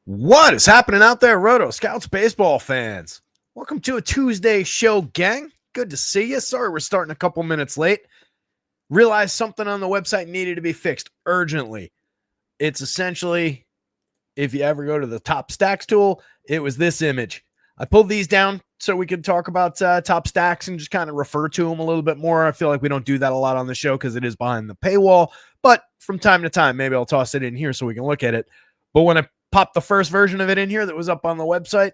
What is happening out there, rotoscouts baseball fans? Welcome to a Tuesday show, gang. Good to see you. Sorry we're starting a couple minutes late. Realized something on the website needed to be fixed urgently. It's essentially, if you ever go to the top stacks tool, it was this image. I pulled these down so we could talk about top stacks and just kind of refer to them a little bit more. I feel like we don't do that a lot on the show because it is behind the paywall, but from time to time, maybe I'll toss it in here so we can look at it. But when I popped the first version of it in here that was up on the website,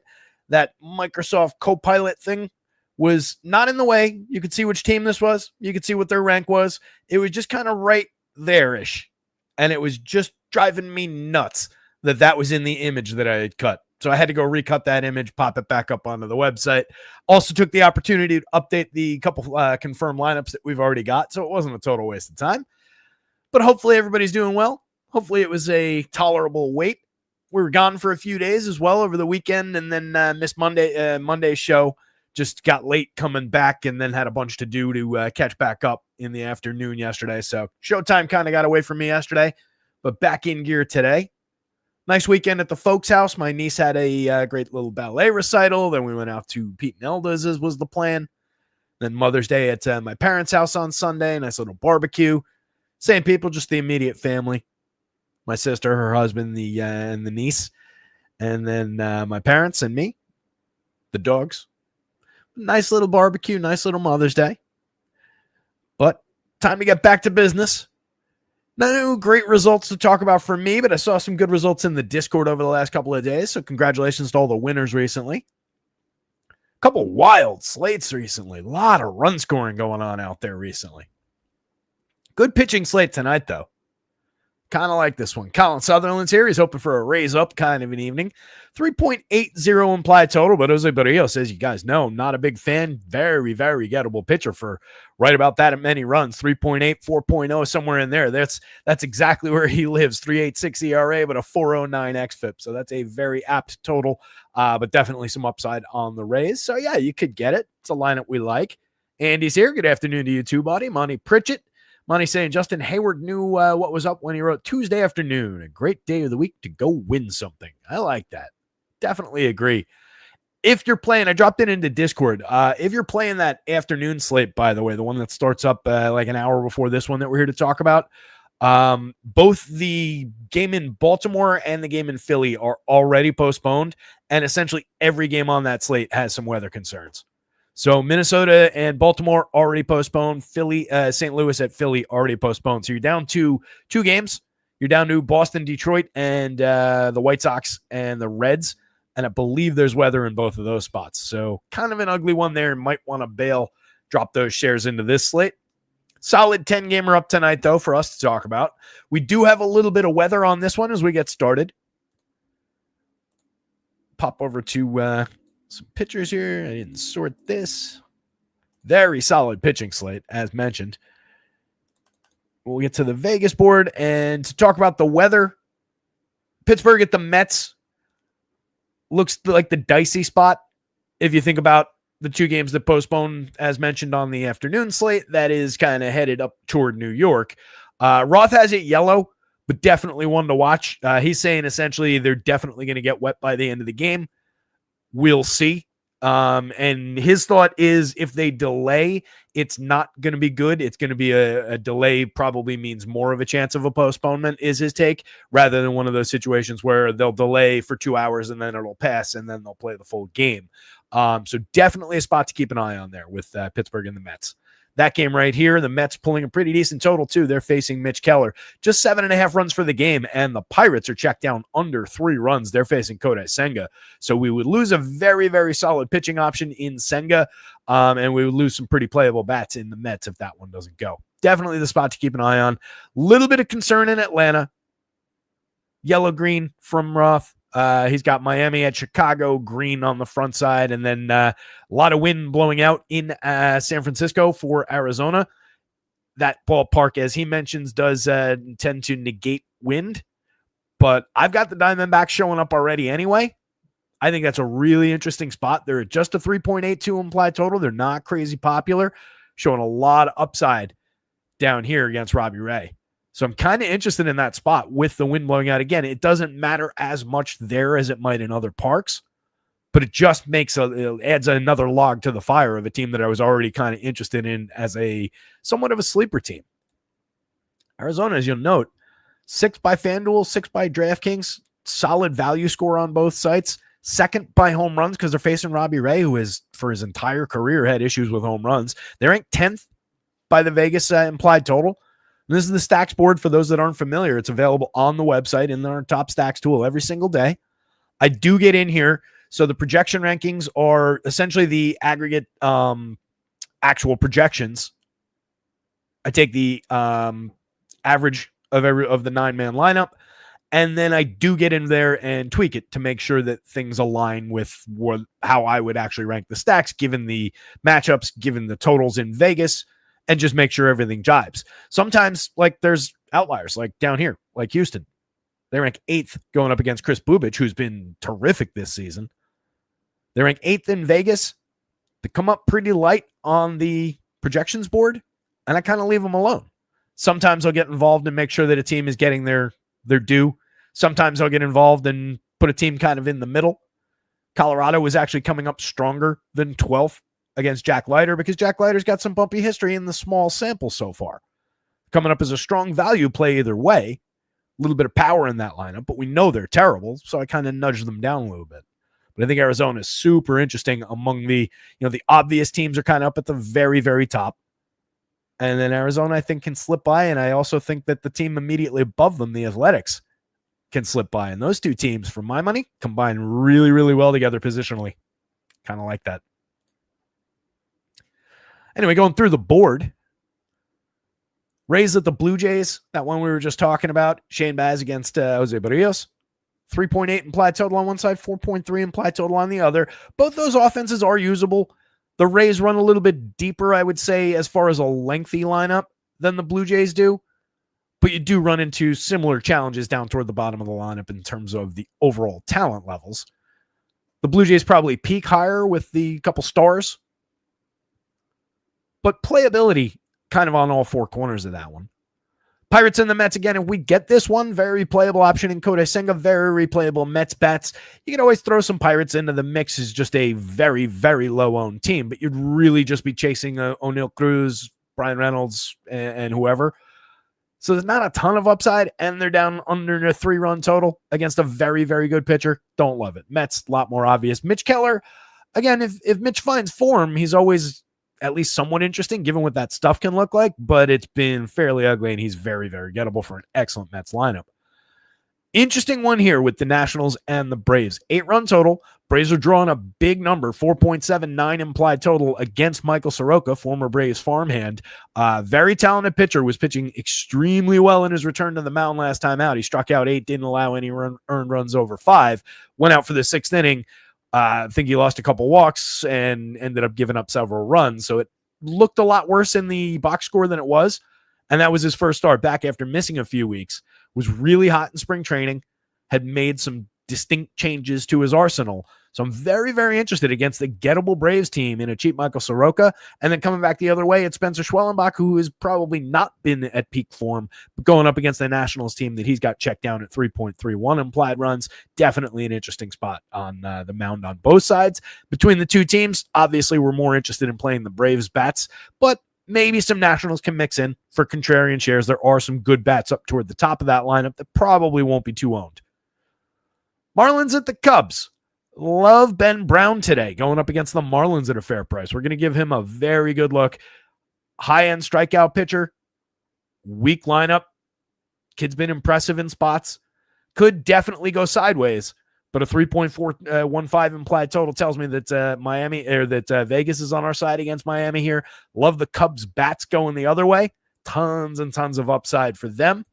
that Microsoft Copilot thing was not in the way. You could see which team this was. You could see what their rank was. It was just kind of right there-ish. And it was just driving me nuts that was in the image that I had cut. So I had to go recut that image, pop it back up onto the website. Also took the opportunity to update the couple confirmed lineups that we've already got. So it wasn't a total waste of time. But hopefully everybody's doing well. Hopefully it was a tolerable wait. We were gone for a few days as well over the weekend, and then missed Monday's show. Just got late coming back and then had a bunch to do to catch back up in the afternoon yesterday. So showtime kind of got away from me yesterday, but back in gear today. Nice weekend at the folks' house. My niece had a great little ballet recital. Then we went out to Pete and Elda's, as was the plan. Then Mother's Day at my parents' house on Sunday. Nice little barbecue. Same people, just the immediate family. My sister, her husband, and the niece, and then my parents and me, the dogs. Nice little barbecue, nice little Mother's Day. But time to get back to business. No great results to talk about for me, but I saw some good results in the Discord over the last couple of days, so congratulations to all the winners recently. A couple wild slates recently. A lot of run scoring going on out there recently. Good pitching slate tonight, though. Kind of like this one. Colin Sutherland's here. He's hoping for a raise up kind of an evening. 3.80 implied total, but Jose Barrio says, you guys know, not a big fan. Very, very gettable pitcher for right about that at many runs. 3.8, 4.0, somewhere in there. That's exactly where he lives. 3.86 ERA, but a 4.09 xFIP. So that's a very apt total, but definitely some upside on the raise. So yeah, you could get it. It's a lineup we like. Andy's here. Good afternoon to you too, buddy. Monty Pritchett. Monty saying Justin Hayward knew what was up when he wrote Tuesday afternoon. A great day of the week to go win something. I like that. Definitely agree. If you're playing, I dropped it into Discord. If you're playing that afternoon slate, by the way, the one that starts up like an hour before this one that we're here to talk about, both the game in Baltimore and the game in Philly are already postponed. And essentially every game on that slate has some weather concerns. So Minnesota and Baltimore already postponed. St. Louis at Philly already postponed. So you're down to two games. You're down to Boston, Detroit, and the White Sox and the Reds. And I believe there's weather in both of those spots. So kind of an ugly one there. Might want to bail, drop those shares into this slate. Solid 10-gamer up tonight, though, for us to talk about. We do have a little bit of weather on this one as we get started. Pop over to some pitchers here. I didn't sort this. Very solid pitching slate, as mentioned. We'll get to the Vegas board and to talk about the weather. Pittsburgh at the Mets looks like the dicey spot. If you think about the two games that postponed, as mentioned on the afternoon slate, that is kind of headed up toward New York. Roth has it yellow, but definitely one to watch. He's saying essentially they're definitely going to get wet by the end of the game. We'll see. And his thought is if they delay, it's not going to be good. It's going to be a delay, probably means more of a chance of a postponement is his take, rather than one of those situations where they'll delay for 2 hours and then it'll pass and then they'll play the full game. So definitely a spot to keep an eye on there with Pittsburgh and the Mets. That game right here, the Mets pulling a pretty decent total, too. They're facing Mitch Keller. Just 7.5 runs for the game, and the Pirates are checked down under 3 runs. They're facing Kodai Senga. So we would lose a very, very solid pitching option in Senga, and we would lose some pretty playable bats in the Mets if that one doesn't go. Definitely the spot to keep an eye on. Little bit of concern in Atlanta. Yellow-green from Roth. He's got Miami at Chicago, green on the front side, and then a lot of wind blowing out in San Francisco for Arizona. That ballpark, as he mentions, does tend to negate wind, but I've got the Diamondbacks showing up already anyway. I think that's a really interesting spot. They're just a 3.82 implied total. They're not crazy popular, showing a lot of upside down here against Robbie Ray. So I'm kind of interested in that spot with the wind blowing out. Again, it doesn't matter as much there as it might in other parks, but it just it adds another log to the fire of a team that I was already kind of interested in as a somewhat of a sleeper team. Arizona, as you'll note, 6 by FanDuel, 6 by DraftKings, solid value score on both sites. Second by home runs because they're facing Robbie Ray, who has for his entire career had issues with home runs. They're ranked 10th by the Vegas implied total. And this is the stacks board for those that aren't familiar. It's available on the website in our top stacks tool every single day. I do get in here. So the projection rankings are essentially the aggregate actual projections. I take the average of the 9-man lineup, and then I do get in there and tweak it to make sure that things align with how I would actually rank the stacks, given the matchups, given the totals in Vegas, and just make sure everything jibes. Sometimes, like, there's outliers, like down here, like Houston. They rank 8th going up against Chris Bubich, who's been terrific this season. They rank 8th in Vegas. They come up pretty light on the projections board, and I kind of leave them alone. Sometimes I'll get involved and make sure that a team is getting their due. Sometimes I'll get involved and put a team kind of in the middle. Colorado was actually coming up stronger than 12th against Jack Leiter because Jack Leiter's got some bumpy history in the small sample so far. Coming up as a strong value play either way. A little bit of power in that lineup, but we know they're terrible, so I kind of nudged them down a little bit. But I think Arizona is super interesting among the obvious teams are kind of up at the very, very top. And then Arizona, I think, can slip by. And I also think that the team immediately above them, the Athletics, can slip by. And those two teams, for my money, combine really, really well together positionally. Kind of like that. Anyway, going through the board. Rays at the Blue Jays, that one we were just talking about. Shane Baz against Jose Barrios. 3.8 implied total on one side, 4.3 implied total on the other. Both those offenses are usable. The Rays run a little bit deeper, I would say, as far as a lengthy lineup than the Blue Jays do. But you do run into similar challenges down toward the bottom of the lineup in terms of the overall talent levels. The Blue Jays probably peak higher with the couple stars. But playability kind of on all four corners of that one. Pirates and the Mets again. If we get this one, very playable option in Kodai Senga, very replayable Mets bets. You can always throw some Pirates into the mix. Is just a very, very low-owned team, but you'd really just be chasing O'Neal Cruz, Brian Reynolds, and whoever. So there's not a ton of upside, and they're down under a 3-run total against a very, very good pitcher. Don't love it. Mets, a lot more obvious. Mitch Keller, again, if Mitch finds form, he's always at least somewhat interesting given what that stuff can look like, but it's been fairly ugly and he's very, very gettable for an excellent Mets lineup. Interesting one here with the Nationals and the Braves. 8-run total. Braves are drawing a big number, 4.79 implied total against Michael Soroka, former Braves farmhand. Very talented pitcher, was pitching extremely well in his return to the mound last time out. He struck out 8, didn't allow any earned runs over 5, went out for the 6th inning. I think he lost a couple walks and ended up giving up several runs. So it looked a lot worse in the box score than it was. And that was his first start back after missing a few weeks. Was really hot in spring training, had made some distinct changes to his arsenal. So I'm very, very interested against the gettable Braves team in a cheap Michael Soroka. And then coming back the other way, it's Spencer Schwellenbach, who has probably not been at peak form, but going up against the Nationals team that he's got checked down at 3.31 implied runs. Definitely an interesting spot on the mound on both sides. Between the two teams, obviously we're more interested in playing the Braves bats, but maybe some Nationals can mix in for contrarian shares. There are some good bats up toward the top of that lineup that probably won't be too owned. Marlins at the Cubs. Love Ben Brown today, going up against the Marlins at a fair price. We're going to give him a very good look. High-end strikeout pitcher. Weak lineup. Kid's been impressive in spots. Could definitely go sideways, but a 3.415 implied total tells me that Vegas is on our side against Miami here. Love the Cubs bats going the other way. Tons and tons of upside for them.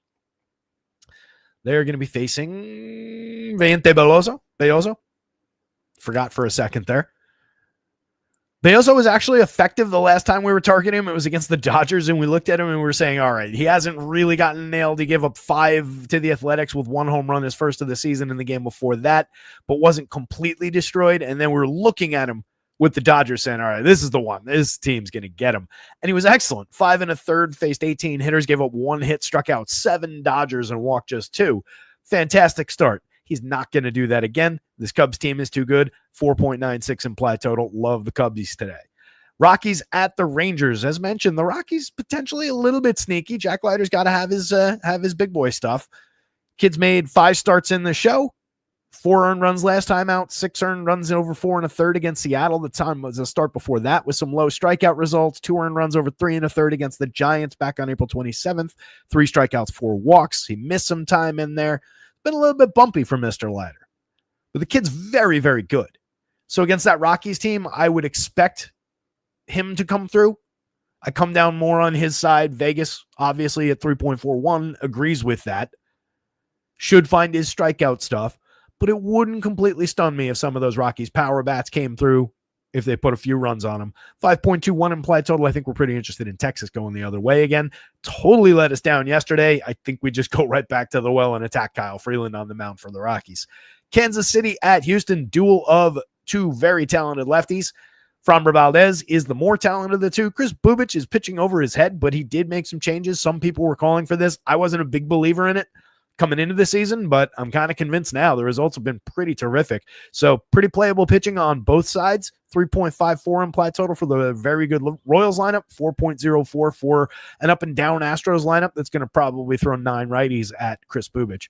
They're going to be facing Vente Belloso. Forgot for a second there. Belloso was actually effective the last time we were targeting him. It was against the Dodgers, and we looked at him and we were saying, all right, he hasn't really gotten nailed. He gave up 5 to the Athletics with 1 home run his first of the season in the game before that, but wasn't completely destroyed. And then we were looking at him with the Dodgers saying, all right, this is the one. This team's going to get him. And he was excellent. 5 1/3, faced 18 hitters, gave up 1 hit, struck out 7 Dodgers, and walked just 2. Fantastic start. He's not going to do that again. This Cubs team is too good. 4.96 implied total. Love the Cubbies today. Rockies at the Rangers. As mentioned, the Rockies potentially a little bit sneaky. Jack Leiter's got to have his big boy stuff. Kid's made 5 starts in the show. 4 earned runs last time out, 6 earned runs over 4 1/3 against Seattle. The time was a start before that with some low strikeout results. 2 earned runs over 3 1/3 against the Giants back on April 27th. 3 strikeouts, 4 walks. He missed some time in there. Been a little bit bumpy for Mr. Leiter. But the kid's very, very good. So against that Rockies team, I would expect him to come through. I come down more on his side. Vegas, obviously at 3.41, agrees with that. Should find his strikeout stuff. But it wouldn't completely stun me if some of those Rockies power bats came through, if they put a few runs on them. 5.21 implied total. I think we're pretty interested in Texas going the other way again. Totally let us down yesterday. I think we just go right back to the well and attack Kyle Freeland on the mound for the Rockies. Kansas City at Houston, duel of 2 very talented lefties. Framber Valdez is the more talented of the 2. Chris Bubich is pitching over his head, but he did make some changes. Some people were calling for this. I wasn't a big believer in it coming into the season, but I'm kind of convinced now. The results have been pretty terrific. So pretty playable pitching on both sides. 3.54 implied total for the very good Royals lineup. 4.04 for an up and down Astros lineup that's going to probably throw 9 righties at Chris Bubich.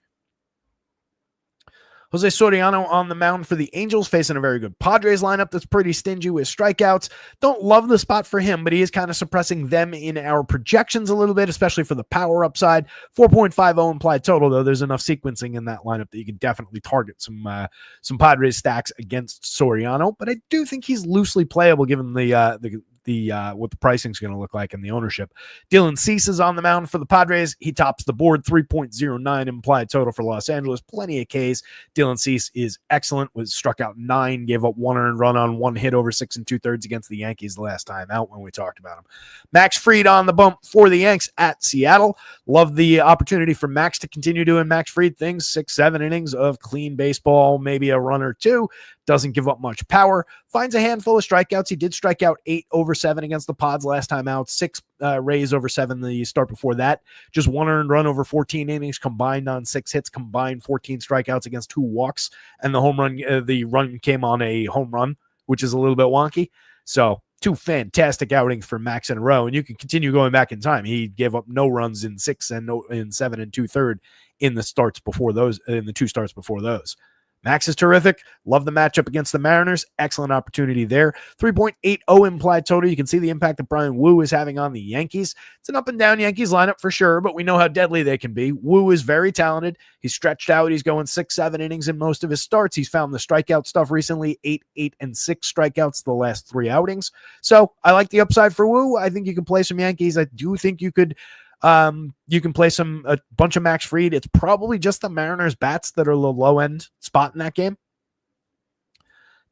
Jose Soriano on the mound for the Angels, facing a very good Padres lineup that's pretty stingy with strikeouts. Don't love the spot for him, but he is kind of suppressing them in our projections a little bit, especially for the power upside. 4.50 implied total, though. There's enough sequencing in that lineup that you can definitely target some Padres stacks against Soriano. But I do think he's loosely playable given what the pricing is going to look like and the ownership. Dylan Cease is on the mound for the Padres. He tops the board. 3.09 implied total for Los Angeles. Plenty of Ks. Dylan Cease is excellent. Was struck out 9, gave up 1 earned run on 1 hit over 6 2/3 against the Yankees the last time out when we talked about him. Max Fried on the bump for the Yanks at Seattle. Love the opportunity for Max to continue doing Max Fried things. 6-7 innings of clean baseball, maybe a run or 2. Doesn't give up much power. Finds a handful of strikeouts. He did strike out 8 over 7 against the Pods last time out. 6 Rays over 7 the start before that. Just 1 earned run over 14 innings combined on 6 hits, combined 14 strikeouts against 2 walks. And the run came on a home run, which is a little bit wonky. So 2 fantastic outings for Max in a row. And you can continue going back in time. He gave up no runs in 6 and in 7 2/3 in the starts before those, in the 2 starts before those. Max is terrific. Love the matchup against the Mariners. Excellent opportunity there. 3.80 implied total. You can see the impact that Brian Wu is having on the Yankees. It's an up and down Yankees lineup for sure, but we know how deadly they can be. Wu is very talented. He's stretched out. He's going 6-7 innings in most of his starts. He's found the strikeout stuff recently. 8 and 6 strikeouts the last 3 outings. So I like the upside for Wu. I think you can play some Yankees. I do think you could play a bunch of Max Fried. It's probably just the Mariners bats that are the low end spot in that game.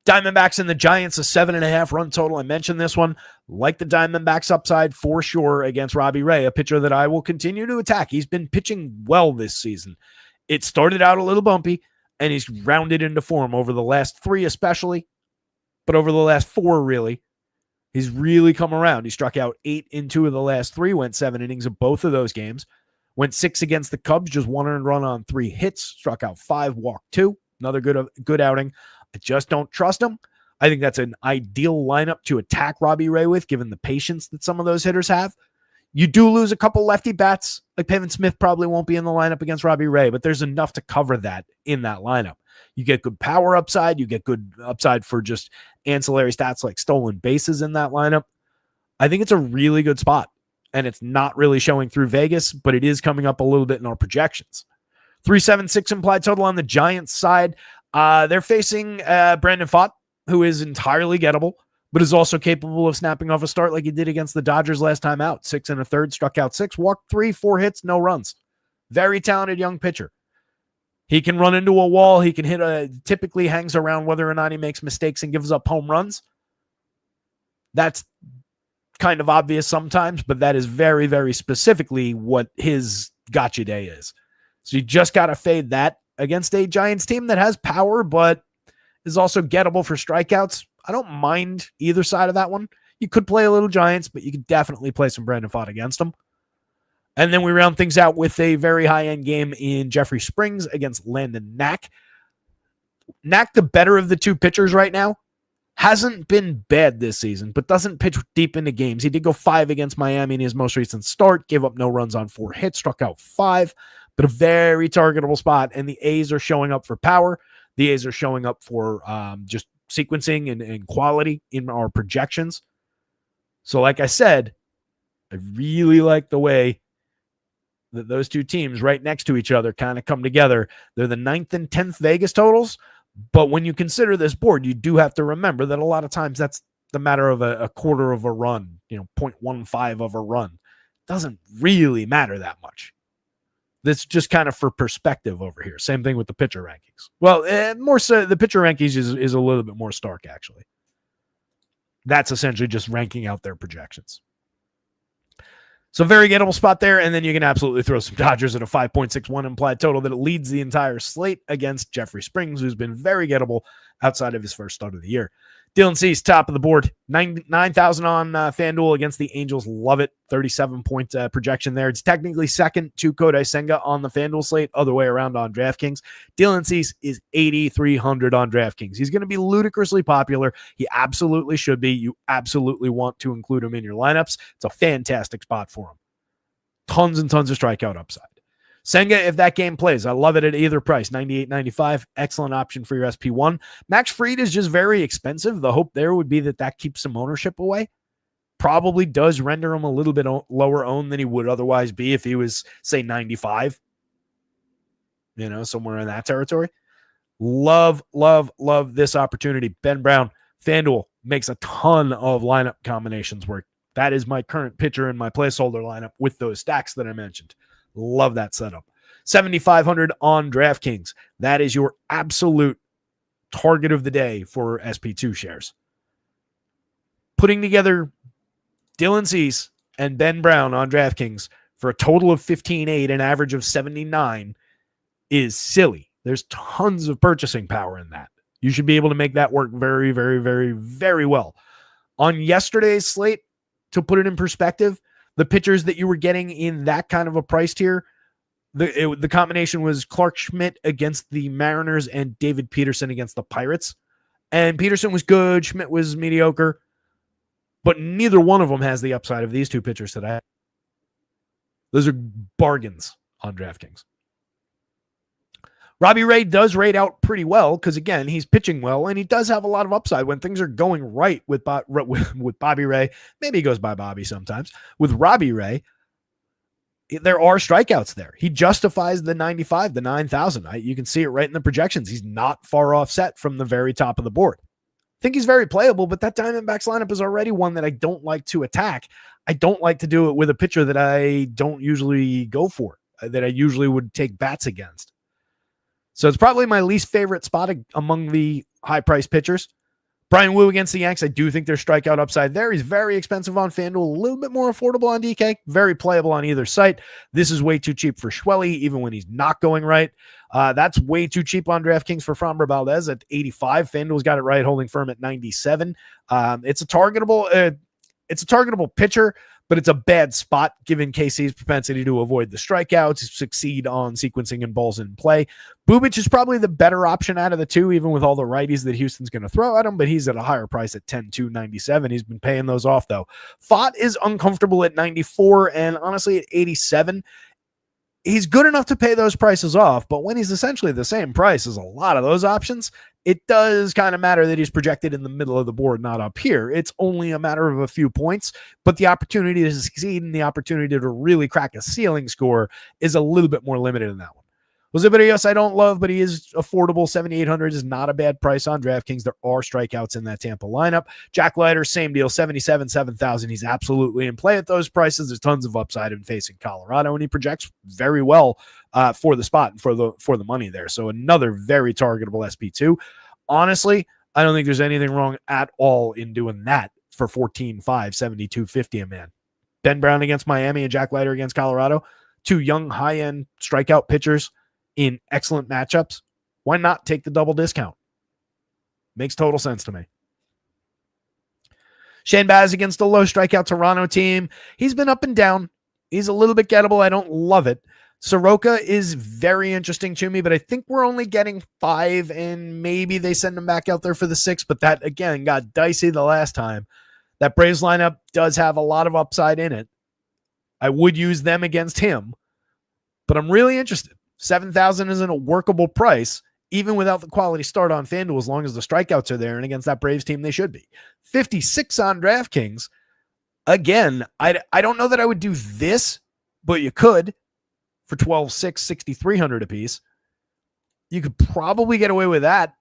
Diamondbacks and the Giants, a 7.5 run total. I mentioned this one. Like the Diamondbacks upside for sure against Robbie Ray, a pitcher that I will continue to attack. He's been pitching well this season. It started out a little bumpy, and he's rounded into form over the last 3 especially, but over the last 4 really. He's really come around. He struck out 8 in 2 of the last 3, went 7 innings of both of those games. Went 6 against the Cubs, just 1 earned run on 3 hits, struck out 5, walked 2. Another good outing. I just don't trust him. I think that's an ideal lineup to attack Robbie Ray with, given the patience that some of those hitters have. You do lose a couple lefty bats. Like Pavin Smith probably won't be in the lineup against Robbie Ray, but there's enough to cover that in that lineup. You get good power upside. You get good upside for just ancillary stats like stolen bases in that lineup. I think it's a really good spot, and it's not really showing through Vegas, but it is coming up a little bit in our projections. 3.76 implied total on the Giants side. They're facing Brandon Pfaadt, who is entirely gettable, but is also capable of snapping off a start like he did against the Dodgers last time out. 6 1/3, struck out 6, walked 3, 4 hits, no runs. Very talented young pitcher. He can run into a wall. He can typically hangs around whether or not he makes mistakes and gives up home runs. That's kind of obvious sometimes, but that is very, very specifically what his gotcha day is. So you just got to fade that against a Giants team that has power, but is also gettable for strikeouts. I don't mind either side of that one. You could play a little Giants, but you could definitely play some Brandon Pfaadt against them. And then we round things out with a very high-end game in Jeffrey Springs against Landon Knack. Knack, the better of the two pitchers right now, hasn't been bad this season, but doesn't pitch deep into games. He did go 5 against Miami in his most recent start, gave up no runs on 4 hits, struck out 5, but a very targetable spot, and the A's are showing up for power. The A's are showing up for just sequencing and quality in our projections. So like I said, I really like the way that those two teams right next to each other kind of come together. They're the 9th and 10th Vegas totals, but when you consider this board, you do have to remember that a lot of times that's the matter of a quarter of a run, 0.15 of a run. Doesn't really matter that much. That's just kind of for perspective over here. Same thing with the pitcher rankings. Well, more so, the pitcher rankings is a little bit more stark, actually. That's essentially just ranking out their projections. So very gettable spot there, and then you can absolutely throw some Dodgers at a 5.61 implied total that leads the entire slate against Jeffrey Springs, who's been very gettable outside of his first start of the year. Dylan Cease, top of the board, 9,000 on FanDuel against the Angels. Love it. 37-point projection there. It's technically second to Kodai Senga on the FanDuel slate, other way around on DraftKings. Dylan Cease is 8,300 on DraftKings. He's going to be ludicrously popular. He absolutely should be. You absolutely want to include him in your lineups. It's a fantastic spot for him. Tons and tons of strikeout upside. Senga, if that game plays, I love it at either price, 98.95. Excellent option for your SP1. Max Fried is just very expensive. The hope there would be that keeps some ownership away. Probably does render him a little bit lower owned than he would otherwise be if he was, say, 95. Somewhere in that territory. Love this opportunity. Ben Brown, FanDuel makes a ton of lineup combinations work. That is my current pitcher in my placeholder lineup with those stacks that I mentioned. Love that setup. 7,500 on DraftKings. That is your absolute target of the day for SP2 shares. Putting together Dylan Cease and Ben Brown on DraftKings for a total of 15.8, an average of 79, is silly. There's tons of purchasing power in that. You should be able to make that work very, very, very, very well. On yesterday's slate, to put it in perspective, the pitchers that you were getting in that kind of a price tier, the combination was Clark Schmidt against the Mariners and David Peterson against the Pirates. And Peterson was good. Schmidt was mediocre. But neither one of them has the upside of these two pitchers today. Those are bargains on DraftKings. Robbie Ray does rate out pretty well because, again, he's pitching well, and he does have a lot of upside when things are going right with Bobby Ray. Maybe he goes by Bobby sometimes. With Robbie Ray, there are strikeouts there. He justifies the 95, the 9,000. You can see it right in the projections. He's not far offset from the very top of the board. I think he's very playable, but that Diamondbacks lineup is already one that I don't like to attack. I don't like to do it with a pitcher that I don't usually go for, that I usually would take bats against. So it's probably my least favorite spot among the high-priced pitchers. Brian Wu against the Yanks, I do think there's strikeout upside there. He's very expensive on FanDuel, a little bit more affordable on DK, very playable on either site. This is way too cheap for Schwelly, even when he's not going right. That's way too cheap on DraftKings for Framber Valdez at 85. FanDuel's got it right, holding firm at 97. It's a targetable pitcher, but it's a bad spot given KC's propensity to avoid the strikeouts, succeed on sequencing and balls in play. Bubic is probably the better option out of the two, even with all the righties that Houston's going to throw at him, but he's at a higher price at 10,297. He's been paying those off, though. Pfaadt is uncomfortable at 94, and honestly at 87. He's good enough to pay those prices off, but when he's essentially the same price as a lot of those options, it does kind of matter that he's projected in the middle of the board, not up here. It's only a matter of a few points, but the opportunity to succeed and the opportunity to really crack a ceiling score is a little bit more limited in that one. Jose Berrios I don't love, but he is affordable. 7,800 is not a bad price on DraftKings. There are strikeouts in that Tampa lineup. Jack Leiter, same deal, 77, 7,000. He's absolutely in play at those prices. There's tons of upside in facing Colorado, and he projects very well for the spot and for the money there. So another very targetable SP2. Honestly, I don't think there's anything wrong at all in doing that for 14.5, 72.50 a man. Ben Brown against Miami and Jack Leiter against Colorado. Two young, high-end strikeout pitchers in excellent matchups. Why not take the double discount? Makes total sense to me. Shane Baz against a low strikeout Toronto team. He's been up and down. He's a little bit gettable. I don't love it. Soroka is very interesting to me, but I think we're only getting 5, and maybe they send him back out there for the 6, but that, again, got dicey the last time. That Braves lineup does have a lot of upside in it. I would use them against him, but I'm really interested. 7,000 isn't a workable price, even without the quality start on FanDuel, as long as the strikeouts are there, and against that Braves team, they should be. 56 on DraftKings. Again, I don't know that I would do this, but you could for 12.6, 6,300 apiece. You could probably get away with that.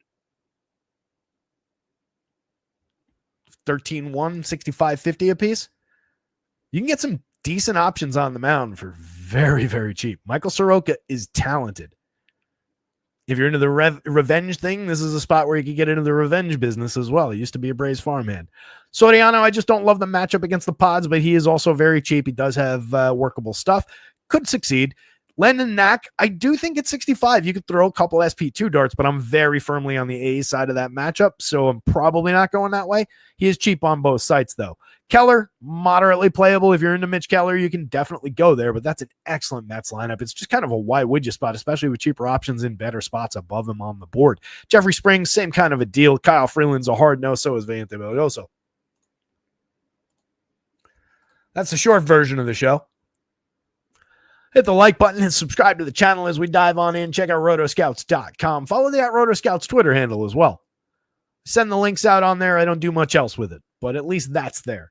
13.1, 65.50 apiece. You can get some decent options on the mound for very, very cheap. Michael Soroka is talented. If you're into the revenge thing, this is a spot where you can get into the revenge business as well. He used to be a Braves farmhand. Soriano, I just don't love the matchup against the Pods, but he is also very cheap. He does have workable stuff. Could succeed. Landon Knack, I do think at 65, you could throw a couple SP2 darts, but I'm very firmly on the A's side of that matchup, so I'm probably not going that way. He is cheap on both sites, though. Keller, moderately playable. If you're into Mitch Keller, you can definitely go there, but that's an excellent Mets lineup. It's just kind of a why would you spot, especially with cheaper options in better spots above him on the board. Jeffrey Springs, same kind of a deal. Kyle Freeland's a hard no, so is Vante Belloso. That's the short version of the show. Hit the like button and subscribe to the channel as we dive on in. Check out rotoscouts.com. Follow the @rotoscouts Twitter handle as well. Send the links out on there. I don't do much else with it, but at least that's there.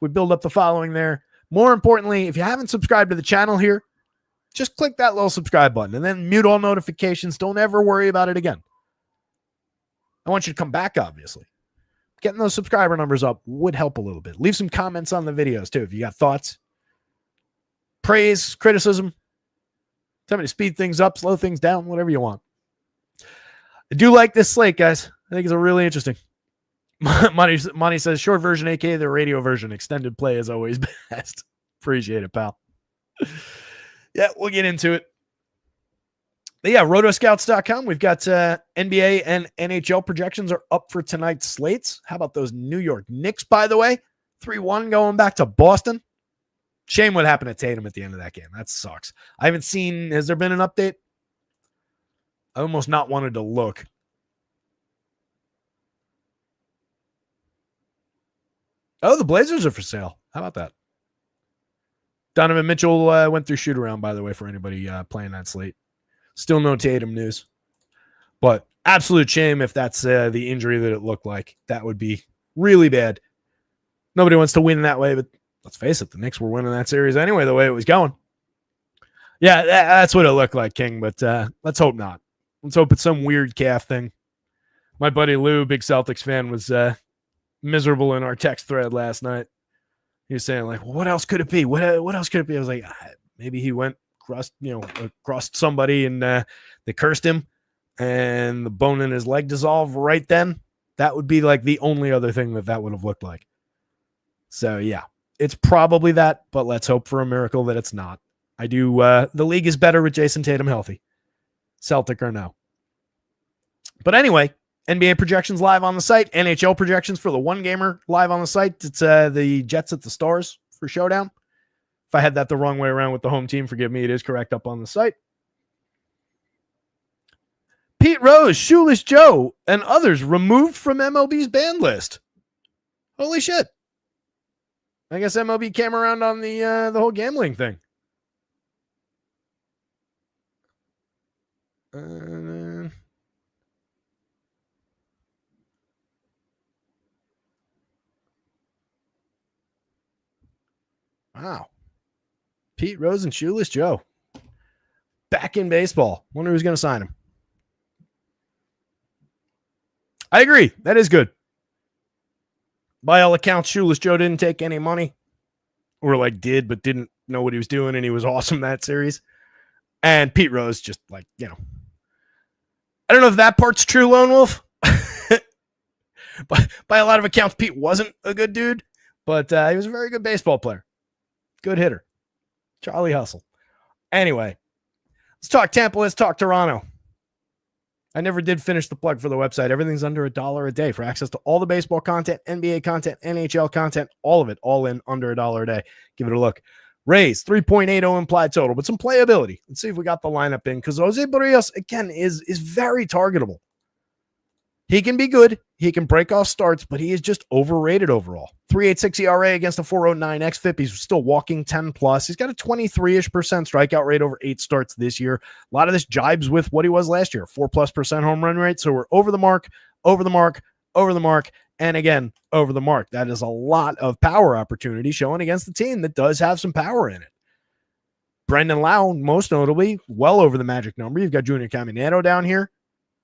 We build up the following there. More importantly, if you haven't subscribed to the channel here, just click that little subscribe button and then mute all notifications. Don't ever worry about it again. I want you to come back, obviously. Getting those subscriber numbers up would help a little bit. Leave some comments on the videos, too, if you got thoughts. Praise, criticism. Tell me to speed things up, slow things down, whatever you want. I do like this slate, guys. I think it's a really interesting. Monty says, short version, aka the radio version. Extended play is always best. Appreciate it, pal. Yeah, we'll get into it. But yeah, rotoscouts.com. We've got NBA and NHL projections are up for tonight's slates. How about those New York Knicks, by the way? 3-1 going back to Boston. Shame what happened to Tatum at the end of that game. That sucks. I haven't seen, has there been an update? I almost not wanted to look. Oh, the Blazers are for sale. How about that? Donovan Mitchell went through shoot around, by the way, for anybody playing that slate. Still no Tatum news. But absolute shame if that's the injury that it looked like. That would be really bad. Nobody wants to win that way, but let's face it, the Knicks were winning that series anyway, the way it was going. Yeah, that's what it looked like, King, but let's hope not. Let's hope it's some weird calf thing. My buddy Lou, big Celtics fan, was miserable in our text thread last night. He was saying, like, well, what else could it be? What else could it be? I was like, maybe he went across somebody and they cursed him and the bone in his leg dissolved right then. That would be like the only other thing that would have looked like. So, yeah. It's probably that, but let's hope for a miracle that it's not. I do. The league is better with Jason Tatum healthy. Celtic or no. But anyway, NBA projections live on the site. NHL projections for the one gamer live on the site. It's the Jets at the Stars for Showdown. If I had that the wrong way around with the home team, forgive me. It is correct up on the site. Pete Rose, Shoeless Joe, and others removed from MLB's ban list. Holy shit. I guess MLB came around on the whole gambling thing. Wow. Pete Rose and Shoeless Joe. Back in baseball. Wonder who's going to sign him. I agree. That is good. By all accounts, Shoeless Joe didn't take any money. Or like did, but didn't know what he was doing, and he was awesome that series. And Pete Rose just like, I don't know if that part's true, Lone Wolf. But by a lot of accounts, Pete wasn't a good dude, but he was a very good baseball player. Good hitter. Charlie Hustle. Anyway, let's talk Tampa. Let's talk Toronto. I never did finish the plug for the website. Everything's under $1 a day for access to all the baseball content, NBA content, NHL content, all of it, all in under $1 a day. Give it a look. Rays, 3.80 implied total, but some playability. Let's see if we got the lineup in, because Jose Barrios, again, is very targetable. He can be good. He can break off starts, but he is just overrated overall. 3.86 ERA against a 4.09 xFIP. He's still walking 10 plus. He's got a 23-ish% strikeout rate over 8 starts this year. A lot of this jibes with what he was last year, 4+% home run rate. So we're over the mark, over the mark, over the mark, and again, over the mark. That is a lot of power opportunity showing against the team that does have some power in it. Brendan Lau, most notably, well over the magic number. You've got Junior Caminero down here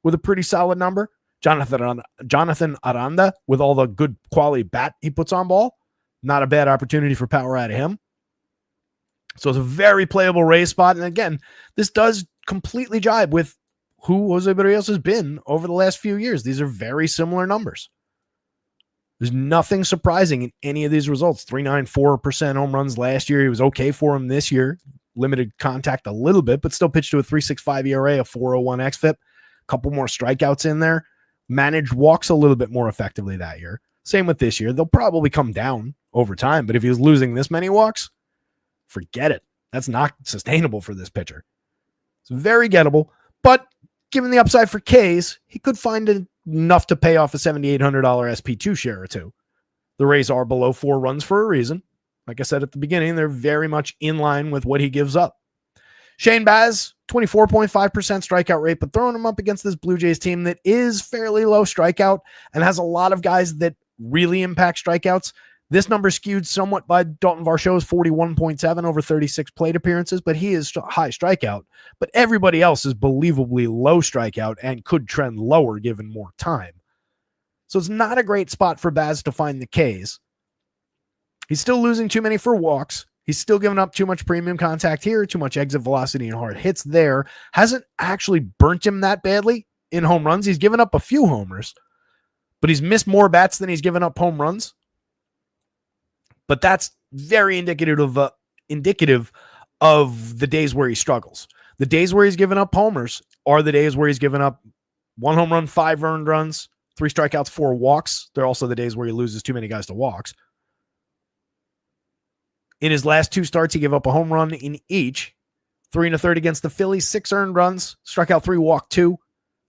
with a pretty solid number. Jonathan Aranda with all the good quality bat he puts on ball. Not a bad opportunity for power out of him. So it's a very playable Rays spot. And again, this does completely jibe with who Jose Barrios has been over the last few years. These are very similar numbers. There's nothing surprising in any of these results. 3.94% home runs last year. He was okay for him this year. Limited contact a little bit, but still pitched to a 3.65 ERA, a 4.01 xFIP. A couple more strikeouts in there. Managed walks a little bit more effectively that year. Same with this year. They'll probably come down over time, but if he was losing this many walks, forget it. That's not sustainable for this pitcher. It's very gettable, but given the upside for Ks, he could find enough to pay off a $7,800 SP2 share or two. The Rays are below 4 runs for a reason. Like I said at the beginning, they're very much in line with what he gives up. Shane Baz, 24.5% strikeout rate, but throwing him up against this Blue Jays team that is fairly low strikeout and has a lot of guys that really impact strikeouts. This number skewed somewhat by Dalton Varsho's 41.7 over 36 plate appearances, but he is high strikeout. But everybody else is believably low strikeout and could trend lower given more time. So it's not a great spot for Baz to find the Ks. He's still losing too many for walks. He's still giving up too much premium contact here, too much exit velocity and hard hits there. Hasn't actually burnt him that badly in home runs. He's given up a few homers, but he's missed more bats than he's given up home runs. But that's very indicative of the days where he struggles. The days where he's given up homers are the days where he's given up 1 home run, 5 earned runs, 3 strikeouts, 4 walks. They're also the days where he loses too many guys to walks. In his last 2 starts, he gave up a home run in each. 3 1/3 against the Phillies, 6 earned runs, struck out 3, walked 2,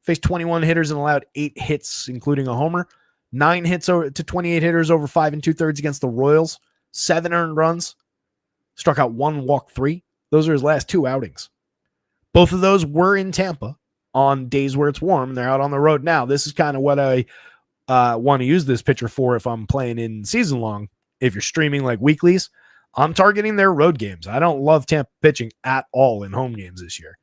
faced 21 hitters and allowed 8 hits, including a homer. 9 hits to 28 hitters over 5 2/3 against the Royals, 7 earned runs, struck out 1, walked 3. Those are his last 2 outings. Both of those were in Tampa on days where it's warm. They're out on the road now. This is kind of what I want to use this pitcher for if I'm playing in season long. If you're streaming like weeklies, I'm targeting their road games. I don't love Tampa pitching at all in home games this year.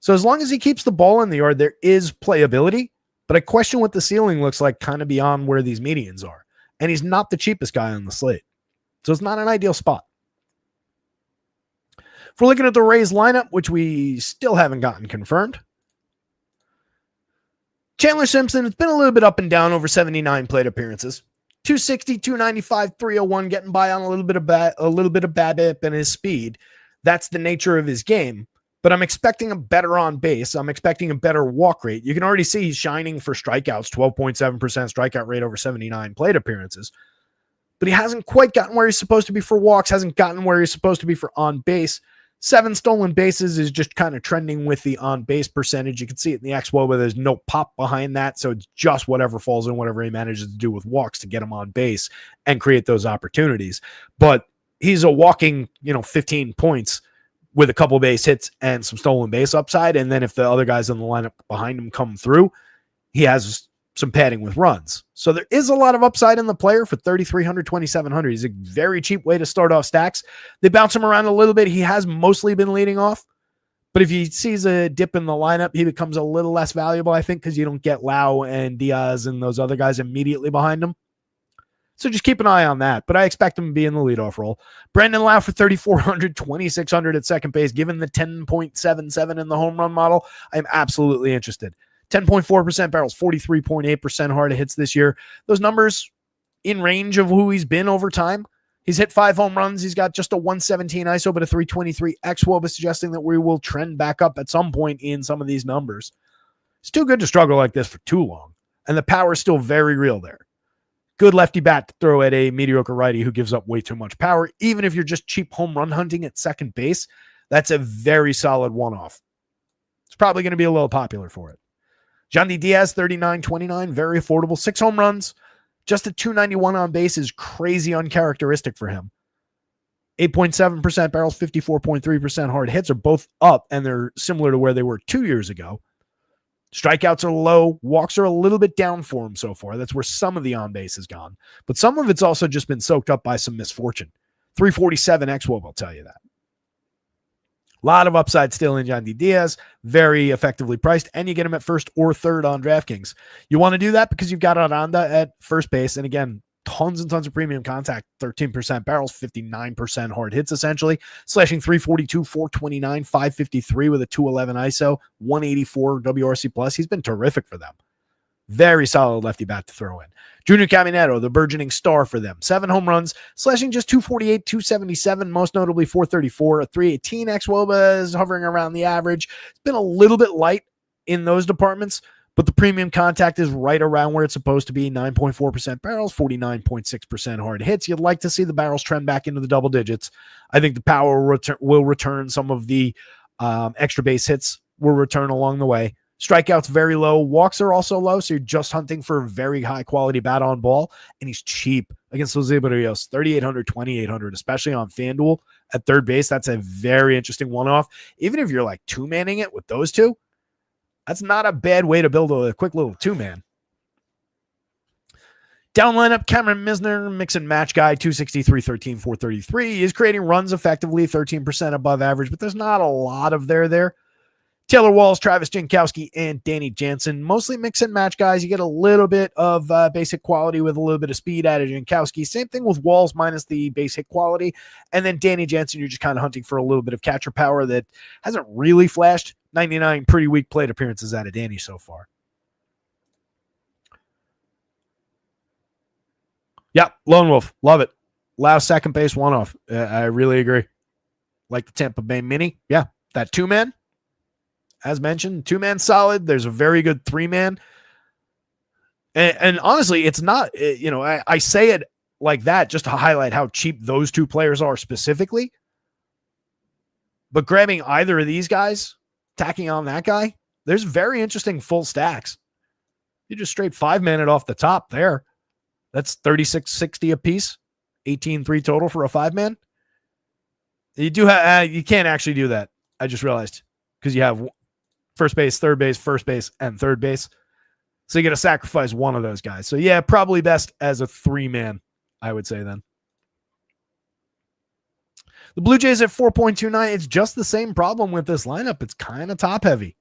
So as long as he keeps the ball in the yard, there is playability, but I question what the ceiling looks like kind of beyond where these medians are. And he's not the cheapest guy on the slate. So it's not an ideal spot. If we're looking at the Rays lineup, which we still haven't gotten confirmed, Chandler Simpson, it's been a little bit up and down over 79 plate appearances. 260, 295, 301, getting by on a little bit of BABIP and his speed. That's the nature of his game. But I'm expecting a better on base. I'm expecting a better walk rate. You can already see he's shining for strikeouts, 12.7% strikeout rate over 79 plate appearances. But he hasn't quite gotten where he's supposed to be for walks, hasn't gotten where he's supposed to be for on base. 7 stolen bases is just kind of trending with the on base percentage. You can see it in the XWO, but there's no pop behind that. So it's just whatever falls in, whatever he manages to do with walks to get him on base and create those opportunities. But he's a walking, 15 points with a couple base hits and some stolen base upside. And then if the other guys in the lineup behind him come through, he has some padding with runs. So there is a lot of upside in the player for 3,300, 2,700. He's a very cheap way to start off stacks. They bounce him around a little bit. He has mostly been leading off, but if he sees a dip in the lineup, he becomes a little less valuable, I think, because you don't get Lau and Diaz and those other guys immediately behind him. So just keep an eye on that, but I expect him to be in the leadoff role. Brandon Lau for 3,400, 2,600 at second base. Given the 10.77 in the home run model, I'm absolutely interested. 10.4% barrels, 43.8% hard hits this year. Those numbers in range of who he's been over time. He's hit 5 home runs. He's got just a 117 ISO, but a 323 XWOBA, suggesting that we will trend back up at some point in some of these numbers. It's too good to struggle like this for too long. And the power is still very real there. Good lefty bat to throw at a mediocre righty who gives up way too much power. Even if you're just cheap home run hunting at second base, that's a very solid one-off. It's probably going to be a little popular for it. Yandy Diaz, 39-29, very affordable. 6 home runs, just a 291 on base is crazy uncharacteristic for him. 8.7% barrels, 54.3% hard hits are both up, and they're similar to where they were 2 years ago. Strikeouts are low. Walks are a little bit down for him so far. That's where some of the on-base has gone. But some of it's also just been soaked up by some misfortune. 347 xWOB will tell you that. A lot of upside still in Yandy Diaz. Very effectively priced. And you get him at first or third on DraftKings. You want to do that because you've got Aranda at first base. And again, tons and tons of premium contact. 13% barrels, 59% hard hits essentially. Slashing 342, 429, 553 with a 211 ISO, 184 WRC plus. He's been terrific for them. Very solid lefty bat to throw in. Junior Caminero, the burgeoning star for them. 7 home runs, slashing just 248, 277, most notably 434. A 318 xWOBA is hovering around the average. It's been a little bit light in those departments, but the premium contact is right around where it's supposed to be. 9.4% barrels, 49.6% hard hits. You'd like to see the barrels trend back into the double digits. I think the power will return. Some of the extra base hits will return along the way. Strikeouts very low. Walks are also low, so you're just hunting for a very high-quality bat on ball, and he's cheap against Jose Barrios. 3,800, 2,800, especially on FanDuel at third base. That's a very interesting one-off. Even if you're like two-manning it with those two, that's not a bad way to build a quick little two-man. Down lineup, Cameron Misner, mix and match guy, 263, 13, 433. He is creating runs effectively, 13% above average, but there's not a lot of there. Taylor Walls, Travis Jankowski, and Danny Jansen, mostly mix and match guys. You get a little bit of basic quality with a little bit of speed out of Jankowski. Same thing with Walls minus the base hit quality. And then Danny Jansen, you're just kind of hunting for a little bit of catcher power that hasn't really flashed. 99 pretty weak plate appearances out of Danny so far. Yeah, Lone Wolf, love it. Last second base one-off. I really agree. Like the Tampa Bay Mini. Yeah, that two-man. As mentioned, two-man solid. There's a very good three-man. And honestly, it's not, I say it like that just to highlight how cheap those two players are specifically. But grabbing either of these guys, tacking on that guy, there's very interesting full stacks. You just straight 5-man it off the top there. That's $36.60 a piece, $18.3 total for a 5-man. You do have, you can't actually do that. I just realized because you have first base, first base, and third base. So you got to sacrifice one of those guys. So yeah, probably best as a 3-man, I would say then. The Blue Jays at 4.29. It's just the same problem with this lineup. It's kind of top heavy.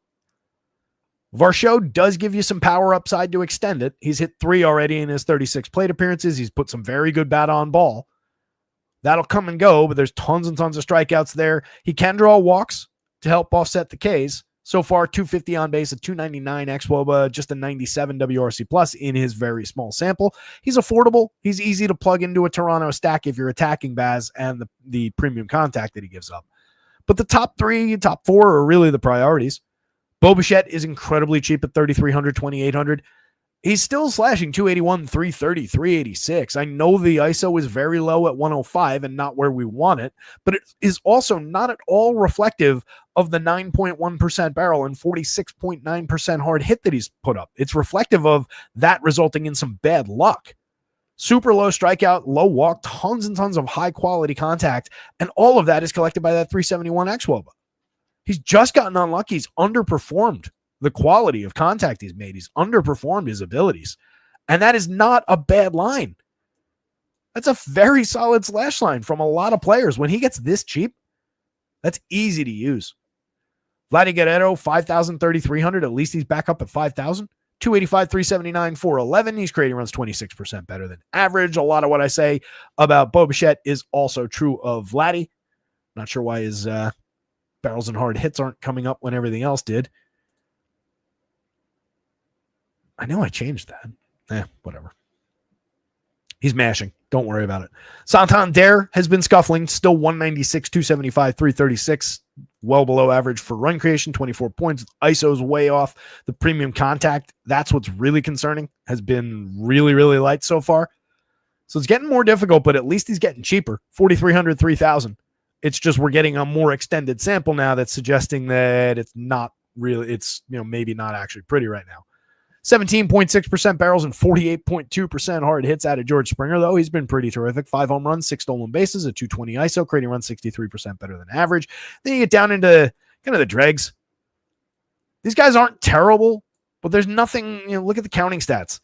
Varsho does give you some power upside to extend it. He's hit 3 already in his 36 plate appearances. He's put some very good bat on ball. That'll come and go, but there's tons and tons of strikeouts there. He can draw walks to help offset the Ks. So far, 250 on base, a 299 xWOBA, just a 97 WRC plus in his very small sample. He's affordable. He's easy to plug into a Toronto stack if you're attacking Baz and the premium contact that he gives up. But the top 3, top 4 are really the priorities. Bo Bichette is incredibly cheap at 3,300, 2,800. He's still slashing 281, 330, 386. I know the ISO is very low at 105 and not where we want it, but it is also not at all reflective of the 9.1% barrel and 46.9% hard hit that he's put up. It's reflective of that resulting in some bad luck. Super low strikeout, low walk, tons and tons of high quality contact, and all of that is collected by that 371 xWOBA. He's just gotten unlucky. He's underperformed the quality of contact he's made. He's underperformed his abilities. And that is not a bad line. That's a very solid slash line from a lot of players. When he gets this cheap, that's easy to use. Vladdy Guerrero, 5,000, 3,300. At least he's back up at 5,000. 285, 379, 411. He's creating runs 26% better than average. A lot of what I say about Bo Bichette is also true of Vladdy. Not sure why his barrels and hard hits aren't coming up when everything else did. I know I changed that. Whatever. He's mashing. Don't worry about it. Santander has been scuffling. Still 196, 275, 336. Well below average for run creation, 24 points. ISO's way off. The premium contact, that's what's really concerning, has been really, really light so far. So it's getting more difficult, but at least he's getting cheaper. 4,300, 3,000. It's just we're getting a more extended sample now that's suggesting that it's not really, it's, maybe not actually pretty right now. 17.6% barrels and 48.2% hard hits out of George Springer, though. He's been pretty terrific. 5 home runs, 6 stolen bases, a 220 ISO, creating runs 63% better than average. Then you get down into kind of the dregs. These guys aren't terrible, but there's nothing, look at the counting stats.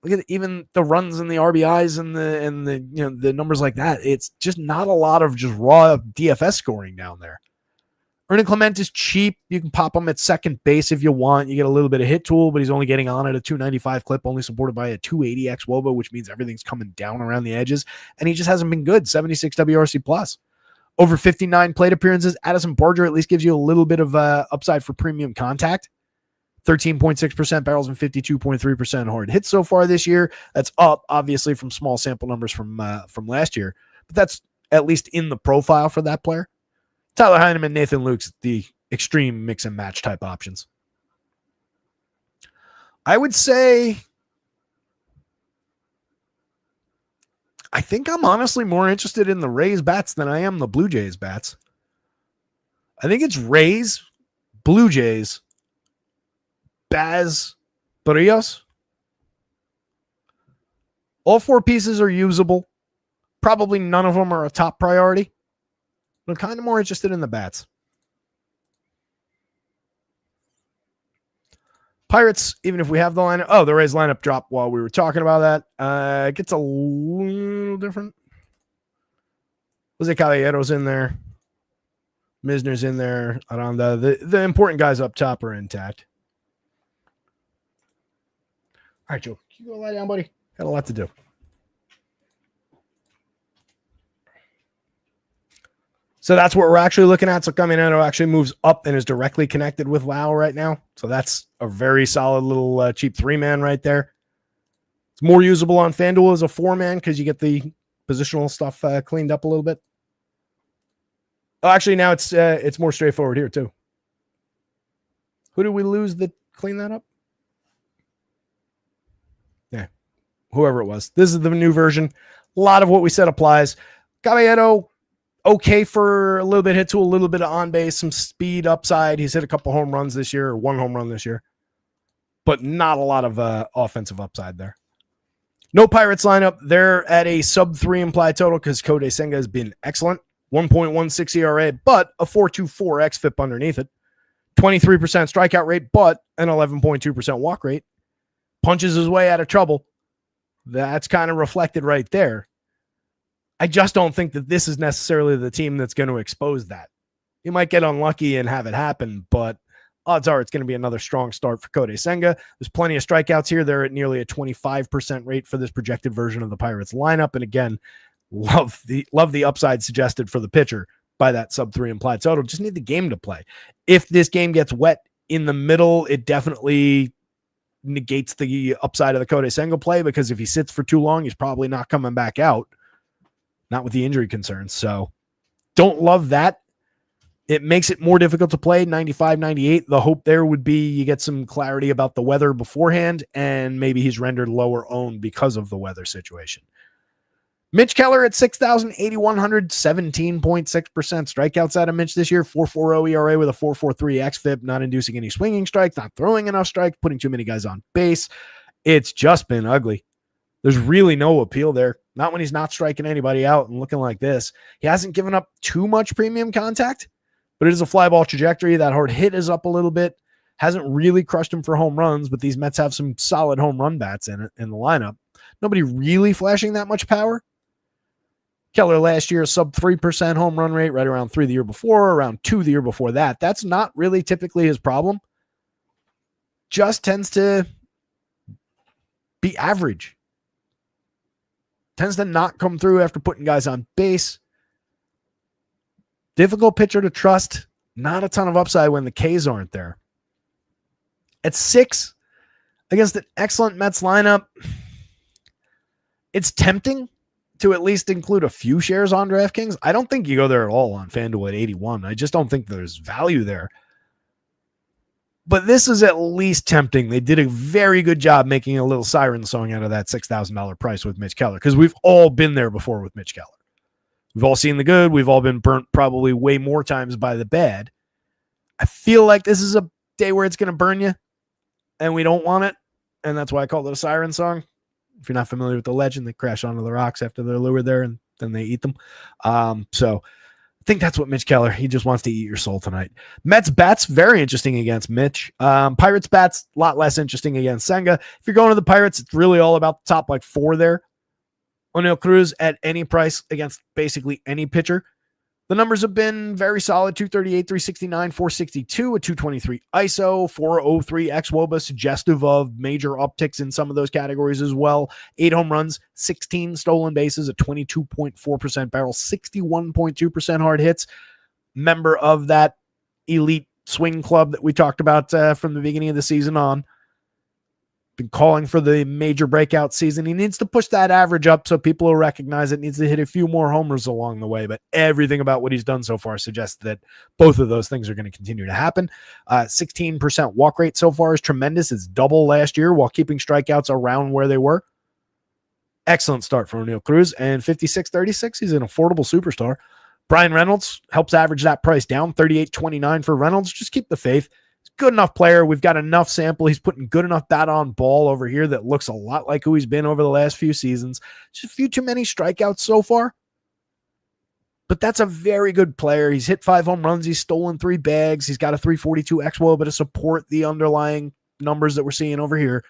Look at even the runs and the RBIs and the numbers like that. It's just not a lot of just raw DFS scoring down there. Ernie Clement is cheap. You can pop him at second base if you want. You get a little bit of hit tool, but he's only getting on at a 295 clip, only supported by a 280 xWOBA, which means everything's coming down around the edges. And he just hasn't been good. 76 WRC plus. Over 59 plate appearances. Addison Barger at least gives you a little bit of upside for premium contact. 13.6% barrels and 52.3% hard hits so far this year. That's up, obviously, from small sample numbers from last year. But that's at least in the profile for that player. Tyler Heineman, Nathan Lukes, the extreme mix and match type options. I would say, I think I'm honestly more interested in the Rays bats than I am the Blue Jays bats. I think it's Rays, Blue Jays, Baz, Barrios. All 4 pieces are usable. Probably none of them are a top priority. I'm kind of more interested in the bats. Pirates, even if we have the lineup. Oh, the Rays lineup dropped while we were talking about that. It gets a little different. Jose Caballero's in there. Misner's in there. Aranda. The important guys up top are intact. All right, Joe. Can you go lie down, buddy? Got a lot to do. So that's what we're actually looking at. So Caminero actually moves up and is directly connected with Lau right now. So that's a very solid little cheap 3-man right there. It's more usable on FanDuel as a 4-man because you get the positional stuff cleaned up a little bit. Oh, actually, now it's more straightforward here too. Who did we lose that cleaned that up? Yeah, whoever it was. This is the new version. A lot of what we said applies. Caballero, okay for a little bit hit to a little bit of on base, some speed upside. He's hit a couple home runs this year, or 1 home run this year, but not a lot of offensive upside there. No Pirates lineup. They're at a sub 3 implied total because Kodai Senga has been excellent. 1.16 ERA, but a 4.24 xFIP underneath it. 23% strikeout rate, but an 11.2% walk rate. Punches his way out of trouble. That's kind of reflected right there. I just don't think that this is necessarily the team that's going to expose that. You might get unlucky and have it happen, but odds are it's going to be another strong start for Kodai Senga. There's plenty of strikeouts here. They're at nearly a 25% rate for this projected version of the Pirates lineup. And again, love the upside suggested for the pitcher by that sub 3 implied total. Just need the game to play. If this game gets wet in the middle, it definitely negates the upside of the Kodai Senga play, because if he sits for too long, he's probably not coming back out. Not with the injury concerns. So don't love that. It makes it more difficult to play 95, 98. The hope there would be you get some clarity about the weather beforehand, and maybe he's rendered lower owned because of the weather situation. Mitch Keller at 6,8100, 17.6% strikeouts out of Mitch this year. 4.40 ERA with a 4.43 xFIP, not inducing any swinging strikes, not throwing enough strikes, putting too many guys on base. It's just been ugly. There's really no appeal there. Not when he's not striking anybody out and looking like this. He hasn't given up too much premium contact, but it is a fly ball trajectory. That hard hit is up a little bit. Hasn't really crushed him for home runs, but these Mets have some solid home run bats in the lineup. Nobody really flashing that much power. Keller last year, sub 3% home run rate, right around 3 the year before, around 2 the year before that. That's not really typically his problem. Just tends to be average. Tends to not come through after putting guys on base. Difficult pitcher to trust. Not a ton of upside when the Ks aren't there. At 6, against an excellent Mets lineup, It's tempting to at least include a few shares on DraftKings. I don't think you go there at all on FanDuel at 81. I just don't think there's value there. But this is at least tempting. They did a very good job making a little siren song out of that $6,000 price with Mitch Keller, because we've all been there before with Mitch Keller. We've all seen the good. We've all been burnt probably way more times by the bad. I feel like this is a day where it's going to burn you, and we don't want it. And that's why I call it a siren song. If you're not familiar with the legend, they crash onto the rocks after they're lured there, and then they eat them. So I think that's what Mitch Keller, he just wants to eat your soul tonight. Mets bats, very interesting against Mitch. Pirates bats, a lot less interesting against Senga. If you're going to the Pirates, it's really all about the top 4 there. O'Neill Cruz at any price against basically any pitcher. The numbers have been very solid: 238, 369, 462, a 223 ISO, 403 xWOBA, suggestive of major upticks in some of those categories as well. 8 home runs, 16 stolen bases, a 22.4% barrel, 61.2% hard hits. Member of that elite swing club that we talked about from the beginning of the season on. Been calling for the major breakout season. He needs to push that average up so people will recognize it. Needs to hit a few more homers along the way, but everything about what he's done so far suggests that both of those things are going to continue to happen. 16% walk rate so far is tremendous. It's double last year while keeping strikeouts around where they were. Excellent start for O'Neill Cruz, and 56-36. He's an affordable superstar. Brian Reynolds helps average that price down, 38.29 for Reynolds. Just keep the faith. Good enough player. We've got enough sample. He's putting good enough bat on ball over here that looks a lot like who he's been over the last few seasons. Just a few too many strikeouts so far. But that's a very good player. He's hit 5 home runs. He's stolen 3 bags. He's got a 342 xWOBA to support the underlying numbers that we're seeing over here.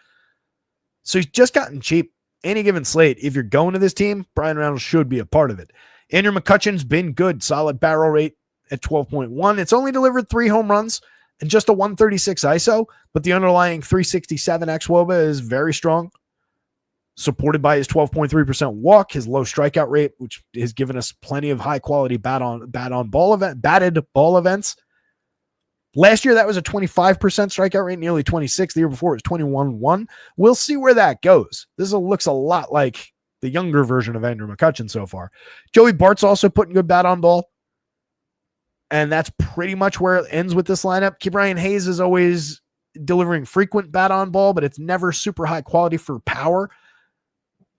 So he's just gotten cheap. Any given slate, if you're going to this team, Brian Reynolds should be a part of it. Andrew McCutchen's been good. Solid barrel rate at 12.1. It's only delivered 3 home runs and just a 136 ISO, but the underlying 367 xWOBA is very strong, supported by his 12.3% walk, his low strikeout rate, which has given us plenty of high quality batted ball events. Last year, that was a 25% strikeout rate, nearly 26. The year before, it was 21-1. We'll see where that goes. This looks a lot like the younger version of Andrew McCutchen so far. Joey Bart's also putting good bat on ball. And that's pretty much where it ends with this lineup. Ke'Bryan Hayes is always delivering frequent bat on ball, but it's never super high quality for power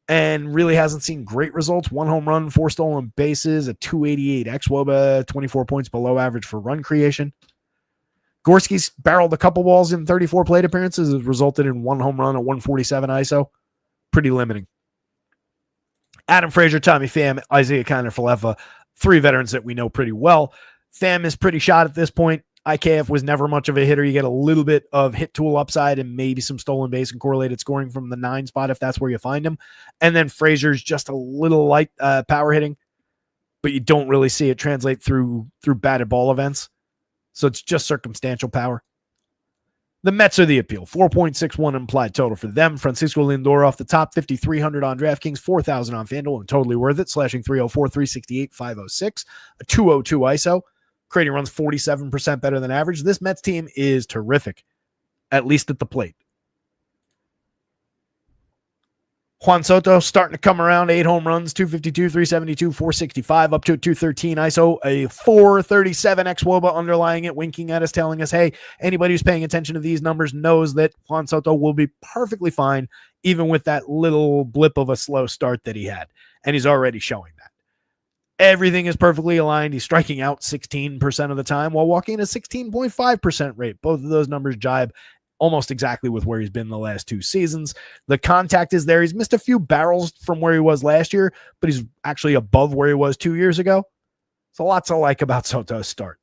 and really hasn't seen great results. 1 home run, 4 stolen bases, a 288 xWOBA, 24 points below average for run creation. Gorski's barreled a couple balls in 34 plate appearances. Has resulted in 1 home run, a 147 ISO. Pretty limiting. Adam Frazier, Tommy Pham, Isaiah Kiner-Falefa, 3 veterans that we know pretty well. Pham is pretty shot at this point. IKF was never much of a hitter. You get a little bit of hit tool upside and maybe some stolen base and correlated scoring from the 9 spot if that's where you find him. And then Frazier's just a little light power hitting, but you don't really see it translate through batted ball events. So it's just circumstantial power. The Mets are the appeal. 4.61 implied total for them. Francisco Lindor off the top, 5,300 on DraftKings, 4,000 on FanDuel, and totally worth it. Slashing 304, 368, 506, a 202 ISO. Creating runs 47% better than average. This Mets team is terrific, at least at the plate. Juan Soto starting to come around. 8 home runs, 252, 372, 465, up to a 213 ISO, a 437 xWOBA underlying it, winking at us, telling us, hey, anybody who's paying attention to these numbers knows that Juan Soto will be perfectly fine, even with that little blip of a slow start that he had. And he's already showing that. Everything is perfectly aligned. He's striking out 16% of the time while walking at a 16.5% rate. Both of those numbers jibe almost exactly with where he's been the last 2 seasons. The contact is there. He's missed a few barrels from where he was last year, but he's actually above where he was 2 years ago. So lots to like about Soto's start.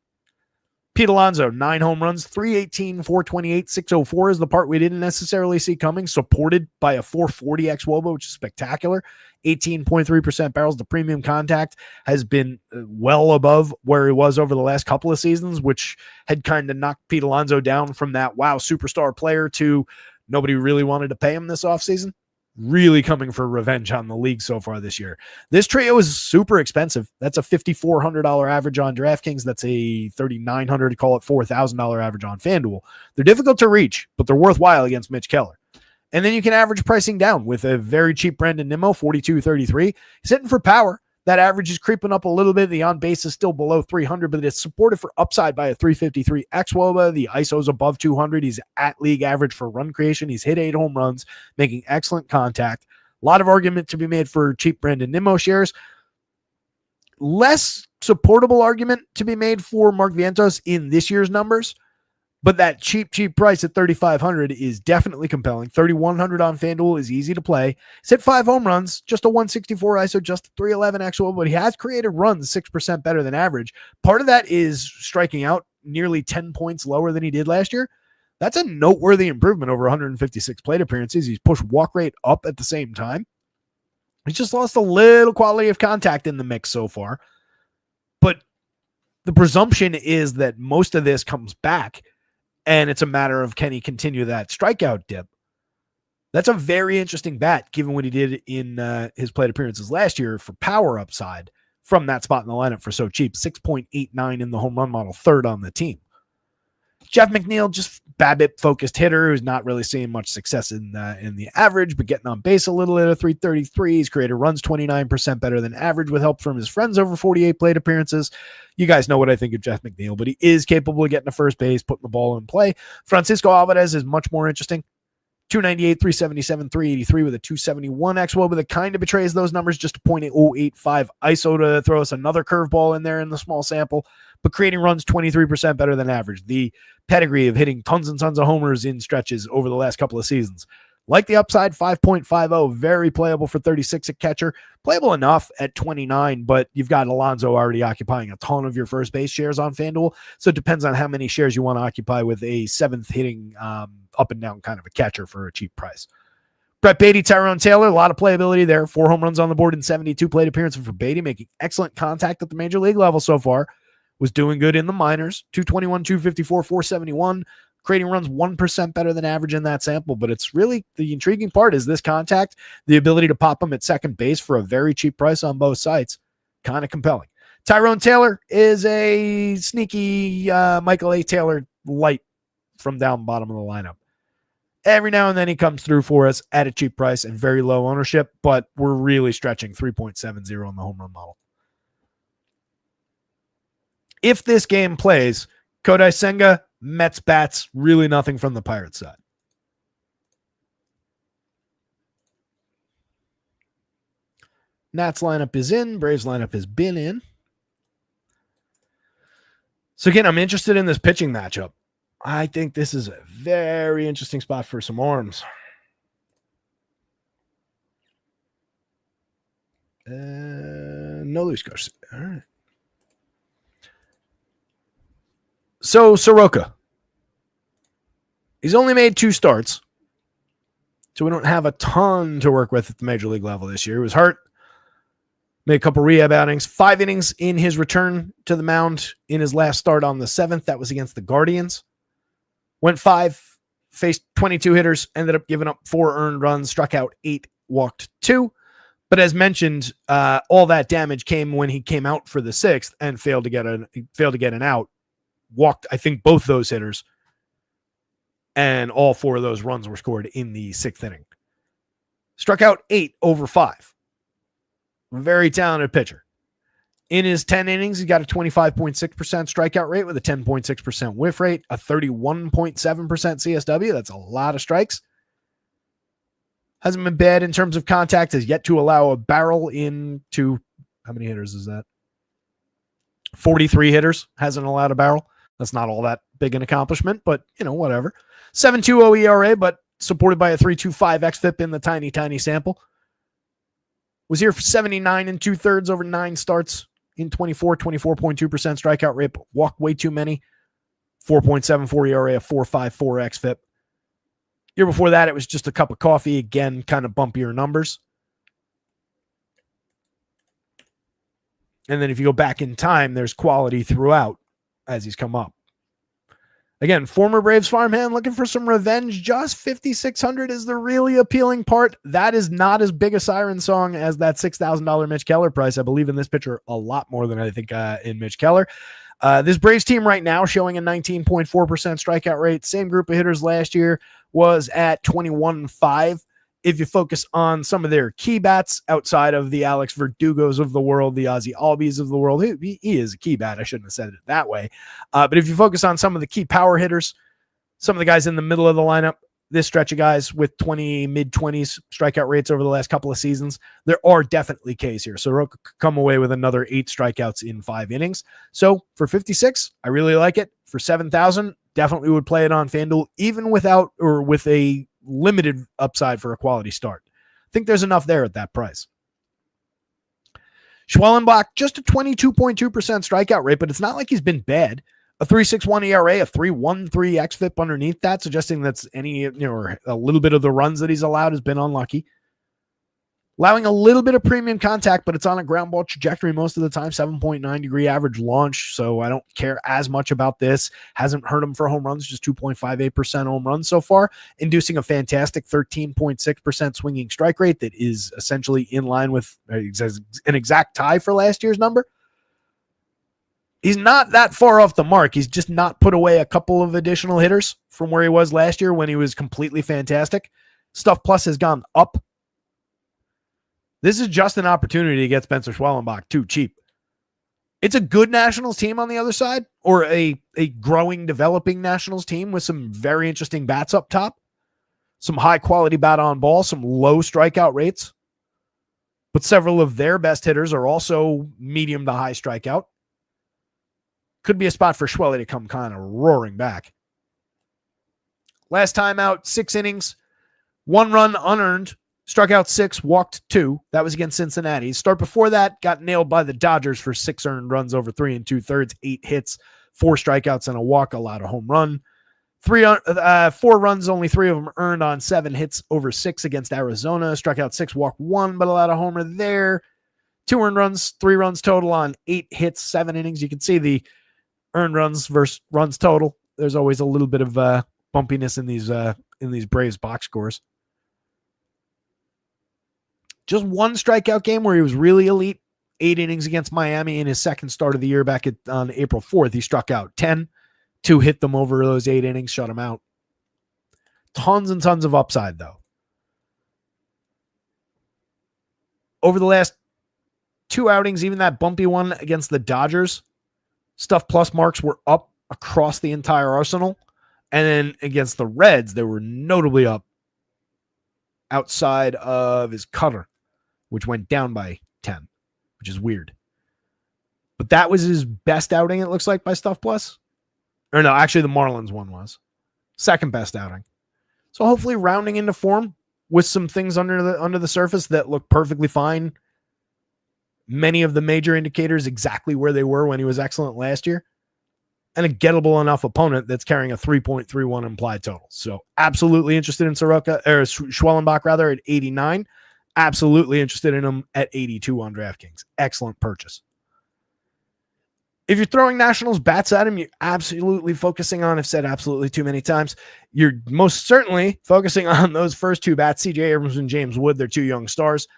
Pete Alonso, 9 home runs, 318, 428, 604 is the part we didn't necessarily see coming, supported by a 440 xWOBA, which is spectacular. 18.3% barrels. The premium contact has been well above where he was over the last couple of seasons, which had kind of knocked Pete Alonso down from that wow superstar player to nobody really wanted to pay him this offseason. Really coming for revenge on the league so far this year. This trio is super expensive. That's a $5,400 average on DraftKings. That's a $3,900 to call it $4,000 average on FanDuel. They're difficult to reach, but they're worthwhile against Mitch Keller. And then you can average pricing down with a very cheap Brandon Nimmo, 42.33. He's hitting for power. That average is creeping up a little bit. The on base is still below 300, but it's supported for upside by a 353 xWOBA. The ISO is above 200. He's at league average for run creation. He's hit 8 home runs, making excellent contact. A lot of argument to be made for cheap Brandon Nimmo shares. Less supportable argument to be made for Mark Vientos in this year's numbers, but that cheap price at 3,500 is definitely compelling. 3,100 on FanDuel is easy to play. He's hit 5 home runs, just a 164 ISO, just a 311 actual, but he has created runs 6% better than average. Part of that is striking out nearly 10 points lower than he did last year. That's a noteworthy improvement over 156 plate appearances. He's pushed walk rate up at the same time. He's just lost a little quality of contact in the mix so far. But the presumption is that most of this comes back, and it's a matter of can he continue that strikeout dip. That's a very interesting bat, given what he did in his plate appearances last year for power upside from that spot in the lineup for so cheap. 6.89 in the home run model, third on the team. Jeff McNeil, just BABIP-focused hitter who's not really seeing much success in the average, but getting on base a little at a 333. He's created runs 29% better than average with help from his friends over 48 plate appearances. You guys know what I think of Jeff McNeil, but he is capable of getting to first base, putting the ball in play. Francisco Alvarez is much more interesting. 298, 377, 383 with a 271 xWOBA that kind of betrays those numbers, just a .085 ISO to throw us another curveball in there in the small sample, but creating runs 23% better than average. The pedigree of hitting tons and tons of homers in stretches over the last couple of seasons. Like the upside, 5.50, very playable for 36 at catcher. Playable enough at 29, but you've got Alonso already occupying a ton of your first base shares on FanDuel, so it depends on how many shares you want to occupy with a seventh hitting up and down kind of a catcher for a cheap price. Brett Beatty, Tyrone Taylor, a lot of playability there. 4 home runs on the board in 72 plate appearances for Beatty, making excellent contact at the major league level so far. Was doing good in the minors, 221, 254, 471, creating runs 1% better than average in that sample. But it's really the intriguing part is this contact, the ability to pop him at second base for a very cheap price on both sites. Kind of compelling. Tyrone Taylor is a sneaky Michael A. Taylor light from down bottom of the lineup. Every now and then he comes through for us at a cheap price and very low ownership, but we're really stretching 3.70 on the home run model. If this game plays, Kodai Senga, Mets bats, really nothing from the Pirates side. Nats lineup is in. Braves lineup has been in. So again, I'm interested in this pitching matchup. I think this is a very interesting spot for some arms. No Luis Garcia. All right. So Soroka, he's only made 2 starts, so we don't have a ton to work with at the major league level this year. He was hurt, made a couple rehab outings, 5 innings in his return to the mound in his last start on the 7th. That was against the Guardians. Went 5, faced 22 hitters, ended up giving up 4 earned runs, struck out 8, walked 2. But as mentioned, all that damage came when he came out for the 6th and failed to get an out. Walked, I think, both those hitters, and all 4 of those runs were scored in the 6th inning. Struck out 8 over 5. Very talented pitcher. In his 10 innings, he got a 25.6% strikeout rate with a 10.6% whiff rate, a 31.7% CSW. That's a lot of strikes. Hasn't been bad in terms of contact, has yet to allow a barrel into, how many hitters is that? 43 hitters, hasn't allowed a barrel. That's not all that big an accomplishment, but, whatever. 7.20 ERA, but supported by a 3.25 xFIP in the tiny, tiny sample. Was here for 79 2/3 over 9 starts in 24.2% strikeout rate, but walked way too many. 4.74 ERA, a 4.54 xFIP. Year before that, it was just a cup of coffee. Again, kind of bumpier numbers. And then if you go back in time, there's quality throughout as he's come up. Again, former Braves farmhand looking for some revenge. Just 5,600 is the really appealing part. That is not as big a siren song as that $6,000 Mitch Keller price. I believe in this pitcher a lot more than I think in Mitch Keller. This Braves team right now showing a 19.4% strikeout rate. Same group of hitters last year was at 21.5. If you focus on some of their key bats outside of the Alex Verdugos of the world, the Ozzy Albies of the world, he is a key bat. I shouldn't have said it that way. But if you focus on some of the key power hitters, some of the guys in the middle of the lineup, this stretch of guys with mid-20s strikeout rates over the last couple of seasons, there are definitely Ks here. Soroka could come away with another 8 strikeouts in 5 innings. So for 56, I really like it. For 7,000, definitely would play it on FanDuel, even without or with a limited upside for a quality start. I think there's enough there at that price. Schwellenbach, just a 22.2% strikeout rate, but it's not like he's been bad. A 3.61 ERA, a 3.13 xFIP underneath that, suggesting that's or a little bit of the runs that he's allowed has been unlucky. Allowing a little bit of premium contact, but it's on a ground ball trajectory most of the time, 7.9 degree average launch, so I don't care as much about this. Hasn't hurt him for home runs, just 2.58% home runs so far, inducing a fantastic 13.6% swinging strike rate that is essentially in line with an exact tie for last year's number. He's not that far off the mark. He's just not put away a couple of additional hitters from where he was last year when he was completely fantastic. Stuff Plus has gone up. This is just an opportunity to get Spencer Schwellenbach too cheap. It's a good Nationals team on the other side, or a growing, developing Nationals team with some very interesting bats up top, some high-quality bat on ball, some low strikeout rates. But several of their best hitters are also medium to high strikeout. Could be a spot for Schwelly to come kind of roaring back. Last time out, 6 innings, 1 run unearned, struck out 6, walked 2. That was against Cincinnati. Start before that, got nailed by the Dodgers for 6 earned runs over 3 2/3, 8 hits, 4 strikeouts and a walk, allowed a home run. 4 runs, only 3 of them earned on 7 hits over 6 against Arizona. Struck out 6, walked 1, but allowed a homer there. 2 earned runs, 3 runs total on 8 hits, 7 innings. You can see the earned runs versus runs total. There's always a little bit of bumpiness in these Braves box scores. Just 1 strikeout game where he was really elite. 8 innings against Miami in his second start of the year back on April 4th. He struck out 10. 2 hit them over those 8 innings, shut him out. Tons and tons of upside, though. Over the last 2 outings, even that bumpy one against the Dodgers, Stuff Plus marks were up across the entire arsenal. And then against the Reds, they were notably up outside of his cutter, which went down by 10, which is weird. But that was his best outing, it looks like, by Stuff Plus. Or no, actually the Marlins one was. Second best outing. So hopefully rounding into form with some things under the surface that look perfectly fine. Many of the major indicators exactly where they were when he was excellent last year. And a gettable enough opponent that's carrying a 3.31 implied total. So absolutely interested in Schwellenbach rather at 89. Absolutely interested in him at 82 on DraftKings. Excellent purchase. If you're throwing Nationals bats at him, you're absolutely focusing on, I've said absolutely too many times, you're most certainly focusing on those first 2 bats, CJ Abrams and James Wood. They're 2 young stars.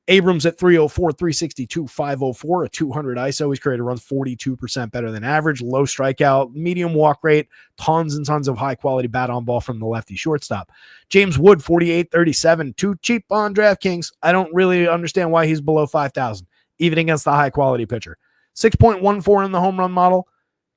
Abrams at 304, 362, 504, a 200 ISO. He's created runs 42% better than average, low strikeout, medium walk rate, tons and tons of high quality bat on ball from the lefty shortstop. James Wood, 48, 37, too cheap on DraftKings. I don't really understand why he's below 5,000, even against the high quality pitcher. 6.14 in the home run model.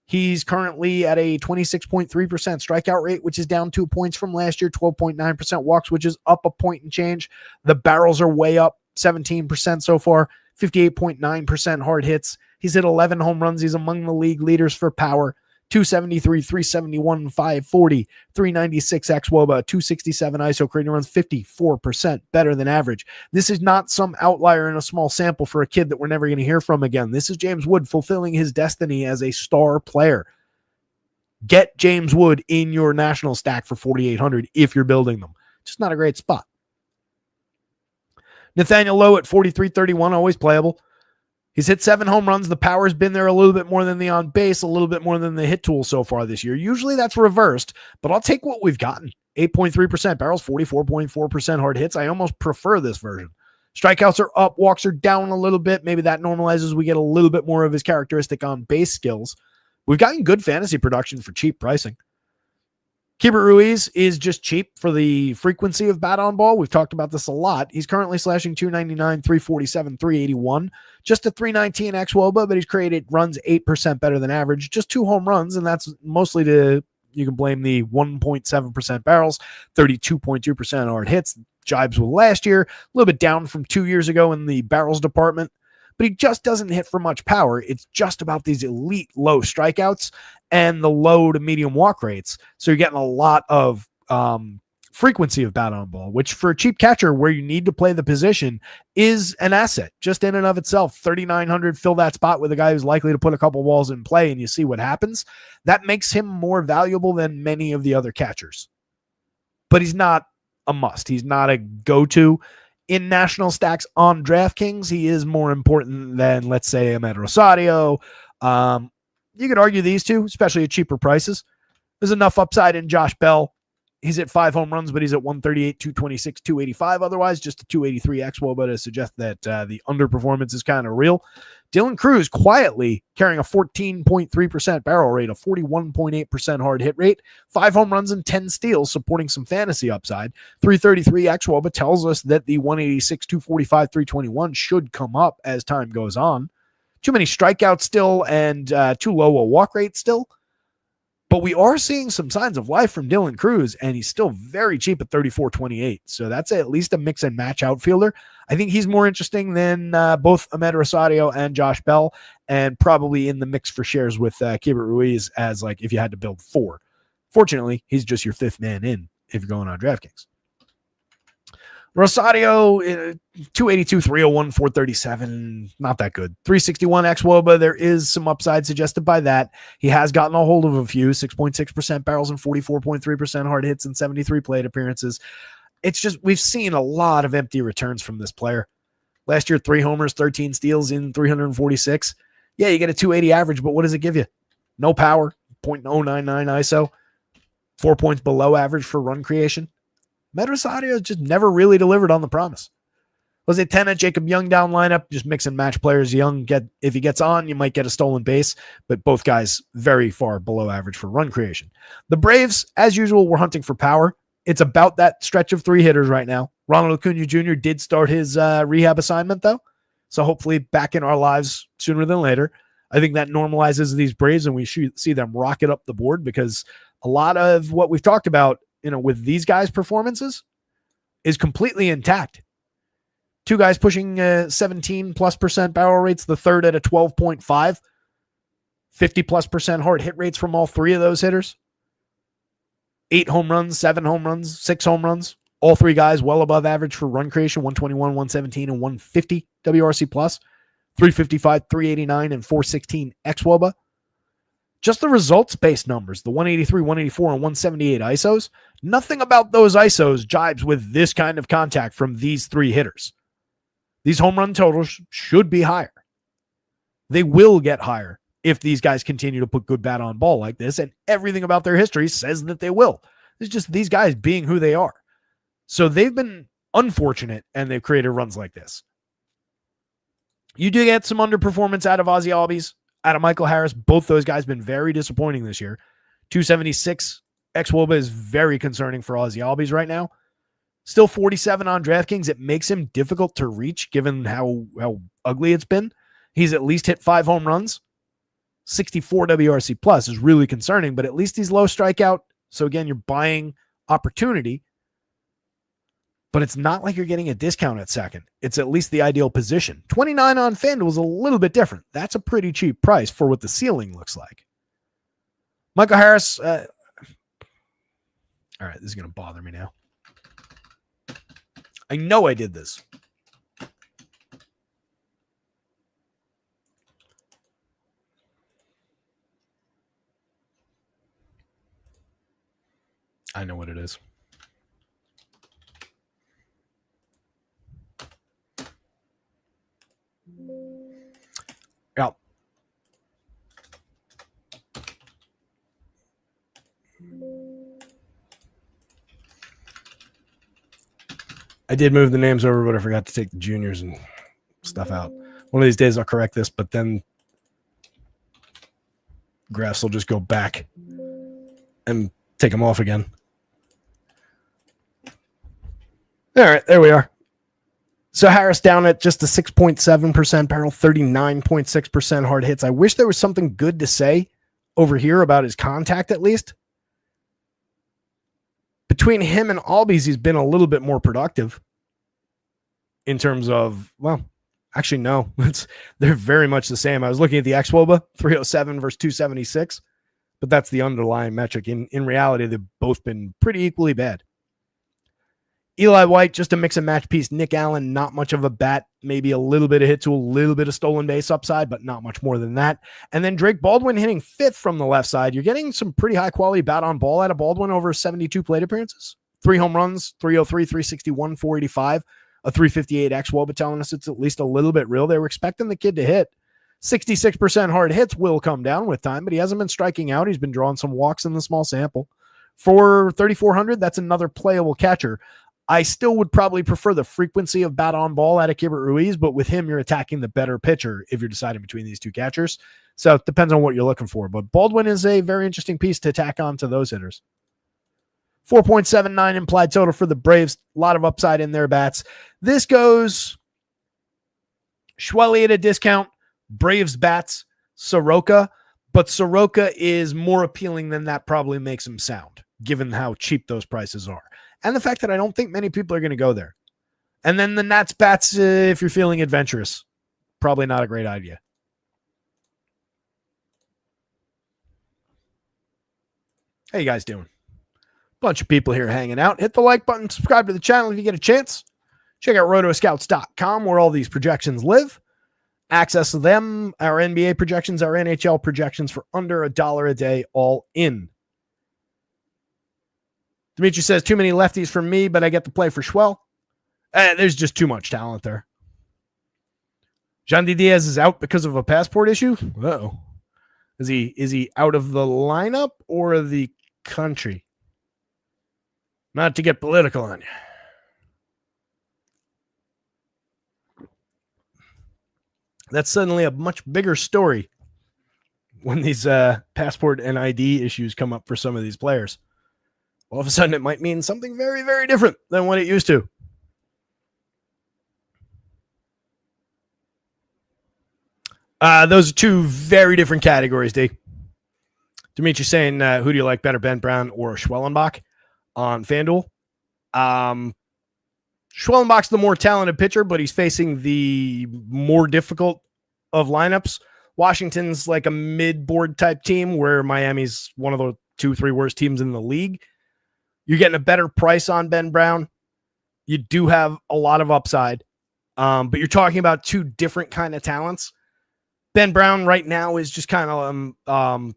He's currently at a 26.3% strikeout rate, which is down 2 points from last year, 12.9% walks, which is up a point and change. The barrels are way up. 17% so far, 58.9% hard hits. He's hit 11 home runs. He's among the league leaders for power. 273, 371, 540, 396 xWOBA, 267 ISO, creating runs 54% better than average. This is not some outlier in a small sample for a kid that we're never going to hear from again. This is James Wood fulfilling his destiny as a star player. Get James Wood in your national stack for 4,800 if you're building them. Just not a great spot. Nathaniel Lowe at 43-31, always playable. He's hit 7 home runs. The power's been there a little bit more than the on base, a little bit more than the hit tool so far this year. Usually that's reversed, but I'll take what we've gotten. 8.3% barrels, 44.4% hard hits. I almost prefer this version. Strikeouts are up, walks are down a little bit. Maybe that normalizes. We get a little bit more of his characteristic on base skills, We've gotten good fantasy production for cheap pricing. Keibert Ruiz is just cheap for the frequency of bat on ball. We've talked about this a lot. He's currently slashing 299, 347, 381, just a 319 xWOBA, but he's created runs 8% better than average, just 2 home runs, and that's mostly you can blame the 1.7% barrels, 32.2% hard hits, jibes with last year, a little bit down from 2 years ago in the barrels department, but he just doesn't hit for much power. It's just about these elite low strikeouts and the low to medium walk rates. So you're getting a lot of frequency of bat on ball, which for a cheap catcher where you need to play the position is an asset just in and of itself. 3,900, fill that spot with a guy who's likely to put a couple balls in play and you see what happens. That makes him more valuable than many of the other catchers. But he's not a must. He's not a go-to. In national stacks on DraftKings, he is more important than, let's say, Ahmed Rosario. You could argue these two, especially at cheaper prices. There's enough upside in Josh Bell. He's at 5 home runs, but he's at 138, 226, 285. Otherwise, just a 283 xWOBA to suggest that the underperformance is kind of real. Dylan Cruz quietly carrying a 14.3% barrel rate, a 41.8% hard hit rate, 5 home runs and 10 steals, supporting some fantasy upside. 333 xWOBA tells us that the 186, 245, 321 should come up as time goes on. Too many strikeouts still and too low a walk rate still. But we are seeing some signs of life from Dylan Cruz, and he's still very cheap at 34.28. So that's at least a mix and match outfielder. I think he's more interesting than both Ahmed Rosario and Josh Bell, and probably in the mix for shares with Keibert Ruiz as like if you had to build 4. Fortunately, he's just your 5th man in if you're going on DraftKings. Rosario, 282, 301, 437, not that good. 361 xWOBA, there is some upside suggested by that. He has gotten a hold of a few, 6.6% barrels and 44.3% hard hits and 73 plate appearances. It's just, we've seen a lot of empty returns from this player. Last year, 3 homers, 13 steals in 346. Yeah, you get a 280 average, but what does it give you? No power, 0.099 ISO, 4 points below average for run creation. Rosario just never really delivered on the promise. Was it 10 at Jacob Young down lineup? Just mix and match players. Young, if he gets on, you might get a stolen base, but both guys very far below average for run creation. The Braves, as usual, were hunting for power. It's about that stretch of 3 hitters right now. Ronald Acuna Jr. did start his rehab assignment, though, so hopefully back in our lives sooner than later. I think that normalizes these Braves, and we should see them rocket up the board because a lot of what we've talked about, with these guys' performances is completely intact. 2 guys pushing 17+% barrel rates, the third at a 12.5, 50+% hard hit rates from all 3 of those hitters. 8 home runs, 7 home runs, 6 home runs. All 3 guys well above average for run creation, 121, 117, and 150 WRC+, 355, 389, and 416 xWOBA. Just the results-based numbers, the 183, 184, and 178 ISOs, nothing about those ISOs jibes with this kind of contact from these 3 hitters. These home run totals should be higher. They will get higher if these guys continue to put good bat on ball like this, and everything about their history says that they will. It's just these guys being who they are. So they've been unfortunate, and they've created runs like this. You do get some underperformance out of Ozzie Albies, out of Michael Harris. Both those guys been very disappointing this year. 276 xWOBA is very concerning for Ozzie Albies right now. Still 47 on DraftKings. It makes him difficult to reach given how ugly it's been. He's at least hit 5 home runs. 64 WRC plus is really concerning, but at least he's low strikeout. So again, you're buying opportunity, but it's not like you're getting a discount at second. It's at least the ideal position. 29 on FanDuel is a little bit different. That's a pretty cheap price for what the ceiling looks like. Michael Harris. All right, this is going to bother me now. I know I did this. I know what it is. Yeah. I did move the names over, but I forgot to take the juniors and stuff out. One of these days I'll correct this, but then Graphs will just go back and take them off again. All right, there we are. So Harris down at just a 6.7% barrel, 39.6% hard hits. I wish there was something good to say over here about his contact at least. Between him and Albies, he's been a little bit more productive in terms of, well, actually, no. They're very much the same. I was looking at the xwOBA, 307 versus 276, but that's the underlying metric. In reality, they've both been pretty equally bad. Eli White, just a mix and match piece. Nick Allen, not much of a bat, maybe a little bit of hit to a little bit of stolen base upside, but not much more than that. And then Drake Baldwin hitting fifth from the left side. You're getting some pretty high quality bat on ball out of Baldwin over 72 plate appearances. 3 home runs, 303, 361, 485, a 358 xwOBA telling us it's at least a little bit real. They were expecting the kid to hit. 66% hard hits will come down with time, but he hasn't been striking out. He's been drawing some walks in the small sample. For 3,400, that's another playable catcher. I still would probably prefer the frequency of bat on ball out of Keibert Ruiz, but with him, you're attacking the better pitcher if you're deciding between these two catchers. So it depends on what you're looking for. But Baldwin is a very interesting piece to tack on to those hitters. 4.79 implied total for the Braves. A lot of upside in their bats. This goes Schwelly at a discount, Braves bats, Soroka. But Soroka is more appealing than that probably makes him sound, given how cheap those prices are. And the fact that I don't think many people are going to go there. And then the Nats bats, if you're feeling adventurous, probably not a great idea. How you guys doing? Bunch of people here hanging out. Hit the like button, subscribe to the channel if you get a chance. Check out rotoscouts.com where all these projections live. Access them, our NBA projections, our NHL projections for under $1 a day, all in. Dimitri says, too many lefties for me, but I get to play for Schwell. There's just too much talent there. Jandy Diaz is out because of a passport issue? Uh-oh. Is he out of the lineup or the country? Not to get political on you. That's suddenly a much bigger story when these passport and ID issues come up for some of these players. All of a sudden, it might mean something very, very different than what it used to. Those are two very different categories, D. Dimitri saying, who do you like better, Ben Brown or Schwellenbach on FanDuel? Schwellenbach's the more talented pitcher, but he's facing the more difficult of lineups. Washington's like a mid-board type team where Miami's one of the 2-3 worst teams in the league. You're getting a better price on Ben Brown. You do have a lot of upside, but you're talking about two different kind of talents. Ben Brown right now is just kind of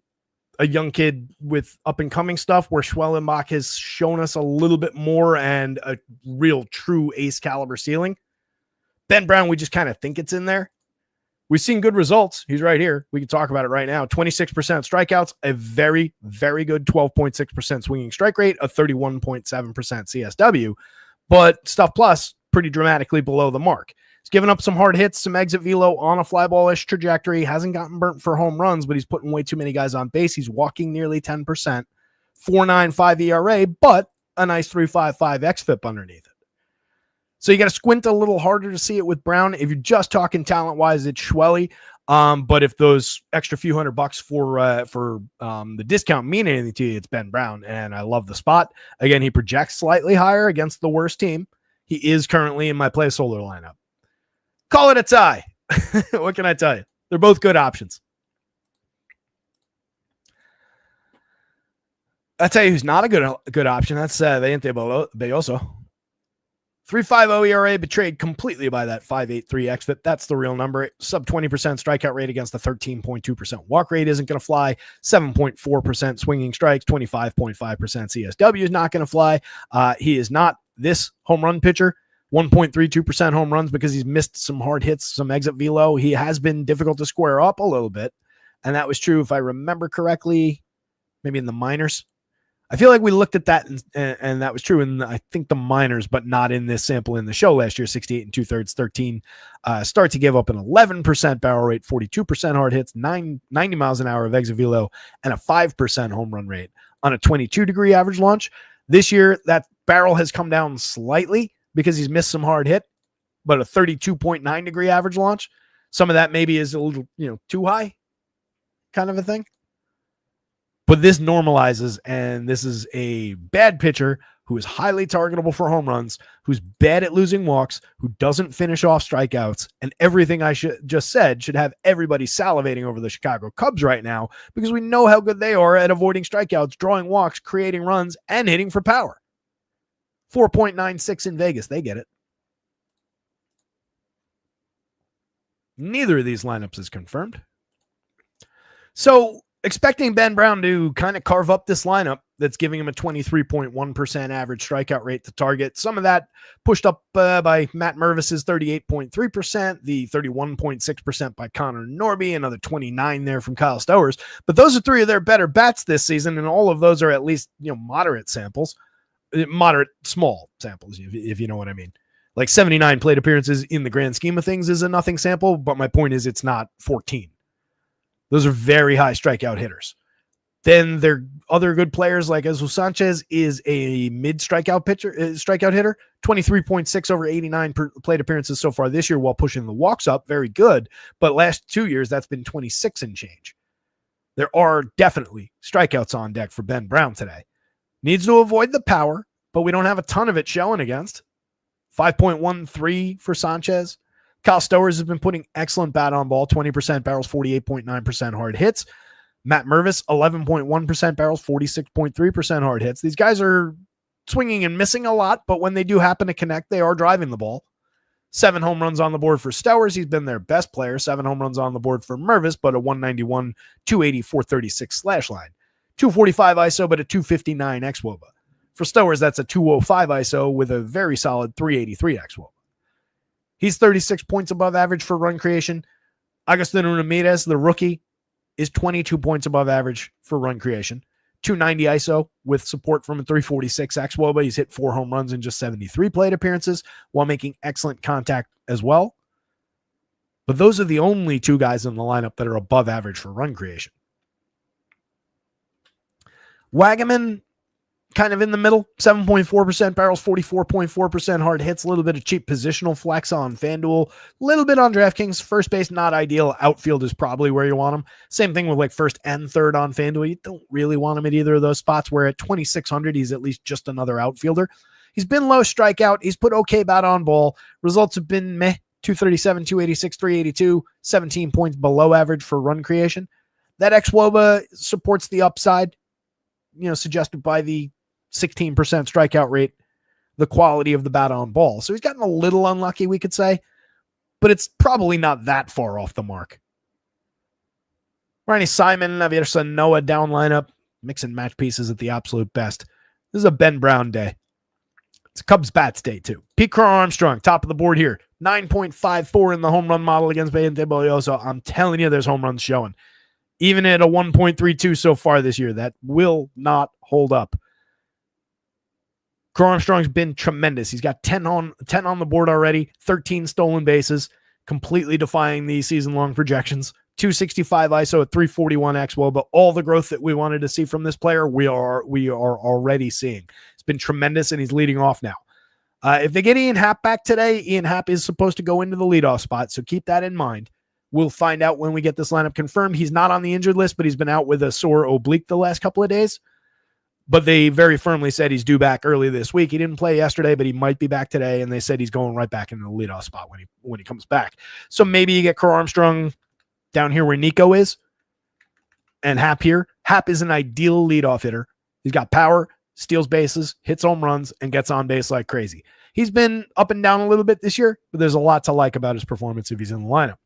a young kid with up-and-coming stuff, where Schwellenbach has shown us a little bit more and a real true ace-caliber ceiling. Ben Brown, we just kind of think it's in there. We've seen good results. He's right here. We can talk about it right now. 26% strikeouts, a very, very good 12.6% swinging strike rate, a 31.7% CSW, but stuff plus pretty dramatically below the mark. He's given up some hard hits, some exit velo on a fly ball-ish trajectory. Hasn't gotten burnt for home runs, but he's putting way too many guys on base. He's walking nearly 10%, 4.95 ERA, but a nice 3.55 xFIP underneath it. So you got to squint a little harder to see it with Brown. If you're just talking talent-wise, it's Schwelly. But if those extra few $100 for the discount mean anything to you, it's Ben Brown, and I love the spot. Again, he projects slightly higher against the worst team. He is currently in my placeholder lineup. Call it a tie. What can I tell you? They're both good options. I'll tell you who's not a good option. That's Valiente Belloso. 3.50 ERA, betrayed completely by that 5.83 xFIP. That's the real number. Sub 20% strikeout rate against the 13.2% walk rate isn't going to fly. 7.4% swinging strikes, 25.5% CSW is not going to fly. He is not this home run pitcher. 1.32% home runs because he's missed some hard hits, some exit velo. He has been difficult to square up a little bit. And that was true, if I remember correctly, maybe in the minors. I feel like we looked at that and that was true in, I think, the minors, but not in this sample in the show last year. 68 and 2/3, 13. Start to give up an 11% barrel rate, 42% hard hits, 90 miles an hour of exit velo, and a 5% home run rate on a 22-degree average launch. This year, that barrel has come down slightly because he's missed some hard hit, but a 32.9-degree average launch. Some of that maybe is a little, too high kind of a thing. But this normalizes, and this is a bad pitcher who is highly targetable for home runs, who's bad at losing walks, who doesn't finish off strikeouts, and everything I just said should have everybody salivating over the Chicago Cubs right now because we know how good they are at avoiding strikeouts, drawing walks, creating runs, and hitting for power. 4.96 in Vegas. They get it. Neither of these lineups is confirmed. So, expecting Ben Brown to kind of carve up this lineup that's giving him a 23.1% average strikeout rate to target. Some of that pushed up by Matt Mervis's 38.3%, the 31.6% by Connor Norby, another 29 there from Kyle Stowers. But those are three of their better bats this season, and all of those are at least moderate samples, moderate small samples, if you know what I mean. Like 79 plate appearances in the grand scheme of things is a nothing sample, but my point is it's not 14. Those are very high strikeout hitters. Then there are other good players like Jesus Sanchez is a mid strikeout hitter, 23.6 over 89 plate appearances so far this year while pushing the walks up. Very good. But last 2 years, that's been 26 and change. There are definitely strikeouts on deck for Ben Brown today. Needs to avoid the power, but we don't have a ton of it showing against. 5.13 for Sanchez. Kyle Stowers has been putting excellent bat on ball, 20% barrels, 48.9% hard hits. Matt Mervis, 11.1% barrels, 46.3% hard hits. These guys are swinging and missing a lot, but when they do happen to connect, they are driving the ball. 7 home runs on the board for Stowers. He's been their best player. 7 home runs on the board for Mervis, but a 191, 280, 436 slash line. 245 ISO, but a 259 xwOBA. For Stowers, that's a 205 ISO with a very solid 383 xwOBA. He's 36 points above average for run creation. Agustin Ramirez, the rookie, is 22 points above average for run creation. 290 ISO with support from a 346 xwOBA. He's hit 4 home runs in just 73 plate appearances while making excellent contact as well. But those are the only 2 guys in the lineup that are above average for run creation. Wagaman, kind of in the middle, 7.4% barrels, 44.4% hard hits, a little bit of cheap positional flex on FanDuel, a little bit on DraftKings. First base, not ideal. Outfield is probably where you want him. Same thing with like first and third on FanDuel. You don't really want him at either of those spots, where at 2,600, he's at least just another outfielder. He's been low strikeout. He's put okay bat on ball. Results have been meh, 237, 286, 382, 17 points below average for run creation. That xwOBA supports the upside, suggested by the 16% strikeout rate, the quality of the bat on ball. So he's gotten a little unlucky, we could say, but it's probably not that far off the mark. Ronnie Simon, Javier Sanoa down lineup, mix and match pieces at the absolute best. This is a Ben Brown day. It's a Cubs bats day too. Pete Crow Armstrong, top of the board here. 9.54 in the home run model against Bayente Bolioso. I'm telling you, there's home runs showing. Even at a 1.32 so far this year, that will not hold up. Crow Armstrong's been tremendous. He's got 10 on the board already, 13 stolen bases, completely defying the season-long projections. 265 ISO at 341 xwOBA, but all the growth that we wanted to see from this player, we are already seeing. It's been tremendous, and he's leading off now. If they get Ian Happ back today, Ian Happ is supposed to go into the leadoff spot, so keep that in mind. We'll find out when we get this lineup confirmed. He's not on the injured list, but he's been out with a sore oblique the last couple of days. But they very firmly said he's due back early this week. He didn't play yesterday, but he might be back today, and they said he's going right back into the leadoff spot when he comes back. So maybe you get Crow Armstrong down here where Nico is, and Happ here. Happ is an ideal leadoff hitter. He's got power, steals bases, hits home runs, and gets on base like crazy. He's been up and down a little bit this year, but there's a lot to like about his performance if he's in the lineup.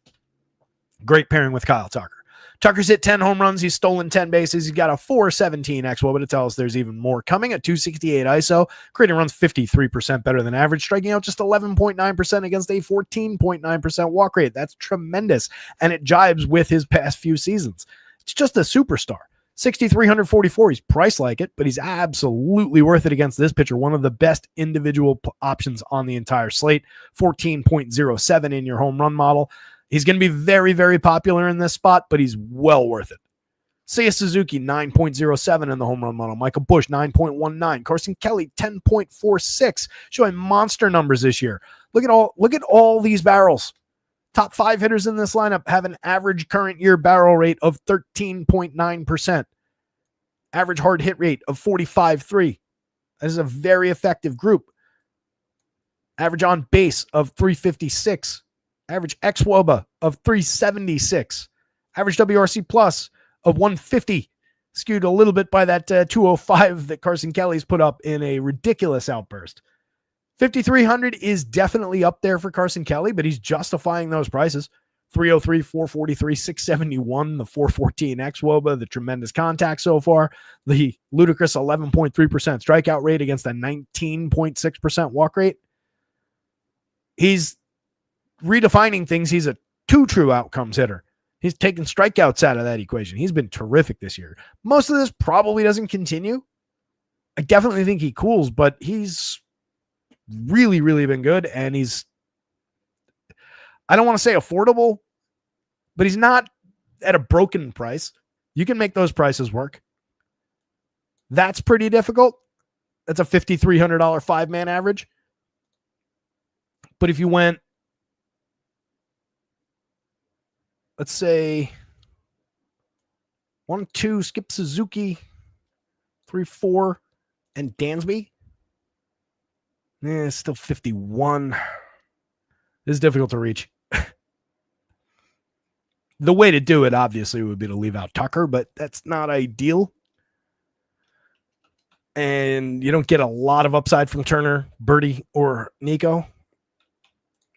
Great pairing with Kyle Tucker. Tucker's hit 10 home runs. He's stolen 10 bases. He's got a 417 xwOBA, but it tells us there's even more coming at 268 ISO. Creating runs 53% better than average, striking out just 11.9% against a 14.9% walk rate. That's tremendous, and it jibes with his past few seasons. It's just a superstar. 6,344. He's priced like it, but he's absolutely worth it against this pitcher. One of the best individual options on the entire slate. 14.07 in your home run model. He's going to be very, very popular in this spot, but he's well worth it. Seiya Suzuki, 9.07 in the home run model. Michael Busch, 9.19. Carson Kelly, 10.46, showing monster numbers this year. Look at all these barrels. Top 5 hitters in this lineup have an average current year barrel rate of 13.9%. Average hard hit rate of 45.3. That is a very effective group. Average on base of 356. Average xWOBA of 376. Average WRC plus of 150. Skewed a little bit by that 205 that Carson Kelly's put up in a ridiculous outburst. 5,300 is definitely up there for Carson Kelly, but he's justifying those prices. 303, 443, 671, the 414 xWOBA, the tremendous contact so far, the ludicrous 11.3% strikeout rate against a 19.6% walk rate. He's redefining things. He's a 2 true outcomes hitter. He's taking strikeouts out of that equation. He's been terrific this year. Most of this probably doesn't continue. I definitely think he cools, but he's really, really been good. And he's, I don't want to say affordable, but he's not at a broken price. You can make those prices work. That's pretty difficult. That's a $5,300 5-man average. But if you went, let's say 1, 2, skip Suzuki, 3, 4, and Dansby. It's still 51. It's difficult to reach. The way to do it, obviously, would be to leave out Tucker, but that's not ideal. And you don't get a lot of upside from Turner, Birdie, or Nico.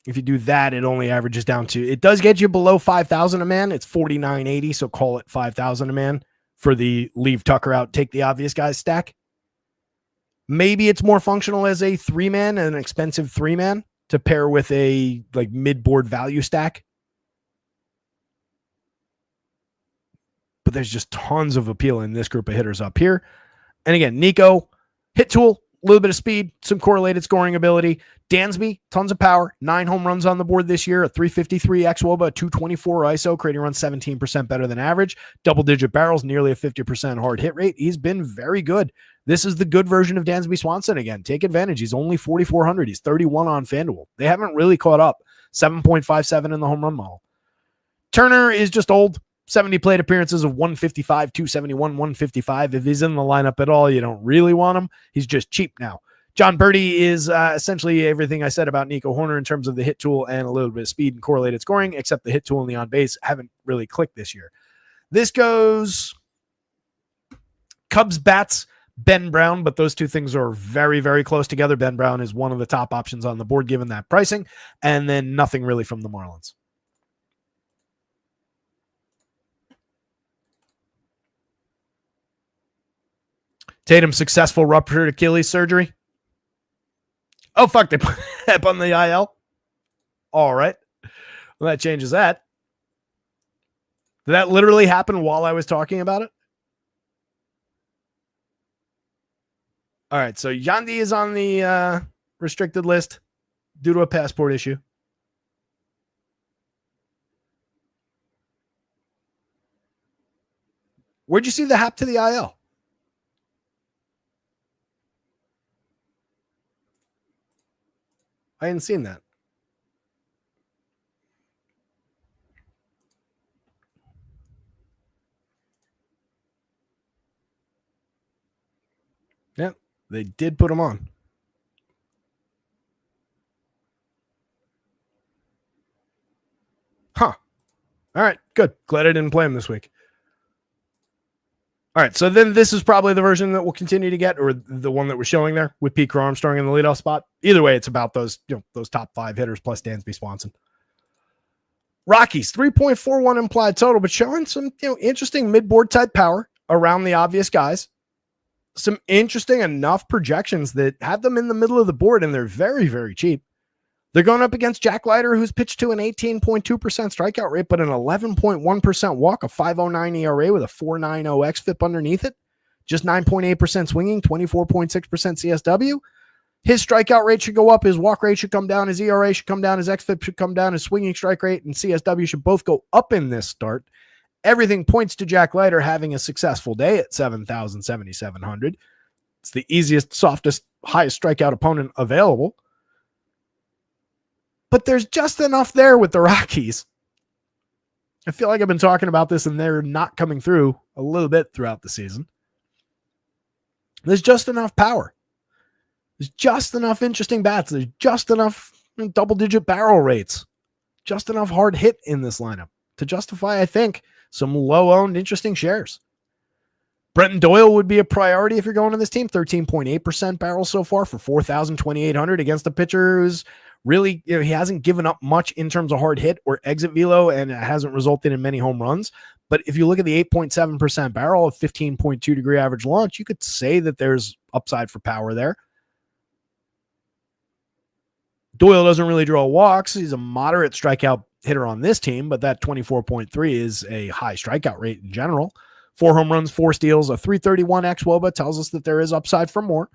If you do that, it only averages down to, it does get you below 5,000 a man. It's 49.80, so call it 5,000 a man for the leave Tucker out, take the obvious guys stack. Maybe it's more functional as a 3-man, an expensive 3-man to pair with a like mid-board value stack. But there's just tons of appeal in this group of hitters up here. And again, Nico, hit tool, a little bit of speed, some correlated scoring ability. Dansby, tons of power, 9 home runs on the board this year, a 353 xWOBA, a 224 ISO, creating runs 17% better than average, double-digit barrels, nearly a 50% hard hit rate. He's been very good. This is the good version of Dansby Swanson again. Take advantage. He's only 4,400. He's 31 on FanDuel. They haven't really caught up. 7.57 in the home run model. Turner is just old. 70 plate appearances of 155, 271, 155. If he's in the lineup at all, you don't really want him. He's just cheap now. John Birdie is essentially everything I said about Nico Hoerner in terms of the hit tool and a little bit of speed and correlated scoring, except the hit tool and the on base haven't really clicked this year. This goes Cubs bats, Ben Brown, but those two things are very, very close together. Ben Brown is one of the top options on the board given that pricing, and then nothing really from the Marlins. Tatum, successful ruptured Achilles surgery. Oh, fuck, they put up on the IL. All right. Well, that changes that. Did that literally happen while I was talking about it? All right, so Yandy is on the restricted list due to a passport issue. Where'd you see the hap to the IL? I hadn't seen that. Yeah, they did put him on. Huh. All right, good. Glad I didn't play him this week. All right, so then this is probably the version that we'll continue to get, or the one that we're showing there with Pete Armstrong in the leadoff spot. Either way, it's about those, those top 5 hitters plus Dansby Swanson. Rockies, 3.41 implied total, but showing some interesting mid-board type power around the obvious guys. Some interesting enough projections that have them in the middle of the board, and they're very, very cheap. They're going up against Jack Leiter, who's pitched to an 18.2% strikeout rate, but an 11.1% walk, a 5.09 ERA with a 4.90 xFIP underneath it. Just 9.8% swinging, 24.6% CSW. His strikeout rate should go up. His walk rate should come down. His ERA should come down. His xFIP should come down. His swinging strike rate and CSW should both go up in this start. Everything points to Jack Leiter having a successful day at 7,700. It's the easiest, softest, highest strikeout opponent available. But there's just enough there with the Rockies. I feel like I've been talking about this and they're not coming through a little bit throughout the season. There's just enough power. There's just enough interesting bats. There's just enough double-digit barrel rates. Just enough hard hit in this lineup to justify, I think, some low-owned interesting shares. Brenton Doyle would be a priority if you're going to this team. 13.8% barrel so far for 4,200 against a pitcher who's really, he hasn't given up much in terms of hard hit or exit velo, and it hasn't resulted in many home runs. But if you look at the 8.7% barrel of 15.2 degree average launch, you could say that there's upside for power there. Doyle doesn't really draw walks. He's a moderate strikeout hitter on this team, but that 24.3 is a high strikeout rate in general. 4 home runs, 4 steals, a 331 xWOBA tells us that there is upside for more.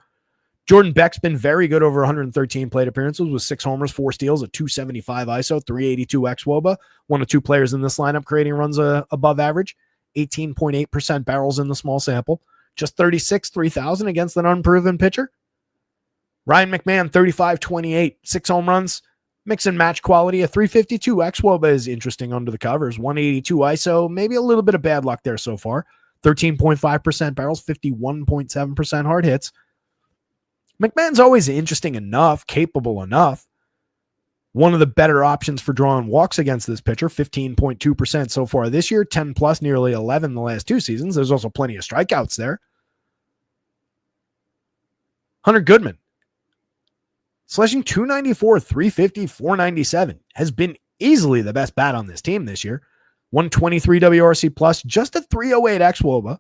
Jordan Beck's been very good over 113 plate appearances with 6 homers, 4 steals, a 275 ISO, 382 xWOBA. One of 2 players in this lineup creating runs above average. 18.8% barrels in the small sample. Just 36, 3,000 against an unproven pitcher. Ryan McMahon, 35-28, 6 home runs, mix and match quality. A 352 xWOBA is interesting under the covers. 182 ISO, maybe a little bit of bad luck there so far. 13.5% barrels, 51.7% hard hits. McMahon's always interesting enough, capable enough. One of the better options for drawing walks against this pitcher, 15.2% so far this year, 10 plus, nearly 11 the last 2 seasons. There's also plenty of strikeouts there. Hunter Goodman, slashing 294, 350, 497, has been easily the best bat on this team this year. 123 WRC plus, just a 308 xWOBA,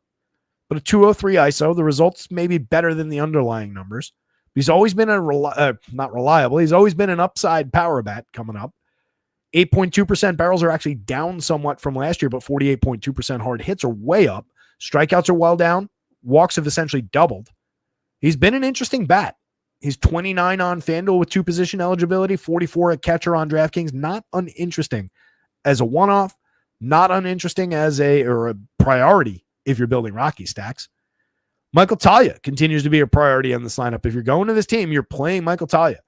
but a 203 ISO. The results may be better than the underlying numbers. He's always been not reliable. He's always been an upside power bat coming up. 8.2% barrels are actually down somewhat from last year, but 48.2% hard hits are way up. Strikeouts are well down. Walks have essentially doubled. He's been an interesting bat. He's 29 on FanDuel with 2 position eligibility, 44 at catcher on DraftKings. Not uninteresting as a one-off, not uninteresting as a priority if you're building Rocky stacks. Michael Talia continues to be a priority on this lineup. If you're going to this team, you're playing Michael Talia.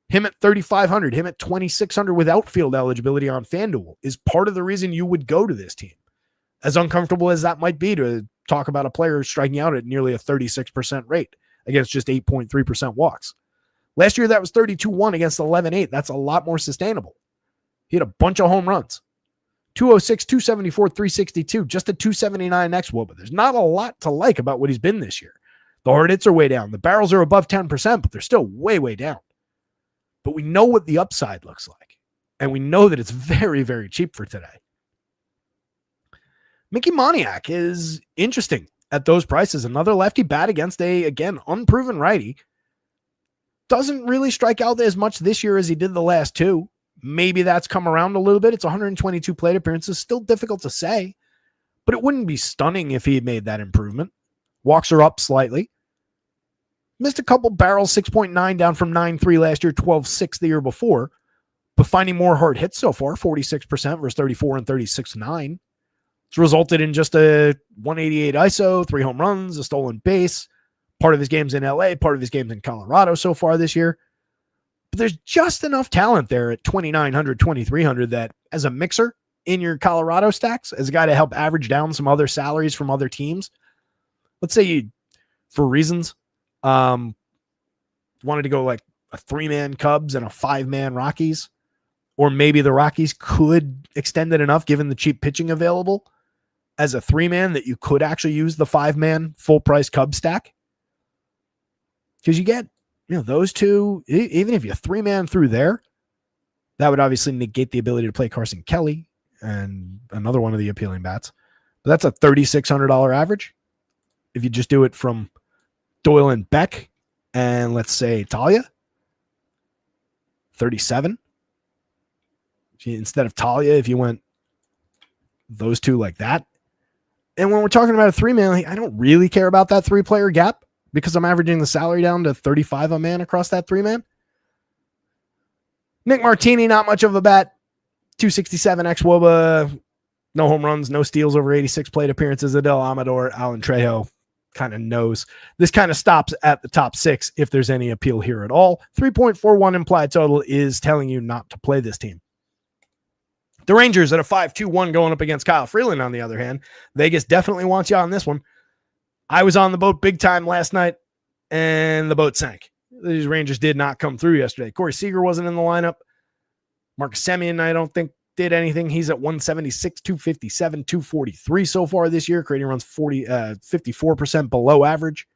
Him at 3,500, him at 2,600 with outfield eligibility on FanDuel is part of the reason you would go to this team. As uncomfortable as that might be to talk about a player striking out at nearly a 36% rate against just 8.3% walks. Last year, that was 32-1 against 11-8. That's a lot more sustainable. He had a bunch of home runs. 206, 274, 362, just a 279 xWOBA. There's not a lot to like about what he's been this year. The hard hits are way down. The barrels are above 10%, but they're still way, way down. But we know what the upside looks like. And we know that it's very, very cheap for today. Mickey Moniak is interesting at those prices. Another lefty bat against a, again, unproven righty. Doesn't really strike out as much this year as he did the last 2. Maybe that's come around a little bit. It's 122 plate appearances. Still difficult to say, but it wouldn't be stunning if he had made that improvement. Walks are up slightly. Missed a couple barrels, 6.9 down from 9.3 last year, 12.6 the year before, but finding more hard hits so far, 46% versus 34 and 36.9. It's resulted in just a 188 ISO, 3 home runs, a stolen base. Part of his game's in LA, part of his game's in Colorado so far this year. But there's just enough talent there at 2,900, 2,300 that as a mixer in your Colorado stacks, as a guy to help average down some other salaries from other teams, let's say you, for reasons, wanted to go like a 3-man Cubs and a 5-man Rockies, or maybe the Rockies could extend it enough given the cheap pitching available as a 3-man that you could actually use the 5-man full price Cubs stack. Because you get, those two, even if you 3-man through there, that would obviously negate the ability to play Carson Kelly and another one of the appealing bats. But that's a $3,600 average. If you just do it from Doyle and Beck and let's say Talia, 37. Instead of Talia, if you went those two like that. And when we're talking about a 3-man, I don't really care about that 3-player gap because I'm averaging the salary down to 35 a man across that 3-man. Nick Martini, not much of a bat. 267 xWOBA, no home runs, no steals over 86 plate appearances. Adel Amador, Alan Trejo kind of knows. This kind of stops at the top 6 if there's any appeal here at all. 3.41 implied total is telling you not to play this team. The Rangers at a 5-2-1 going up against Kyle Freeland, on the other hand. Vegas definitely wants you on this one. I was on the boat big time last night, and the boat sank. These Rangers did not come through yesterday. Corey Seager wasn't in the lineup. Marcus Semien, I don't think, did anything. He's at 176, 257, 243 so far this year, creating runs 54% below average.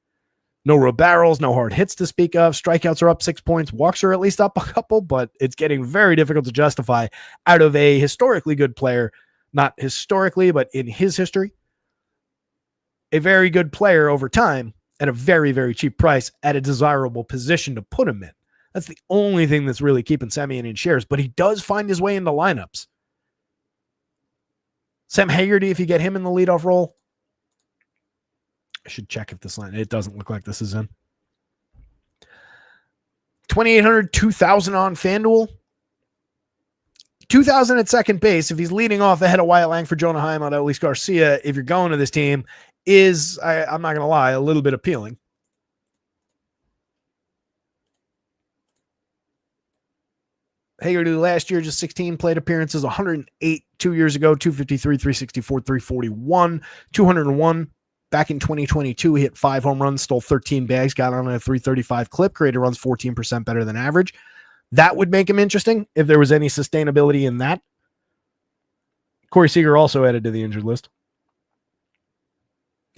No road barrels, no hard hits to speak of. Strikeouts are up 6 points. Walks are at least up a couple, but it's getting very difficult to justify out of a historically good player. Not historically, but in his history. A very good player over time at a very, very cheap price at a desirable position to put him in. That's the only thing that's really keeping Semien in shares, but he does find his way into lineups. Sam Haggerty, if you get him in the leadoff role, I should check if this line, it doesn't look like this is in. 2,800, 2,000 on FanDuel. 2,000 at second base. If he's leading off ahead of Wyatt Langford, Jonah Heim on Luis Garcia, if you're going to this team, is, I'm not going to lie, a little bit appealing. Haggerty last year, just 16 plate appearances, 108 2 years ago, 253, 364, 341, 201. Back in 2022, he hit 5 home runs, stole 13 bags, got on a 335 clip, created runs 14% better than average. That would make him interesting if there was any sustainability in that. Corey Seager also added to the injured list.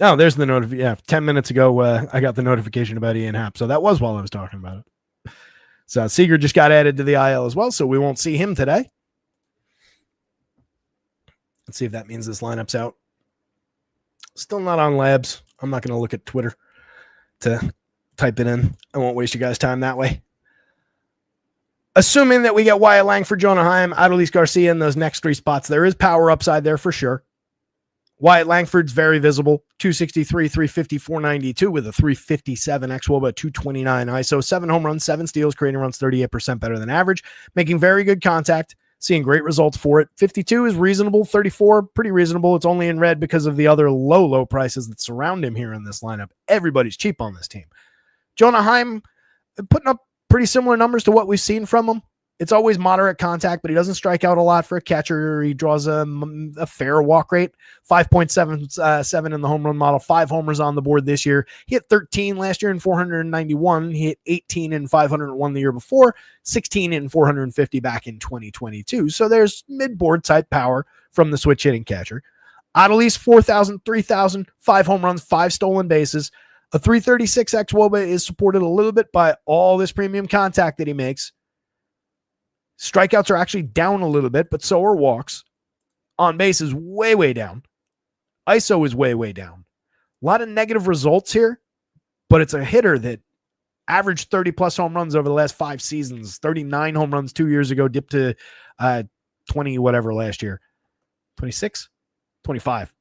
Oh, there's the notification. Yeah, 10 minutes ago, I got the notification about Ian Happ. So that was while I was talking about it. So Seager just got added to the IL as well, so we won't see him today. Let's see if that means this lineup's out. Still not on Labs. I'm not going to look at Twitter to type it in. I won't waste you guys' time that way. Assuming that we get Wyatt Langford, Jonah Heim, Adolis Garcia in those next 3 spots, there is power upside there for sure. Wyatt Langford's very visible. 263, 350, 492 with a 357 xWOBA, 229 ISO, 7 home runs, 7 steals, creating runs 38% better than average, making very good contact. Seeing great results for it. 52 is reasonable. 34, pretty reasonable. It's only in red because of the other low prices that surround him here in this lineup. Everybody's cheap on this team. Jonah Heim putting up pretty similar numbers to what we've seen from him. It's always moderate contact, but he doesn't strike out a lot for a catcher. He draws a fair walk rate, 5.77 in the home run model, 5 homers on the board this year. He hit 13 last year in 491. He hit 18 in 501 the year before, 16 in 450 back in 2022. So there's mid-board type power from the switch hitting catcher. Adolis, 4,000, 3,000, 5 home runs, 5 stolen bases. A 336 xWOBA is supported a little bit by all this premium contact that he makes. Strikeouts are actually down a little bit, but so are walks. On base is way down. ISO is way down. A lot of negative results here, but it's a hitter that averaged 30-plus home runs over the last 5 seasons. 39 home runs 2 years ago, dipped to 20 whatever last year. 26? 25.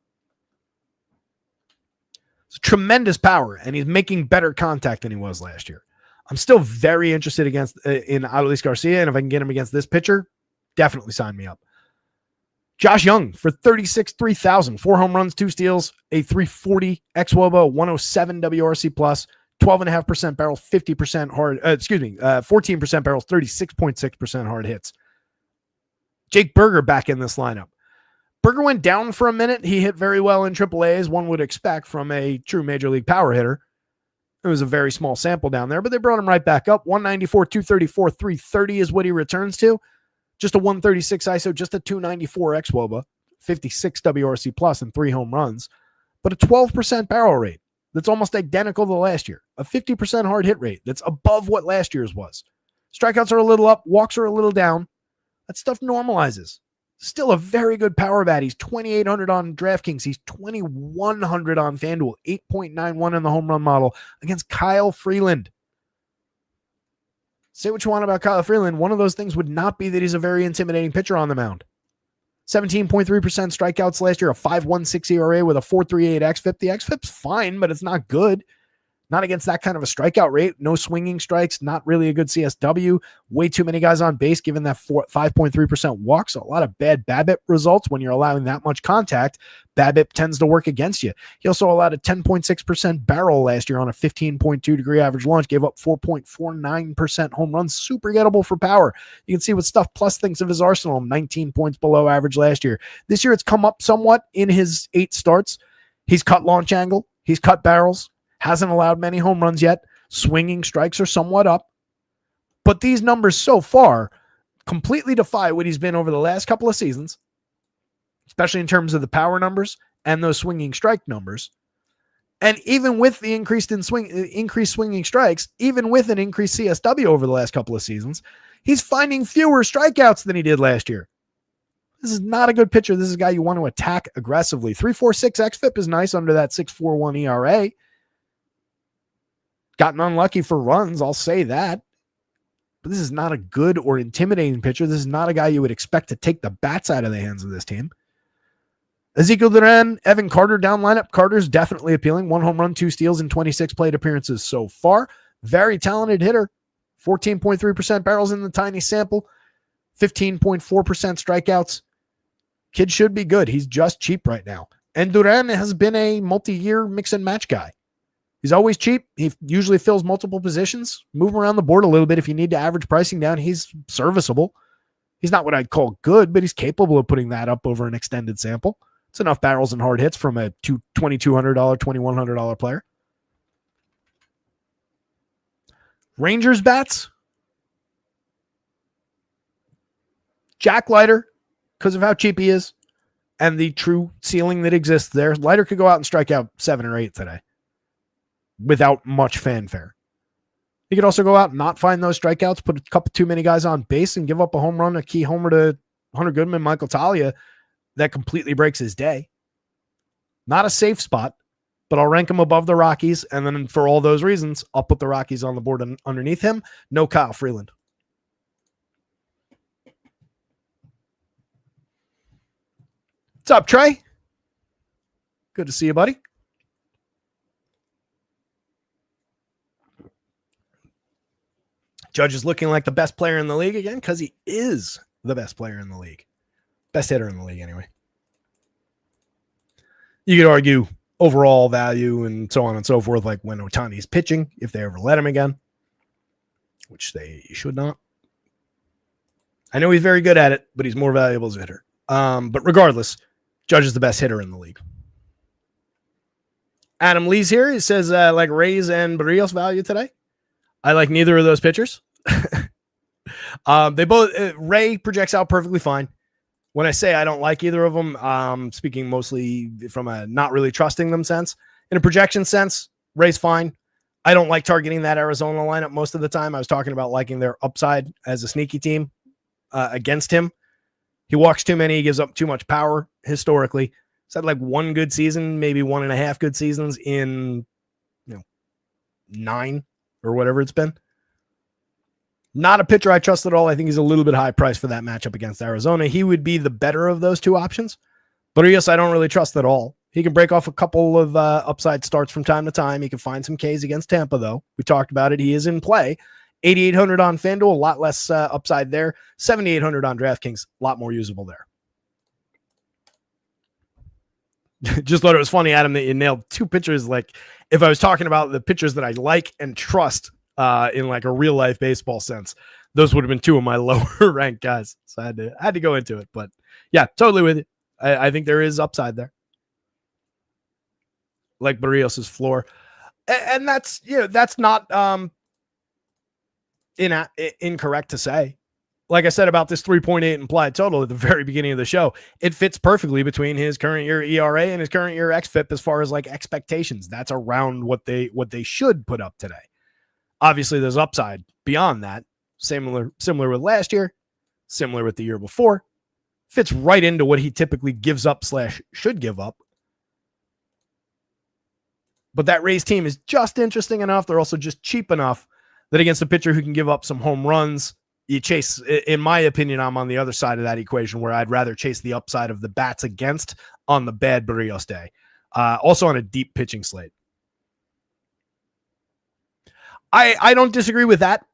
It's tremendous power, and he's making better contact than he was last year. I'm still very interested in Adolis Garcia, and if I can get him against this pitcher, definitely sign me up. Josh Young for 36, 3,000, 4 home runs, 2 steals, a 340 xWOBA, 107 WRC plus, 12.5% barrel, 50% hard, 14% barrels, 36.6% hard hits. Jake Berger back in this lineup. Berger went down for a minute. He hit very well in AAA, as one would expect from a true major league power hitter. It was a very small sample down there, but they brought him right back up. 194, 234, 330 is what he returns to. Just a 136 ISO, just a 294 xWOBA, 56 WRC plus, and 3 home runs, but a 12% barrel rate that's almost identical to last year. A 50% hard hit rate that's above what last year's was. Strikeouts are a little up, walks are a little down. That stuff normalizes. Still a very good power bat. He's 2,800 on DraftKings. He's 2,100 on FanDuel. 8.91 in the home run model against Kyle Freeland. Say what you want about Kyle Freeland. One of those things would not be that he's a very intimidating pitcher on the mound. 17.3% strikeouts last year, a 5.16 ERA with a 4.38 xFIP. The xFIP's fine, but it's not good. Not against that kind of a strikeout rate. No swinging strikes. Not really a good CSW. Way too many guys on base given that 5.3% walk. So a lot of bad BABIP results when you're allowing that much contact. BABIP tends to work against you. He also allowed a 10.6% barrel last year on a 15.2 degree average launch. Gave up 4.49% home runs. Super gettable for power. You can see what Stuff Plus thinks of his arsenal. 19 points below average last year. This year it's come up somewhat in his 8 starts. He's cut launch angle. He's cut barrels. Hasn't allowed many home runs yet. Swinging strikes are somewhat up. But these numbers so far completely defy what he's been over the last couple of seasons, especially in terms of the power numbers and those swinging strike numbers. And even with the increased swinging strikes, even with an increased CSW over the last couple of seasons, he's finding fewer strikeouts than he did last year. This is not a good pitcher. This is a guy you want to attack aggressively. 3.46 xFIP is nice under that 6.41 ERA. Gotten unlucky for runs, I'll say that. But this is not a good or intimidating pitcher. This is not a guy you would expect to take the bats out of the hands of this team. Ezekiel Duran, Evan Carter down lineup. Carter's definitely appealing. 1 home run, 2 steals in 26 plate appearances so far. Very talented hitter. 14.3% barrels in the tiny sample. 15.4% strikeouts. Kid should be good. He's just cheap right now. And Duran has been a multi-year mix and match guy. He's always cheap. He usually fills multiple positions. Move him around the board a little bit if you need to average pricing down. He's serviceable. He's not what I'd call good, but he's capable of putting that up over an extended sample. It's enough barrels and hard hits from a $2,200, $2,100 player. Rangers bats. Jack Leiter, because of how cheap he is and the true ceiling that exists there. Leiter could go out and strike out 7 or 8 today without much fanfare. He could also go out and not find those strikeouts, put a couple too many guys on base, and give up a home run, a key homer to Hunter Goodman, Michael Talia, that completely breaks his day. Not a safe spot, but I'll rank him above the Rockies, and then for all those reasons, I'll put the Rockies on the board underneath him. No Kyle Freeland. What's up, Trey? Good to see you, buddy. Judge is looking like the best player in the league again because he is the best player in the league. Best hitter in the league, anyway. You could argue overall value and so on and so forth, like when Ohtani's pitching, if they ever let him again, which they should not. I know he's very good at it, but he's more valuable as a hitter. But regardless, Judge is the best hitter in the league. Adam Lee's here. He says, like Rays and Barrios value today. I like neither of those pitchers. They both Ray projects out perfectly fine. When I say I don't like either of them, speaking mostly from a not really trusting them sense. In a projection sense, Ray's fine. I don't like targeting that Arizona lineup most of the time. I was talking about liking their upside as a sneaky team against him. He walks too many. He gives up too much power historically. He's had like 1 good season, maybe 1.5 good seasons in 9 or whatever it's been. Not a pitcher I trust at all. I think he's a little bit high priced for that matchup against Arizona. He would be the better of those 2 options. But yes, I don't really trust at all. He can break off a couple of upside starts from time to time. He can find some Ks against Tampa, though. We talked about it. He is in play. 8,800 on FanDuel, a lot less upside there. 7,800 on DraftKings, a lot more usable there. Just thought it was funny, Adam, that you nailed 2 pitchers. Like, if I was talking about the pitchers that I like and trust in like a real life baseball sense, those would have been 2 of my lower ranked guys. So I had to go into it. But yeah, totally with you. I think there is upside there. Like Barrios' floor. And that's, that's not incorrect to say. Like I said about this 3.8 implied total at the very beginning of the show, it fits perfectly between his current year ERA and his current year xFIP as far as like expectations. That's around what they should put up today. Obviously, there's upside beyond that. Similar with last year, similar with the year before. Fits right into what he typically gives up / should give up. But that Rays team is just interesting enough. They're also just cheap enough That against a pitcher who can give up some home runs, you chase, in my opinion, I'm on the other side of that equation where I'd rather chase the upside of the bats against on the bad Barrios day. Also on a deep pitching slate. I don't disagree with that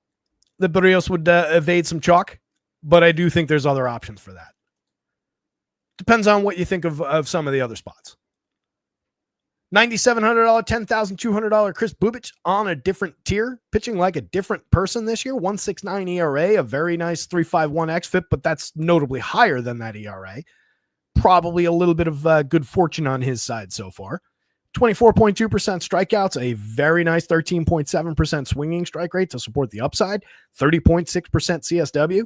Barrios would evade some chalk, but I do think there's other options for that. Depends on what you think of some of the other spots. $9,700, $10,200 Chris Bubic on a different tier, pitching like a different person this year. 1.69 ERA, a very nice 3.51 xFIP, but that's notably higher than that ERA. Probably a little bit of good fortune on his side so far. 24.2% strikeouts, a very nice 13.7% swinging strike rate to support the upside. 30.6% CSW.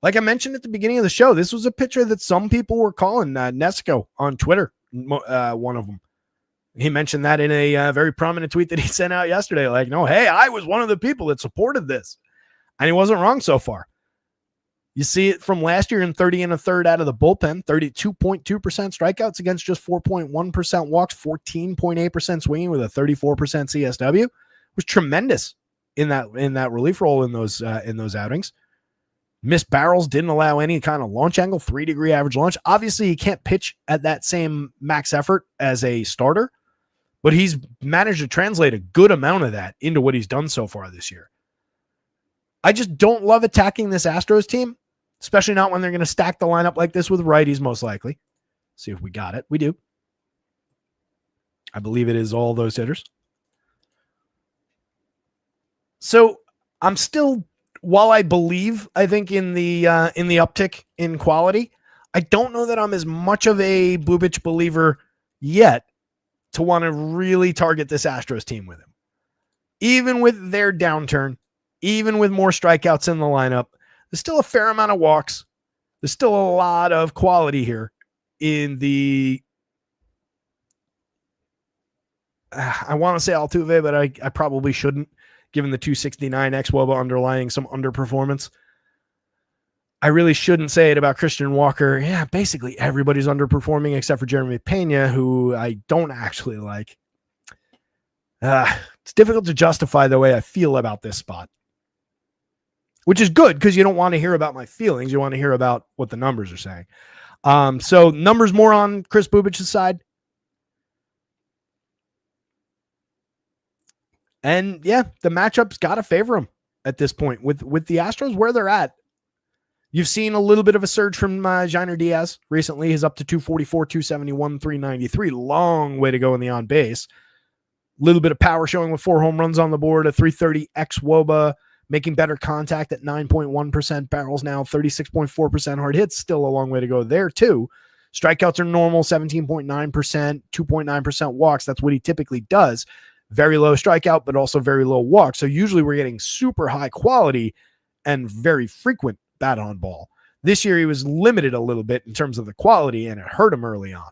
Like I mentioned at the beginning of the show, this was a pitcher that some people were calling Nesco on Twitter, one of them. He mentioned that in a very prominent tweet that he sent out yesterday. Like, no, hey, I was one of the people that supported this. And he wasn't wrong so far. You see it from last year in 30 1/3 out of the bullpen, 32.2% strikeouts against just 4.1% walks, 14.8% swinging with a 34% CSW. It was tremendous in that relief role in those outings. Missed barrels, didn't allow any kind of launch angle, 3-degree average launch. Obviously, he can't pitch at that same max effort as a starter, but he's managed to translate a good amount of that into what he's done so far this year. I just don't love attacking this Astros team, especially not when they're going to stack the lineup like this with righties, most likely. See if we got it. We do. I believe it is all those hitters. So I'm still, while I think in the uptick in quality, I don't know that I'm as much of a Bubic believer yet to want to really target this Astros team with him. Even with their downturn, even with more strikeouts in the lineup, there's still a fair amount of walks. There's still a lot of quality here in the, I want to say Altuve, but I probably shouldn't, given the 269 xWOBA underlying some underperformance. I really shouldn't say it about Christian Walker. Yeah, basically everybody's underperforming except for Jeremy Pena, who I don't actually like. It's difficult to justify the way I feel about this spot, which is good because you don't want to hear about my feelings. You want to hear about what the numbers are saying. So numbers more on Chris Bubic's side. And yeah, the matchup's got to favor him at this point with the Astros where they're at. You've seen a little bit of a surge from Jainer Diaz recently. He's up to 244, 271, 393. Long way to go in the on base. Little bit of power showing with 4 home runs on the board, a 330 xWOBA, making better contact at 9.1% barrels now, 36.4% hard hits. Still a long way to go there too. Strikeouts are normal, 17.9%, 2.9% walks. That's what he typically does. Very low strikeout, but also very low walk. So usually we're getting super high quality and very frequent bat on ball. This year he was limited a little bit in terms of the quality, and it hurt him early on.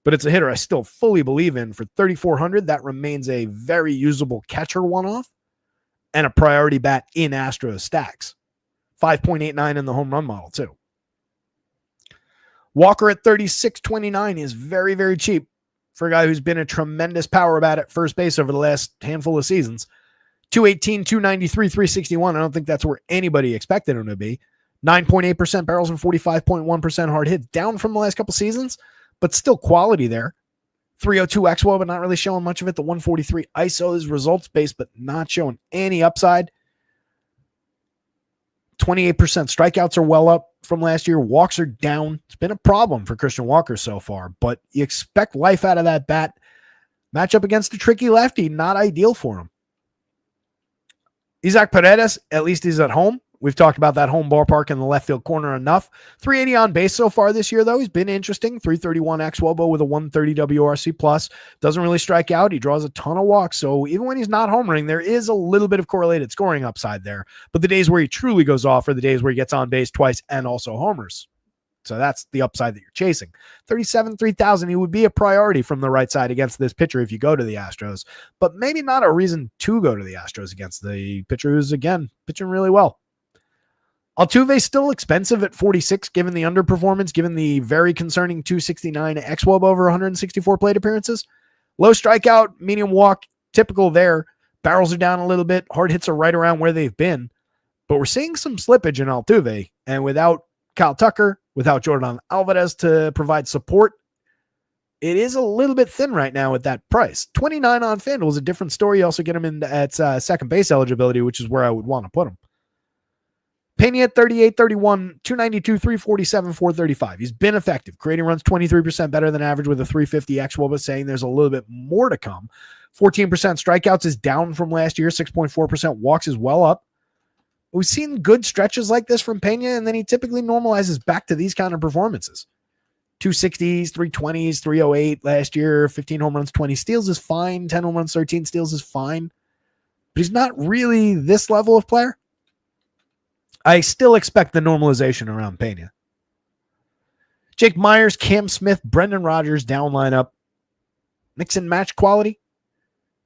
But it's a hitter I still fully believe in. For 3,400, that remains a very usable catcher one-off and a priority bat in Astros stacks. 5.89 in the home run model too. Walker at 36.29 is very, very cheap for a guy who's been a tremendous power bat at first base over the last handful of seasons. 218, 293, 361. I don't think that's where anybody expected him to be. 9.8% barrels and 45.1% hard hits, down from the last couple seasons, but still quality there. 302 xWOBA, but not really showing much of it. The 143 ISO is results-based, but not showing any upside. 28% strikeouts are well up from last year. Walks are down. It's been a problem for Christian Walker so far, but you expect life out of that bat. Matchup against a tricky lefty, not ideal for him. Isaac Paredes, at least he's at home. We've talked about that home ballpark in the left field corner enough. 380 on base so far this year, though. He's been interesting. 331 xWOBA with a 130 WRC plus. Doesn't really strike out. He draws a ton of walks. So even when he's not homering, there is a little bit of correlated scoring upside there. But the days where he truly goes off are the days where he gets on base twice and also homers. So that's the upside that you're chasing. 37, 3,000. He would be a priority from the right side against this pitcher if you go to the Astros. But maybe not a reason to go to the Astros against the pitcher who's, again, pitching really well. Altuve's still expensive at 46, given the underperformance, given the very concerning 269 xWOBA over 164 plate appearances. Low strikeout, medium walk, typical there, Barrels are down a little bit. Hard hits are right around where they've been. But we're seeing some slippage in Altuve. And without Kyle Tucker, without Jordan Alvarez to provide support, it is a little bit thin right now at that price. 29 on FanDuel is a different story. You also get him in at second base eligibility, which is where I would want to put him. Pena at 38, 31, 292, 347, 435. He's been effective. Creating runs 23% better than average with a 350 XWOBA, but saying there's a little bit more to come. 14% strikeouts is down from last year. 6.4% walks is well up. We've seen good stretches like this from Pena, and then he typically normalizes back to these kind of performances. 260s, 320s, 308 last year, 15 home runs, 20 steals is fine. 10 home runs, 13 steals is fine. But he's not really this level of player. I still expect the normalization around Pena. Jake Myers, Cam Smith, Brendan Rodgers, down lineup. Mix and match quality.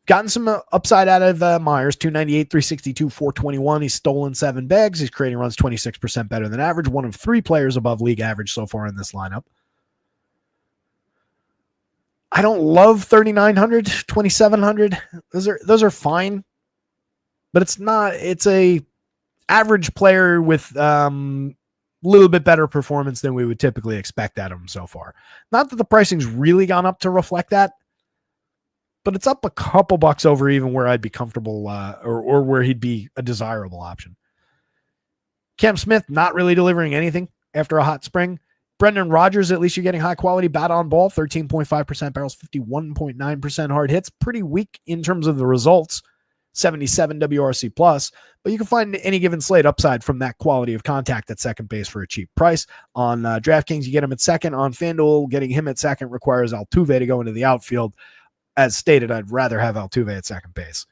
Gotten some upside out of Myers, 298, 362, 421. He's stolen 7 bags. He's creating runs 26% better than average. One of 3 players above league average so far in this lineup. I don't love 3,900, 2,700. Those are fine. But it's a average player with little bit better performance than we would typically expect out of him so far. Not that the pricing's really gone up to reflect that, but it's up a couple bucks over even where I'd be comfortable or where he'd be a desirable option. Cam Smith not really delivering anything after a hot spring. Brendan Rodgers, at least you're getting high quality bat on ball, 13.5% barrels, 51.9% hard hits. Pretty weak in terms of the results. 77 WRC plus, but you can find any given slate upside from that quality of contact at second base for a cheap price. On DraftKings, you get him at second. On FanDuel, getting him at second requires Altuve to go into the outfield. As stated, I'd rather have Altuve at second base.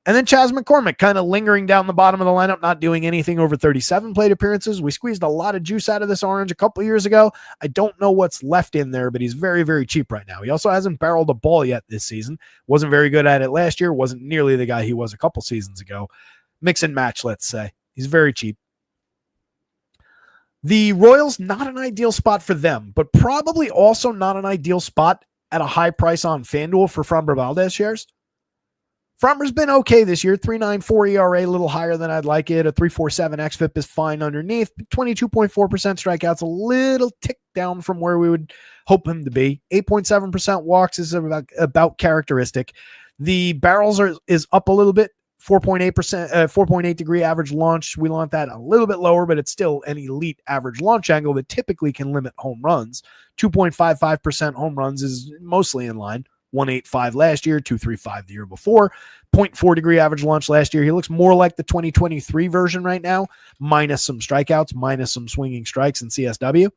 And then Chas McCormick kind of lingering down the bottom of the lineup, not doing anything over 37 plate appearances. We squeezed a lot of juice out of this orange a couple years ago. I don't know what's left in there, but he's very, very cheap right now. He also hasn't barreled a ball yet this season. Wasn't very good at it last year. Wasn't nearly the guy he was a couple seasons ago. Mix and match, let's say. He's very cheap. The Royals, not an ideal spot for them, but probably also not an ideal spot at a high price on FanDuel for Framber Valdez shares. Framber's been okay this year. 3.94 ERA, a little higher than I'd like it. A 3.47 xFIP is fine underneath. 22.4% strikeouts, a little tick down from where we would hope him to be. 8.7% walks is about characteristic. The barrels is up a little bit. 4.8%, 4.8 degree average launch. We want that a little bit lower, but it's still an elite average launch angle that typically can limit home runs. 2.55% home runs is mostly in line. 185 last year, 235 the year before, 0.4 degree average launch last year. He looks more like the 2023 version right now, minus some strikeouts, minus some swinging strikes and CSW.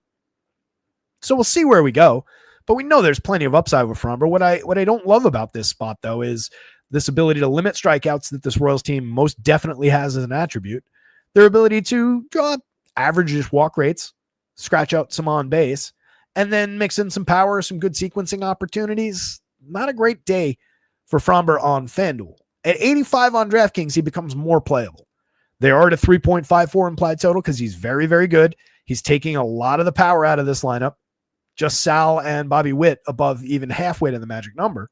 So we'll see where we go, but we know there's plenty of upside with Framber. What I don't love about this spot though is this ability to limit strikeouts that this Royals team most definitely has as an attribute. Their ability to draw average walk rates, scratch out some on base, and then mix in some power, some good sequencing opportunities. Not a great day for Framber on FanDuel. At 85 on DraftKings, he becomes more playable. They are at a 3.54 implied total because he's very, very good. He's taking a lot of the power out of this lineup. Just Sal and Bobby Witt above even halfway to the magic number.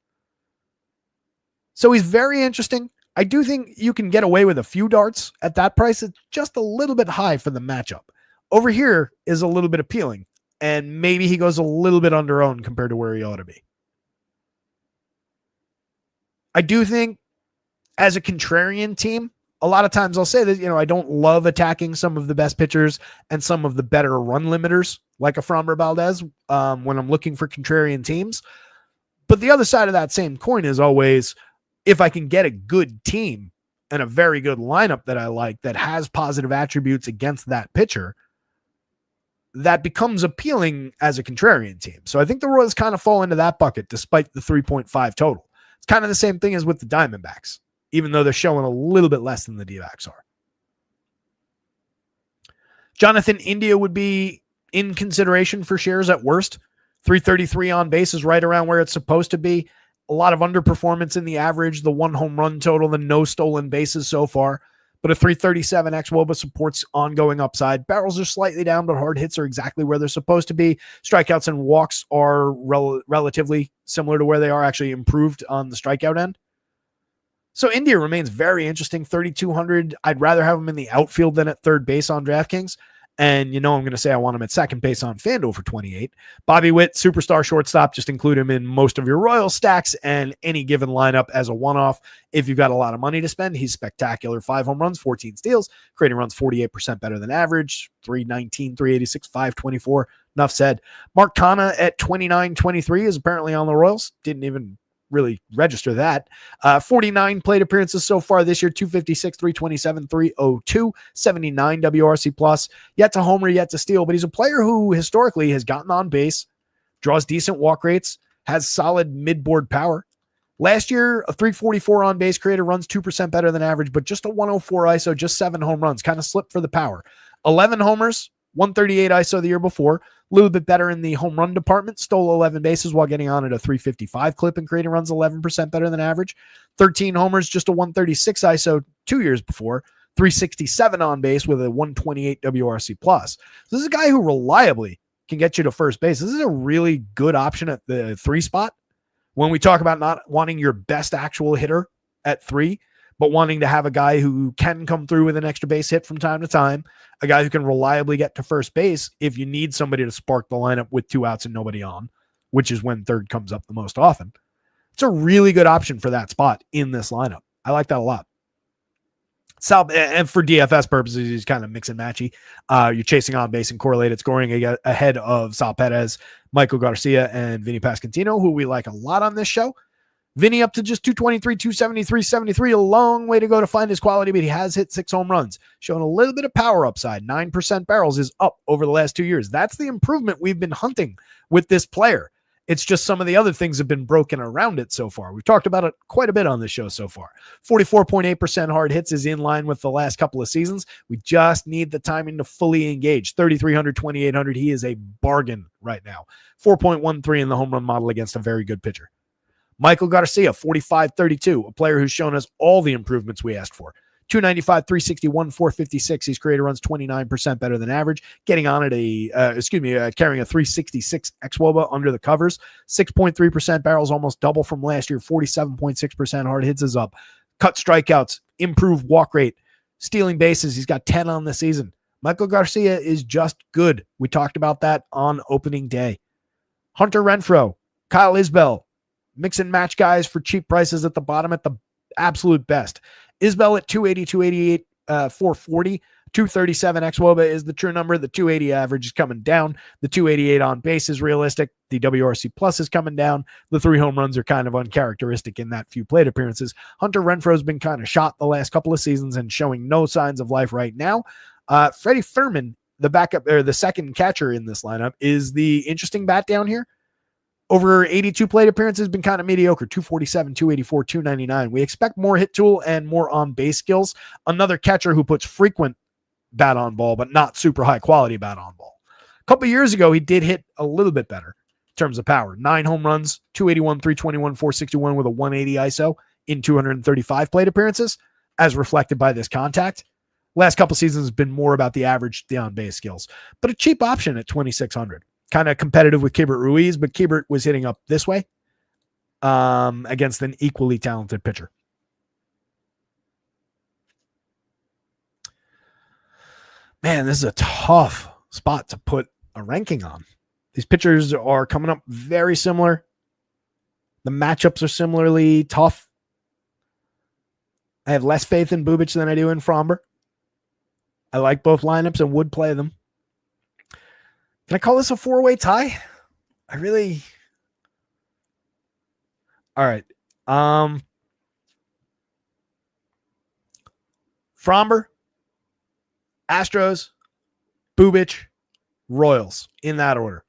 So he's very interesting. I do think you can get away with a few darts at that price. It's just a little bit high for the matchup. Over here is a little bit appealing, and maybe he goes a little bit under owned compared to where he ought to be. I do think as a contrarian team, a lot of times I'll say that, I don't love attacking some of the best pitchers and some of the better run limiters like a Framber Valdez when I'm looking for contrarian teams. But the other side of that same coin is always if I can get a good team and a very good lineup that I like that has positive attributes against that pitcher, that becomes appealing as a contrarian team. So I think the Royals kind of fall into that bucket despite the 3.5 total. It's kind of the same thing as with the Diamondbacks, even though they're showing a little bit less than the D-backs are. Jonathan India would be in consideration for shares at worst. 333 on base is right around where it's supposed to be. A lot of underperformance in the average, the 1 home run total, the no stolen bases so far. But a 337 xWOBA supports ongoing upside. Barrels are slightly down, but hard hits are exactly where they're supposed to be. Strikeouts and walks are relatively similar to where they are, actually improved on the strikeout end. So India remains very interesting. 3,200. I'd rather have him in the outfield than at third base on DraftKings. And I'm going to say I want him at second base on FanDuel for 28. Bobby Witt, superstar shortstop. Just include him in most of your Royal stacks and any given lineup as a one-off. If you've got a lot of money to spend, he's spectacular. 5 home runs, 14 steals, creating runs 48% better than average. 319, 386, 524. Enough said. Mark Canha at 29-23 is apparently on the Royals. Didn't even really register that. 49 plate appearances so far this year, 256, 327, 302, 79 WRC plus. Yet to homer, yet to steal, but he's a player who historically has gotten on base, draws decent walk rates, has solid mid-board power. Last year, a 344 on base, created runs 2% better than average, but just a 104 ISO, just 7 home runs, kind of slipped for the power. 11 homers, 138 ISO the year before. A little bit better in the home run department, stole 11 bases while getting on at a 355 clip and creating runs 11% better than average. 13 homers, just a 136 ISO 2 years before. 367 on base with a 128 WRC plus. So this is a guy who reliably can get you to first base. This is a really good option at the 3 spot. When we talk about not wanting your best actual hitter at 3, but wanting to have a guy who can come through with an extra base hit from time to time, a guy who can reliably get to first base if you need somebody to spark the lineup with 2 outs and nobody on, which is when third comes up the most often. It's a really good option for that spot in this lineup. I like that a lot. And for DFS purposes, he's kind of mix and matchy. You're chasing on base and correlated scoring ahead of Sal Perez, Michael Garcia, and Vinny Pasquantino, who we like a lot on this show. Vinny up to just 223, 273, 73, a long way to go to find his quality, but he has hit 6 home runs, showing a little bit of power upside. 9% barrels is up over the last 2 years. That's the improvement we've been hunting with this player. It's just some of the other things have been broken around it so far. We've talked about it quite a bit on this show so far. 44.8% hard hits is in line with the last couple of seasons. We just need the timing to fully engage. 3,300, 2,800. He is a bargain right now. 4.13 in the home run model against a very good pitcher. Michael Garcia, 45-32, a player who's shown us all the improvements we asked for. 295, 361, 456. He's created runs 29% better than average, getting on at carrying a 366 xWOBA under the covers. 6.3% barrels, almost double from last year. 47.6% hard hits is up. Cut strikeouts, improved walk rate, stealing bases. He's got 10 on the season. Michael Garcia is just good. We talked about that on opening day. Hunter Renfroe, Kyle Isbell, mix and match guys for cheap prices at the bottom at the absolute best. Isbell at 280, 288, 440, 237 xWOBA is the true number. The 280 average is coming down. The 288 on base is realistic. The WRC plus is coming down. The 3 home runs are kind of uncharacteristic in that few plate appearances. Hunter Renfroe has been kind of shot the last couple of seasons and showing no signs of life right now. Freddie Fermin, the backup or the second catcher in this lineup, is the interesting bat down here. Over 82 plate appearances, been kind of mediocre. 247, 284, 299. We expect more hit tool and more on-base skills. Another catcher who puts frequent bat on ball, but not super high quality bat on ball. A couple years ago, he did hit a little bit better in terms of power. 9 home runs, 281, 321, 461 with a 180 ISO in 235 plate appearances, as reflected by this contact. Last couple seasons has been more about the average, the on-base skills, but a cheap option at 2,600. Kind of competitive with Keibert Ruiz, but Keibert was hitting up this way against an equally talented pitcher. Man, this is a tough spot to put a ranking on. These pitchers are coming up very similar. The matchups are similarly tough. I have less faith in Bubic than I do in Fromber. I like both lineups and would play them. Can I call this a 4-way tie? All right. Fromber, Astros, Bubic, Royals in that order.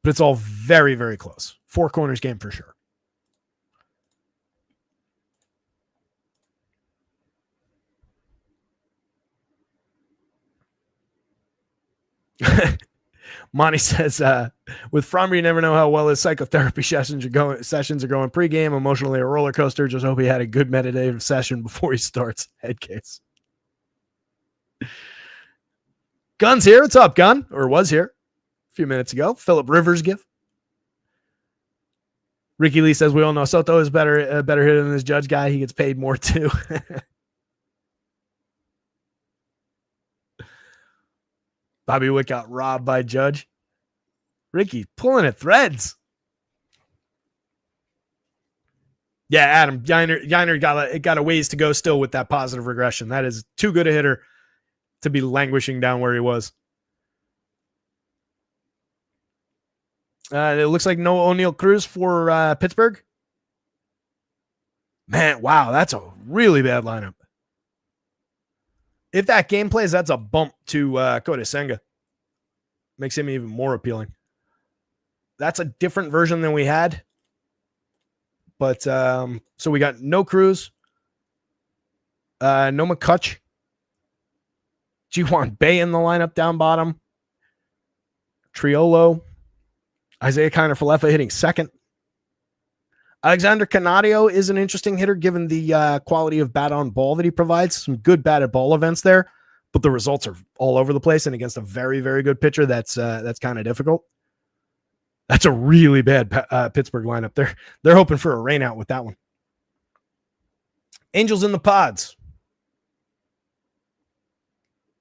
But it's all very, very close. 4 corners game for sure. Monty says, with Fromber, you never know how well his psychotherapy sessions are going. Pregame, emotionally a roller coaster. Just hope he had a good meditative session before he starts. Head case. Gun's here. What's up, Gun? Or was here a few minutes ago. Philip Rivers give. Ricky Lee says we all know Soto is better hitter than this Judge guy. He gets paid more too. Bobby Witt got robbed by Judge. Ricky pulling at threads. Yeah, Adam Yiner got a ways to go still with that positive regression. That is too good a hitter to be languishing down where he was. It looks like no O'Neal Cruz for Pittsburgh. Man, wow, that's a really bad lineup. If that game plays, that's a bump to Kodai Senga. Makes him even more appealing. That's a different version than we had. But so we got no Cruz, no McCutch, Ji-Hwan Bae in the lineup down bottom, Triolo, Isaiah Kiner-Falefa hitting second. Alexander Canadio is an interesting hitter given the quality of bat on ball that he provides. Some good bat at ball events there, but the results are all over the place, and against a very, very good pitcher, that's kind of difficult. That's a really bad Pittsburgh lineup. They're hoping for a rain out with that one. Angels in the pods.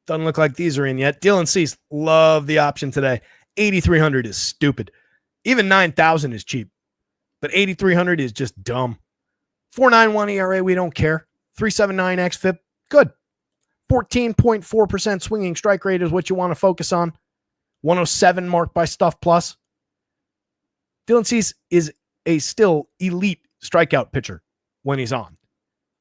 Doesn't look like these are in yet. Dylan Cease, love the option today. 8,300 is stupid. Even 9,000 is cheap. But 8,300 is just dumb. 4.91 ERA, we don't care. 3.79 xFIP, good. 14.4% swinging strike rate is what you want to focus on. 107 marked by Stuff Plus. Dylan Cease is a still elite strikeout pitcher when he's on.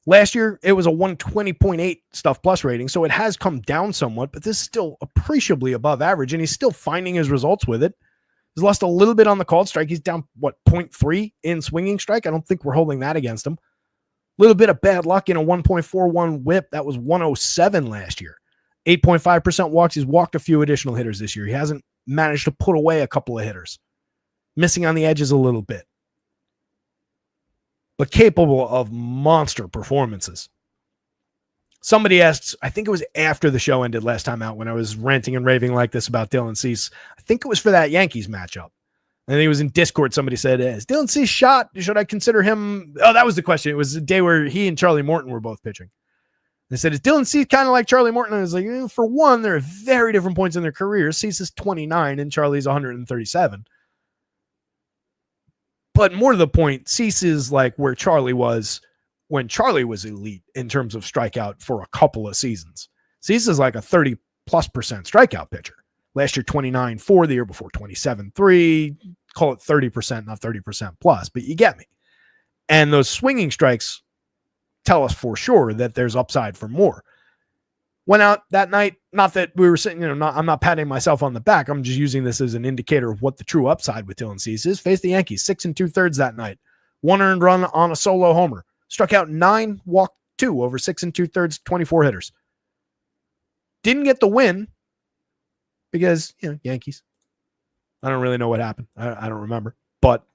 Last year, it was a 120.8 Stuff Plus rating, so it has come down somewhat, but this is still appreciably above average, and he's still finding his results with it. He's lost a little bit on the called strike. He's down, 0.3 in swinging strike? I don't think we're holding that against him. A little bit of bad luck in a 1.41 whip. That was 107 last year. 8.5% walks. He's walked a few additional hitters this year. He hasn't managed to put away a couple of hitters. Missing on the edges a little bit. But capable of monster performances. Somebody asked, I think it was after the show ended last time out when I was ranting and raving like this about Dylan Cease. I think it was for that Yankees matchup. And he was in Discord. Somebody said, is Dylan Cease shot? Should I consider him? Oh, that was the question. It was the day where he and Charlie Morton were both pitching. They said, is Dylan Cease kind of like Charlie Morton? And I was like, for one, there are very different points in their careers. Cease is 29 and Charlie's 137. But more to the point, Cease is like where Charlie was when Charlie was elite in terms of strikeout for a couple of seasons. Cease is like a 30+% strikeout pitcher. Last year, 29.4, the year before, 27.3. Call it 30%, not 30% plus, but you get me. And those swinging strikes tell us for sure that there's upside for more. Went out that night, not that we were sitting, I'm not patting myself on the back. I'm just using this as an indicator of what the true upside with Dylan Cease is. Faced the Yankees 6 2/3 that night. 1 earned run on a solo homer. Struck out 9, walked 2 over 6 2/3, 24 hitters. Didn't get the win because, Yankees. I don't really know what happened. I don't remember. But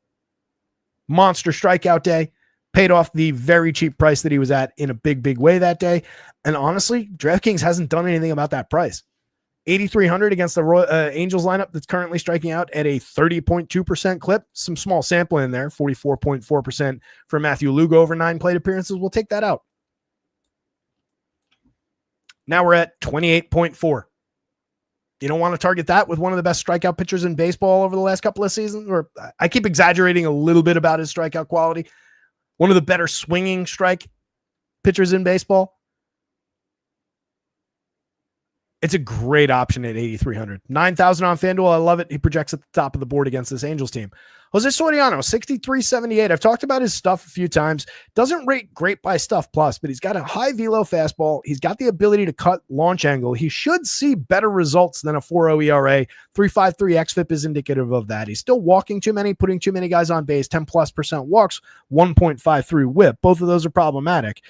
monster strikeout day. Paid off the very cheap price that he was at in a big, big way that day. And honestly, DraftKings hasn't done anything about that price. 8,300 against the Angels lineup that's currently striking out at a 30.2% clip. Some small sample in there, 44.4% for Matthew Lugo over 9 plate appearances. We'll take that out. Now we're at 28.4. You don't want to target that with one of the best strikeout pitchers in baseball over the last couple of seasons? Or I keep exaggerating a little bit about his strikeout quality. One of the better swinging strike pitchers in baseball. It's a great option at 8,300. 9,000 on FanDuel. I love it. He projects at the top of the board against this Angels team. Jose Soriano, 63.78. I've talked about his stuff a few times. Doesn't rate great by Stuff Plus, but he's got a high velo fastball. He's got the ability to cut launch angle. He should see better results than a 4.0 ERA. 3.53 xFIP is indicative of that. He's still walking too many, putting too many guys on base, 10+% walks, 1.53 whip. Both of those are problematic.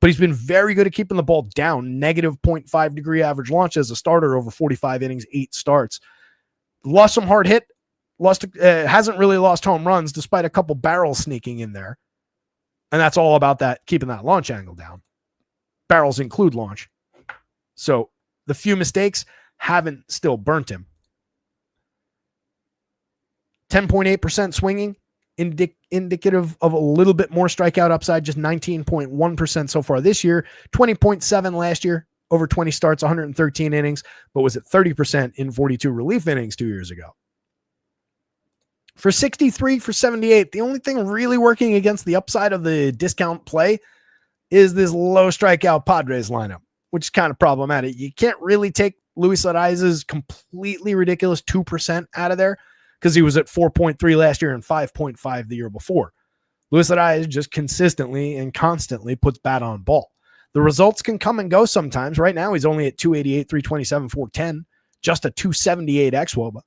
But he's been very good at keeping the ball down. Negative 0.5 degree average launch as a starter over 45 innings, 8 starts. Lost some hard hit. Hasn't really lost home runs despite a couple barrels sneaking in there. And that's all about that, keeping that launch angle down. Barrels include launch. So the few mistakes haven't still burnt him. 10.8% swinging indicative of a little bit more strikeout upside, just 19.1% so far this year, 20.7 last year, over 20 starts, 113 innings, but was at 30% in 42 relief innings 2 years ago. For 63, for 78, the only thing really working against the upside of the discount play is this low strikeout Padres lineup, which is kind of problematic. You can't really take Luis Arraez's completely ridiculous 2% out of there because he was at 4.3 last year and 5.5 the year before. Luis Arraez just consistently and constantly puts bat on ball. The results can come and go sometimes. Right now, he's only at 288, 327, 410, just a 278 xWOBA.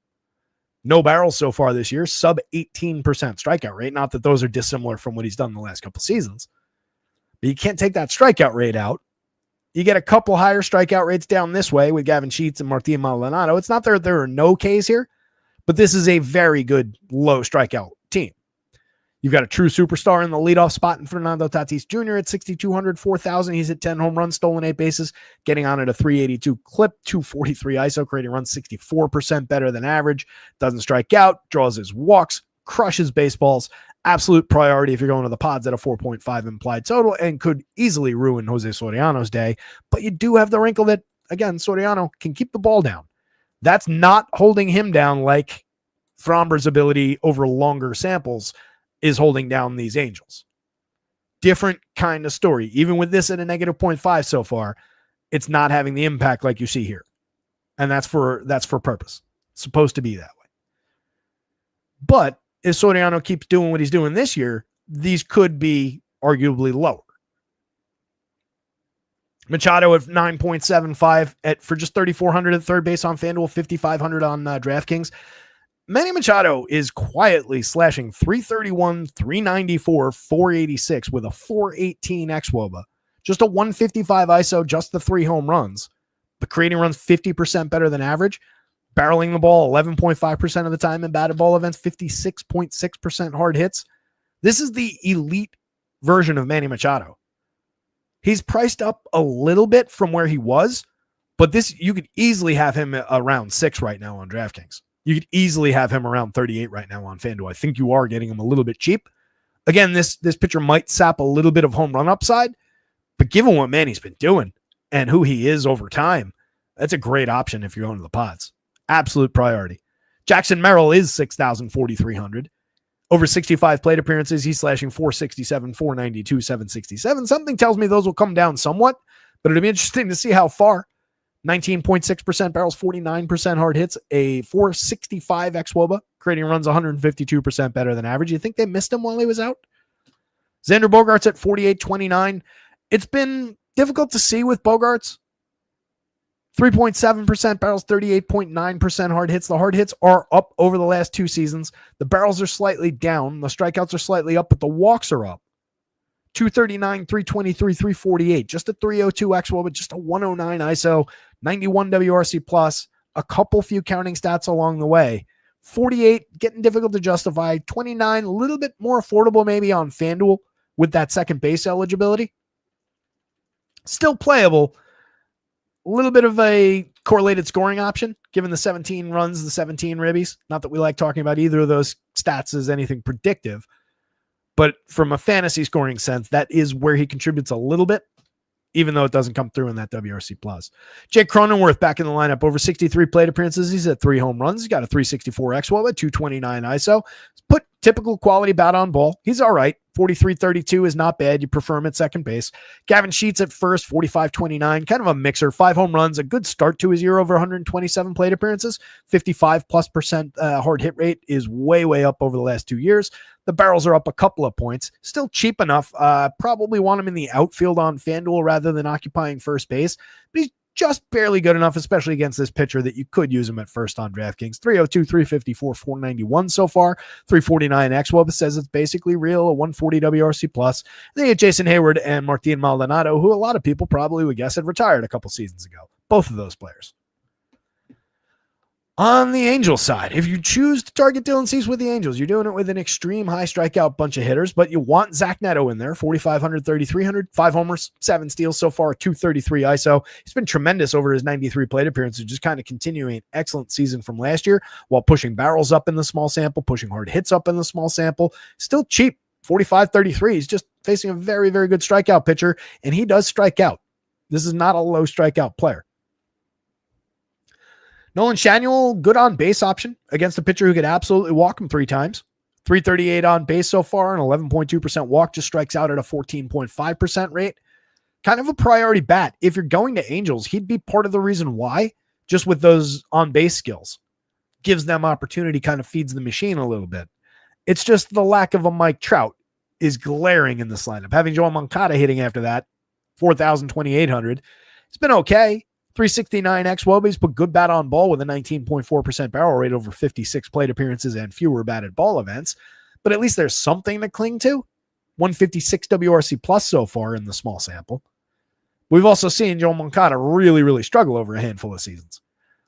No barrels so far this year, sub 18% strikeout rate. Not that those are dissimilar from what he's done the last couple seasons. But you can't take that strikeout rate out. You get a couple higher strikeout rates down this way with Gavin Sheets and Martin Maldonado. It's not that there are no Ks here, but this is a very good low strikeout team. You've got a true superstar in the leadoff spot in Fernando Tatis Jr. at 6,200, 4,000. He's at 10 home runs, stolen 8 bases, getting on at a 382 clip, 243 ISO, creating runs 64% better than average. Doesn't strike out, draws his walks, crushes baseballs. Absolute priority if you're going to the pods at a 4.5 implied total and could easily ruin Jose Soriano's day. But you do have the wrinkle that, again, Soriano can keep the ball down. That's not holding him down like Framber's ability over longer samples is holding down these Angels. Different kind of story. Even with this at a negative 0.5 so far, it's not having the impact like you see here. And that's for purpose. It's supposed to be that way. But if Soriano keeps doing what he's doing this year, these could be arguably lower. Machado at 9.75 for just 3,400 at third base on FanDuel, 5,500 on DraftKings. Manny Machado is quietly slashing 331, 394, 486 with a 418 xWOBA. Just a 155 ISO, just the 3 home runs. But creating runs 50% better than average. Barreling the ball 11.5% of the time in batted ball events, 56.6% hard hits. This is the elite version of Manny Machado. He's priced up a little bit from where he was, but this you could easily have him around 6 right now on DraftKings. You could easily have him around 38 right now on FanDuel. I think you are getting him a little bit cheap. Again, this pitcher might sap a little bit of home run upside, but given what Manny's been doing and who he is over time, that's a great option if you're going to the pods. Absolute priority. Jackson Merrill is 6,000, 4,300. Over 65 plate appearances, he's slashing 467, 492, 767. Something tells me those will come down somewhat, but it'll be interesting to see how far. 19.6% barrels, 49% hard hits, a 465 xWOBA, creating runs 152% better than average. You think they missed him while he was out? Xander Bogaerts at 48.29. It's been difficult to see with Bogaerts. 3.7% barrels, 38.9% hard hits. The hard hits are up over the last 2 seasons. The barrels are slightly down. The strikeouts are slightly up, but the walks are up. 239, 323, 348. Just a 302 xWOBA, just a 109 ISO, 91 WRC plus, a couple few counting stats along the way. 48, getting difficult to justify. 29, a little bit more affordable maybe on FanDuel with that second base eligibility. Still playable. A little bit of a correlated scoring option, given the 17 runs, the 17 ribbies. Not that we like talking about either of those stats as anything predictive. But from a fantasy scoring sense, that is where he contributes a little bit, even though it doesn't come through in that WRC+. Jake Cronenworth back in the lineup. Over 63 plate appearances. He's at 3 home runs. He's got a 364 xWOBA, 229 ISO. Put typical quality bat on ball. He's all right. 43-32 is not bad. You prefer him at second base. Gavin Sheets at first, 45-29. Kind of a mixer. 5 home runs. A good start to his year over 127 plate appearances. 55+% hard hit rate is way, way up over the last 2 years. The barrels are up a couple of points. Still cheap enough. Probably want him in the outfield on FanDuel rather than occupying first base. But he's just barely good enough, especially against this pitcher, that you could use him at first on DraftKings. 302, 354, 491 so far. 349 xWOBA says it's basically real. A 140 WRC plus. Then you get Jason Hayward and Martin Maldonado, who a lot of people probably would guess had retired a couple seasons ago. Both of those players. On the Angels side, if you choose to target Dylan Cease with the Angels, you're doing it with an extreme high strikeout bunch of hitters, but you want Zach Neto in there, 4,500, 3,300, 5 homers, 7 steals so far, 233 ISO. He's been tremendous over his 93 plate appearances, just kind of continuing an excellent season from last year while pushing barrels up in the small sample, pushing hard hits up in the small sample. Still cheap, 45-33. He's just facing a very, very good strikeout pitcher, and he does strike out. This is not a low strikeout player. Nolan Shanuel, good on base option against a pitcher who could absolutely walk him 3 times. 338 on base so far, an 11.2% walk, just strikes out at a 14.5% rate. Kind of a priority bat. If you're going to Angels, he'd be part of the reason why, just with those on base skills. Gives them opportunity, kind of feeds the machine a little bit. It's just the lack of a Mike Trout is glaring in this lineup. Having Joel Moncada hitting after that, 4,000, 2,800. It's been okay. 369 xWOBA. He's put good bat on ball with a 19.4% barrel rate over 56 plate appearances and fewer batted ball events. But at least there's something to cling to. 156 WRC plus so far in the small sample. We've also seen Joel Moncada really, really struggle over a handful of seasons.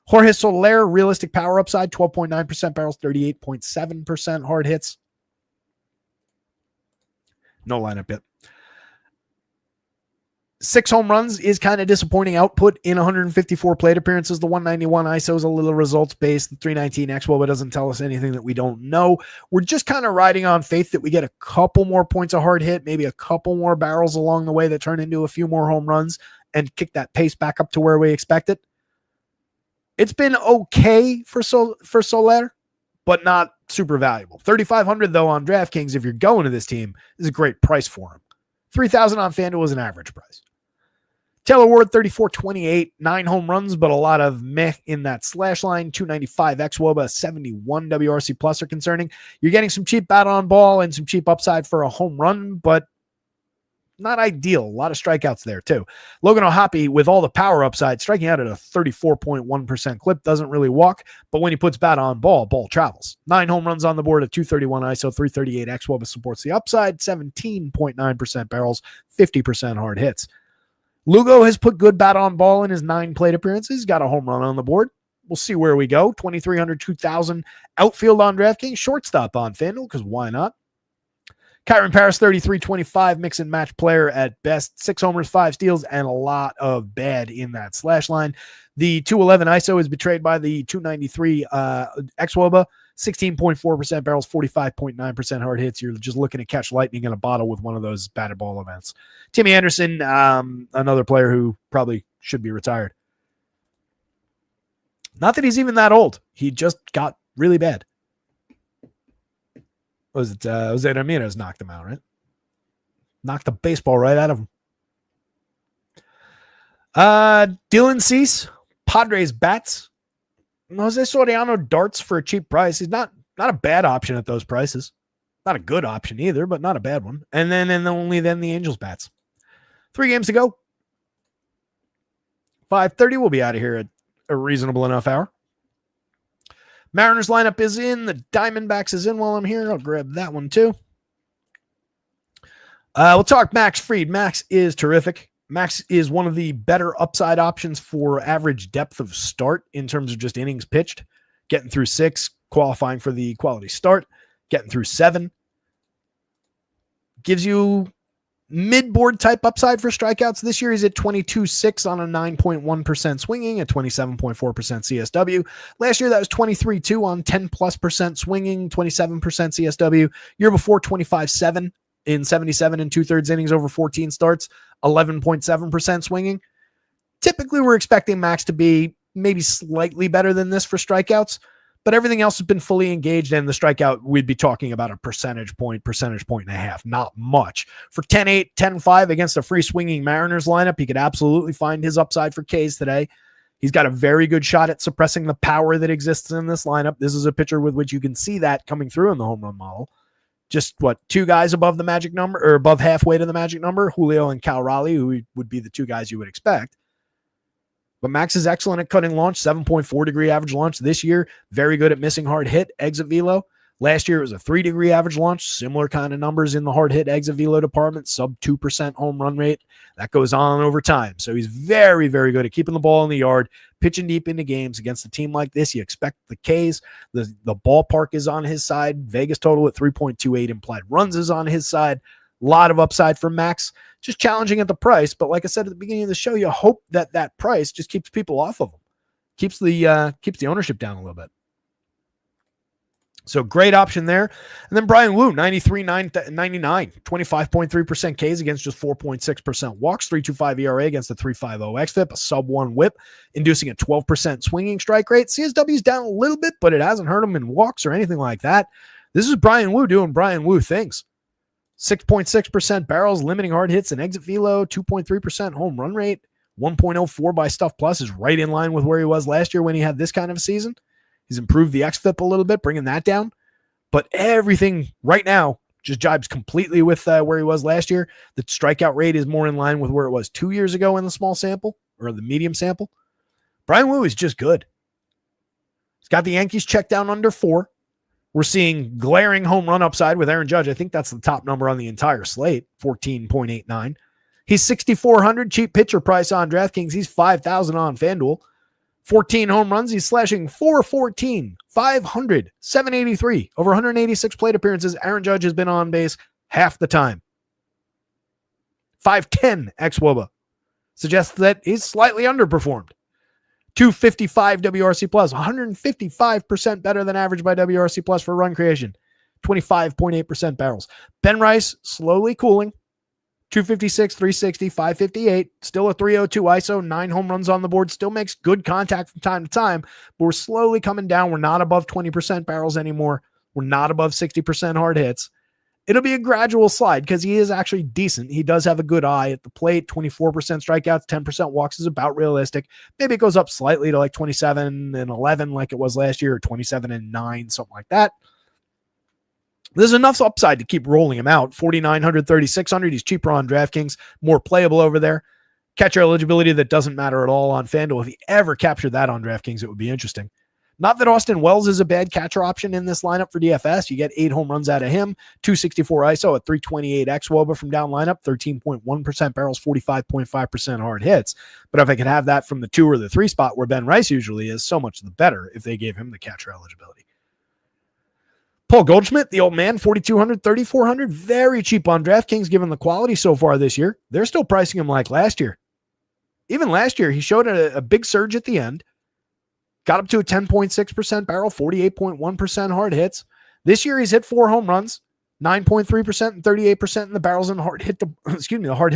Jorge Soler, realistic power upside, 12.9% barrels, 38.7% hard hits. No lineup yet. 6 home runs is kind of disappointing output in 154 plate appearances. The 191 ISO is a little results based. The 319 xWOBA doesn't tell us anything that we don't know. We're just kind of riding on faith that we get a couple more points of hard hit, maybe a couple more barrels along the way that turn into a few more home runs and kick that pace back up to where we expect it. It's been okay for Soler, but not super valuable. 3,500 though on DraftKings. If you're going to this team, is a great price for him. 3,000 on FanDuel is an average price. Taylor Ward, 34-28, 9 home runs, but a lot of meh in that slash line. 295 xWOBA, 71 WRC plus are concerning. You're getting some cheap bat on ball and some cheap upside for a home run, but not ideal. A lot of strikeouts there too. Logan O'Hoppe, with all the power upside, striking out at a 34.1% clip, doesn't really walk, but when he puts bat on ball, ball travels. 9 home runs on the board at 231 ISO, 338 xWOBA supports the upside, 17.9% barrels, 50% hard hits. Lugo has put good bat on ball in his 9 plate appearances. Got a home run on the board. We'll see where we go. 2,300, 2,000 outfield on DraftKings, shortstop on FanDuel, because why not? Kyron Paris, 33-25, mix and match player at best. 6 homers, 5 steals, and a lot of bad in that slash line. The 211 ISO is betrayed by the 293 xWOBA. 16.4% barrels, 45.9% hard hits. You're just looking to catch lightning in a bottle with one of those batted ball events. Timmy Anderson, another player who probably should be retired. Not that he's even that old. He just got really bad. Was it Jose Ramirez knocked him out, right? Knocked the baseball right out of him. Dylan Cease, Padres bats. Jose Soriano darts for a cheap price. He's not a bad option at those prices. Not a good option either, but not a bad one. And then only then the Angels bats. 3 games to go. 5:30. We'll be out of here at a reasonable enough hour. Mariners lineup is in. The Diamondbacks is in while I'm here. I'll grab that one too. We'll talk Max Fried. Max is terrific. Max is one of the better upside options for average depth of start in terms of just innings pitched. Getting through 6, qualifying for the quality start. Getting through 7. Gives you mid-board type upside for strikeouts. This year he's at 22.6 on a 9.1% swinging at 27.4% CSW. Last year that was 23.2 on 10+% swinging, 27% CSW. Year before 25.7 in 77 and 2/3 innings over 14 starts, 11.7% swinging. Typically we're expecting Max to be maybe slightly better than this for strikeouts, but everything else has been fully engaged, and the strikeout, we'd be talking about a percentage point and a half, not much. For 10-8, 10-5 against a free swinging Mariners lineup, he could absolutely find his upside for Ks today. He's got a very good shot at suppressing the power that exists in this lineup. This is a pitcher with which you can see that coming through in the home run model. Just 2 guys above the magic number, or above halfway to the magic number, Julio and Cal Raleigh, who would be the 2 guys you would expect. But Max is excellent at cutting launch, 7.4 degree average launch this year. Very good at missing hard hit, exit velo. Last year, it was a 3-degree average launch, similar kind of numbers in the hard hit exit velo department, sub 2% home run rate. That goes on over time. So he's very, very good at keeping the ball in the yard, pitching deep into games. Against a team like this, you expect the Ks. The ballpark is on his side. Vegas total at 3.28 implied runs is on his side. A lot of upside for Max. Just challenging at the price. But like I said at the beginning of the show, you hope that that price just keeps people off of him. Keeps the ownership down a little bit. So great option there. And then Brian Wu, 93.99, 25.3% Ks against just 4.6% walks, 3.25 ERA against a 3.50 xFIP, a sub 1 whip, inducing a 12% swinging strike rate. CSW's down a little bit, but it hasn't hurt him in walks or anything like that. This is Brian Wu doing Brian Wu things. 6.6% barrels, limiting hard hits and exit velo, 2.3% home run rate, 1.04 by Stuff Plus is right in line with where he was last year when he had this kind of a season. He's improved the xFIP a little bit, bringing that down. But everything right now just jibes completely with where he was last year. The strikeout rate is more in line with where it was 2 years ago in the small sample or the medium sample. Brian Wu is just good. He's got the Yankees checked down under 4. We're seeing glaring home run upside with Aaron Judge. I think that's the top number on the entire slate, 14.89. He's 6,400 cheap pitcher price on DraftKings. He's 5,000 on FanDuel. 14 home runs. He's slashing 414, 500, 783. Over 186 plate appearances. Aaron Judge has been on base half the time. 510 xWOBA. Suggests that he's slightly underperformed. 255 WRC plus. 155% better than average by WRC plus for run creation. 25.8% barrels. Ben Rice slowly cooling. 256, 360, 558, still a 302 ISO, 9 home runs on the board, still makes good contact from time to time, but we're slowly coming down. We're not above 20% barrels anymore. We're not above 60% hard hits. It'll be a gradual slide because he is actually decent. He does have a good eye at the plate. 24% strikeouts, 10% walks is about realistic. Maybe it goes up slightly to like 27 and 11 like it was last year, or 27 and 9, something like that. There's enough upside to keep rolling him out. 4,900, 3,600. He's cheaper on DraftKings, more playable over there. Catcher eligibility that doesn't matter at all on FanDuel. If he ever captured that on DraftKings, it would be interesting. Not that Austin Wells is a bad catcher option in this lineup for DFS. You get 8 home runs out of him, 264 ISO at 328 xWOBA from down lineup, 13.1% barrels, 45.5% hard hits. But if I could have that from the 2 or the 3 spot where Ben Rice usually is, so much the better if they gave him the catcher eligibility. Paul Goldschmidt, the old man, 4,200, 3,400, very cheap on DraftKings given the quality so far this year. They're still pricing him like last year. Even last year, he showed a big surge at the end, got up to a 10.6% barrel, 48.1% hard hits. This year, he's hit 4 home runs, 9.3% and 38% in the barrels in the hard hit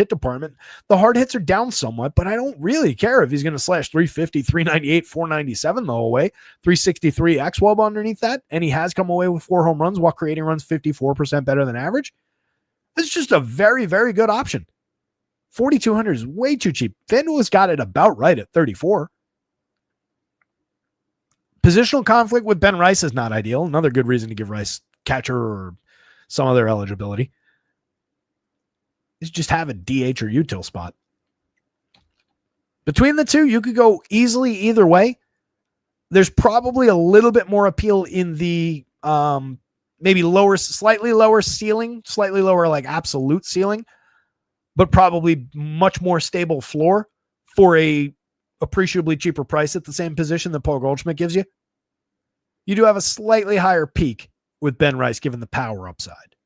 department. The hard hits are down somewhat, but I don't really care if he's going to slash 350, 398, 497 the whole way. 363 xWOB underneath that, and he has come away with 4 home runs while creating runs 54% better than average. It's just a very, very good option. 4,200 is way too cheap. FanDuel has got it about right at 34. Positional conflict with Ben Rice is not ideal. Another good reason to give Rice catcher or some other eligibility is just have a DH or util spot. Between the two, you could go easily either way. There's probably a little bit more appeal in the maybe slightly lower ceiling, slightly lower like absolute ceiling, but probably much more stable floor for a appreciably cheaper price at the same position that Paul Goldschmidt gives you. You do have a slightly higher peak with Ben Rice given the power upside.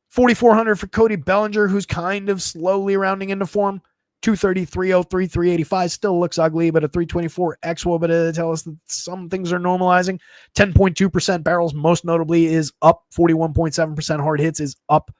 4,400 for Cody Bellinger, who's kind of slowly rounding into form. 230, 303, 385 still looks ugly, but a 324 xWOBA to tell us that some things are normalizing. 10.2% barrels, most notably, is up. 41.7% hard hits is up.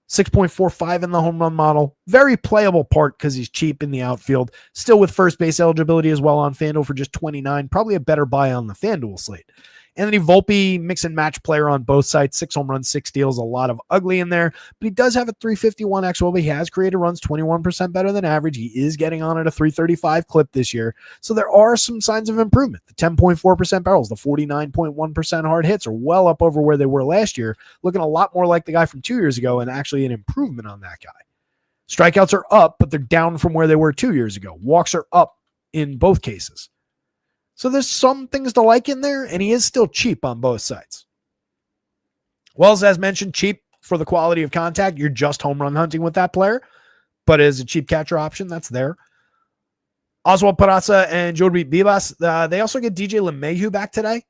6.45 in the home run model. Very playable part because he's cheap in the outfield. Still with first base eligibility as well on FanDuel for just 29. Probably a better buy on the FanDuel slate. Anthony Volpe, mix and match player on both sides. 6 home runs, 6 steals, a lot of ugly in there. But he does have a 351 xWOBA. He has created runs 21% better than average. He is getting on at a 335 clip this year. So there are some signs of improvement. The 10.4% barrels, the 49.1% hard hits are well up over where they were last year. Looking a lot more like the guy from 2 years ago and actually an improvement on that guy. Strikeouts are up, but they're down from where they were 2 years ago. Walks are up in both cases. So there's some things to like in there, and he is still cheap on both sides. Wells, as mentioned, cheap for the quality of contact. You're just home run hunting with that player, but as a cheap catcher option, that's there. Oswald Peraza and Jordi Vivas, they also get DJ LeMahieu back today.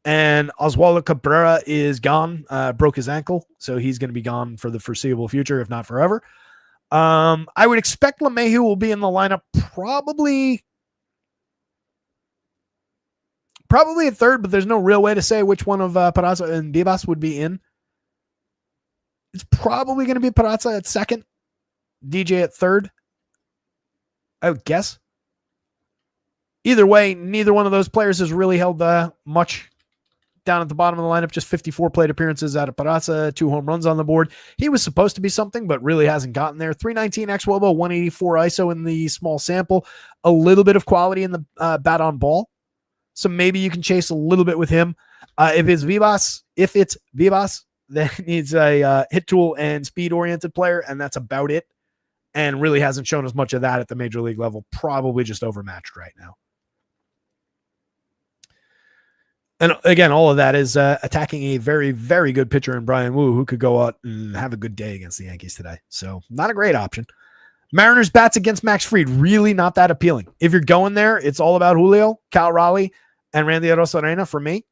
And Oswaldo Cabrera is gone, broke his ankle, so he's going to be gone for the foreseeable future, if not forever. I would expect LeMahieu will be in the lineup probably at third, but there's no real way to say which one of Peraza and Vivas would be in. It's probably going to be Peraza at second, DJ at third, I would guess. Either way, neither one of those players has really held much down at the bottom of the lineup. Just 54 plate appearances out of Peraza, 2 home runs on the board. He was supposed to be something, but really hasn't gotten there. 319 xWOBA, 184 ISO in the small sample. A little bit of quality in the bat on ball. So maybe you can chase a little bit with him. If it's Vivas, then he needs a hit tool and speed-oriented player, and that's about it. And really hasn't shown as much of that at the major league level. Probably just overmatched right now. And again, all of that is attacking a very, very good pitcher in Brian Wu, who could go out and have a good day against the Yankees today. So not a great option. Mariners bats against Max Fried, really not that appealing. If you're going there, it's all about Julio, Cal Raleigh, and Randy Arozarena for me.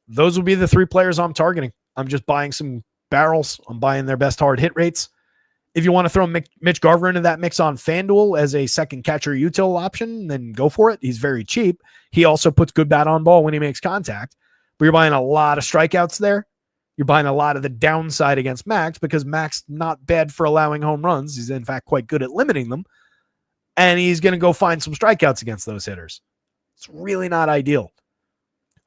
Those will be the 3 players I'm targeting. I'm just buying some barrels. I'm buying their best hard hit rates. If you want to throw Mitch Garver into that mix on FanDuel as a second catcher util option, then go for it. He's very cheap. He also puts good bat on ball when he makes contact. But you're buying a lot of strikeouts there. You're buying a lot of the downside against Max because Max not bad for allowing home runs. He's in fact quite good at limiting them. And he's going to go find some strikeouts against those hitters. It's really not ideal.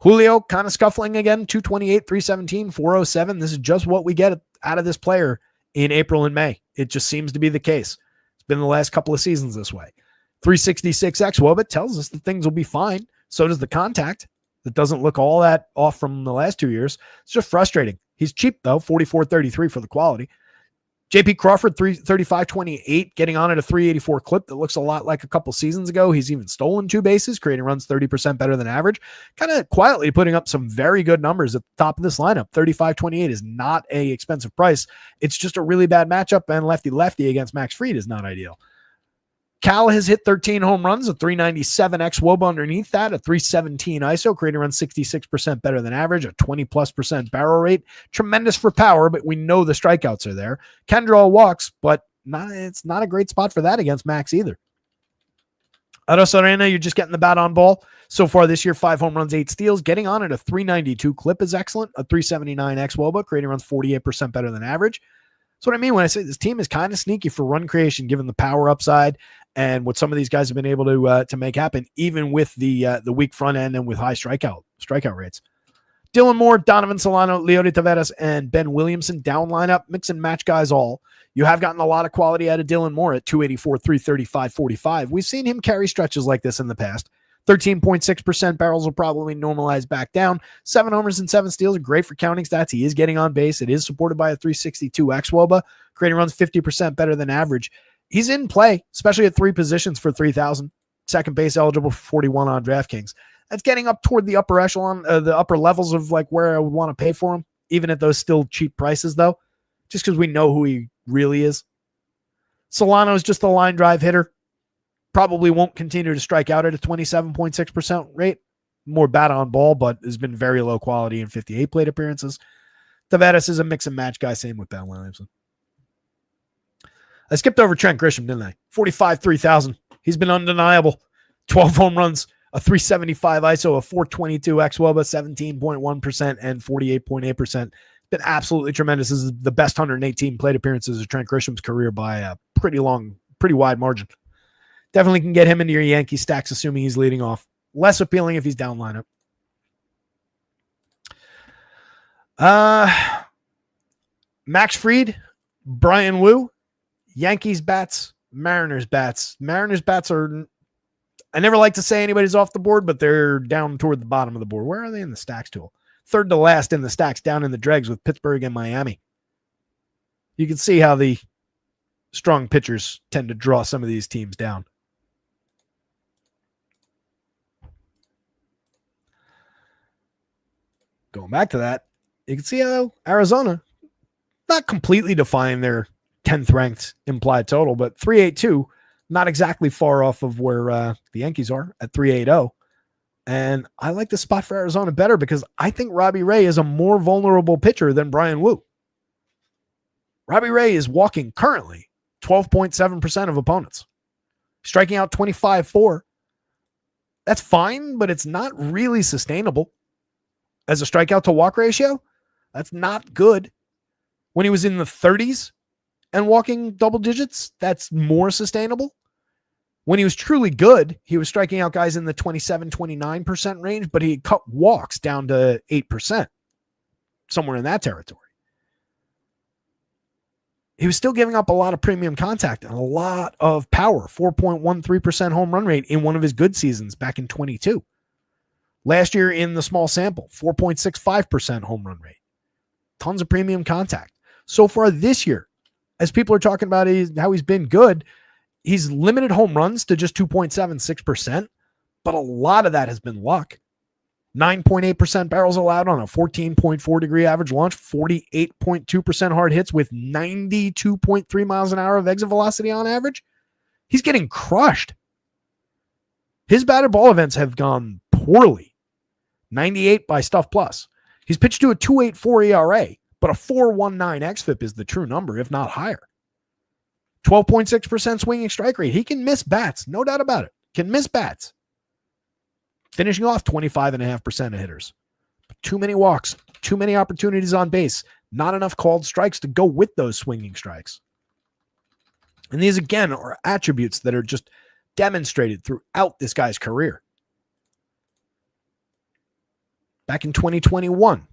Julio kind of scuffling again, 228, 317, 407. This is just what we get out of this player in April and May. It just seems to be the case. It's been the last couple of seasons this way. 366 xWOBA tells us that things will be fine. So does the contact. That doesn't look all that off from the last 2 years. It's just frustrating. He's cheap, though, 44.33 for the quality. JP Crawford, 335.28, getting on at a 384 clip that looks a lot like a couple seasons ago. He's even stolen 2 bases, creating runs 30% better than average. Kind of quietly putting up some very good numbers at the top of this lineup. 35.28 is not a expensive price. It's just a really bad matchup, and lefty-lefty against Max Fried is not ideal. Cal has hit 13 home runs, a 397 xWOBA underneath that, a 317 ISO, creating runs 66% better than average, a 20+% barrel rate. Tremendous for power, but we know the strikeouts are there. Can draw walks, but it's not a great spot for that against Max either. Arozarena, you're just getting the bat on ball. So far this year, 5 home runs, 8 steals. Getting on at a 392 clip is excellent, a 379 xWOBA, creating runs 48% better than average. That's what I mean when I say this team is kind of sneaky for run creation, given the power upside and what some of these guys have been able to make happen, even with the weak front end and with high strikeout rates. Dylan Moore, Donovan Solano, Leody Taveras, and Ben Williamson down lineup, mix and match guys all. You have gotten a lot of quality out of Dylan Moore at 284, 335, 45. We've seen him carry stretches like this in the past. 13.6% barrels will probably normalize back down. 7 homers and 7 steals are great for counting stats. He is getting on base. It is supported by a 362 xWOBA, creating runs 50% better than average. He's in play, especially at 3 positions for 3,000. Second base eligible for 41 on DraftKings. That's getting up toward the upper echelon, the upper levels of like where I would want to pay for him, even at those still cheap prices though, just because we know who he really is. Solano is just a line drive hitter. Probably won't continue to strike out at a 27.6% rate. More bat on ball, but has been very low quality in 58 plate appearances. Taveras is a mix and match guy. Same with Ben Williamson. I skipped over Trent Grisham, didn't I? 45, 3,000. He's been undeniable. 12 home runs, a 375 ISO, a 422 xWOBA, 17.1% and 48.8%. Been absolutely tremendous. This is the best 118 plate appearances of Trent Grisham's career by a pretty wide margin. Definitely can get him into your Yankee stacks, assuming he's leading off. Less appealing if he's down lineup. Max Fried, Brian Wu, Yankees bats, Mariners bats. Mariners bats are, I never like to say anybody's off the board, but they're down toward the bottom of the board. Where are they in the stacks tool? Third to last in the stacks, down in the dregs with Pittsburgh and Miami. You can see how the strong pitchers tend to draw some of these teams down. Going back to that, you can see how Arizona, not completely defying their 10th ranked implied total, but 382, not exactly far off of where the Yankees are at 380. And I like the spot for Arizona better because I think Robbie Ray is a more vulnerable pitcher than Brian Wu. Robbie Ray is walking currently 12.7% of opponents, striking out 25-4. That's fine, but it's not really sustainable. As a strikeout to walk ratio, that's not good. When he was in the 30s and walking double digits, that's more sustainable. When he was truly good, he was striking out guys in the 27-29% range, but he cut walks down to 8%, somewhere in that territory. He was still giving up a lot of premium contact and a lot of power, 4.13% home run rate in one of his good seasons back in 22. Last year in the small sample, 4.65% home run rate. Tons of premium contact. So far this year, as people are talking about how he's been good, he's limited home runs to just 2.76%, but a lot of that has been luck. 9.8% barrels allowed on a 14.4 degree average launch, 48.2% hard hits with 92.3 miles an hour of exit velocity on average. He's getting crushed. His batted ball events have gone poorly. 98 by Stuff Plus. He's pitched to a 2.84 ERA, but a 4.19 xFIP is the true number, if not higher. 12.6% swinging strike rate. He can miss bats, no doubt about it. Can miss bats. Finishing off 25.5% of hitters. Too many walks, too many opportunities on base, not enough called strikes to go with those swinging strikes. And these, again, are attributes that are just demonstrated throughout this guy's career. Back in 2021,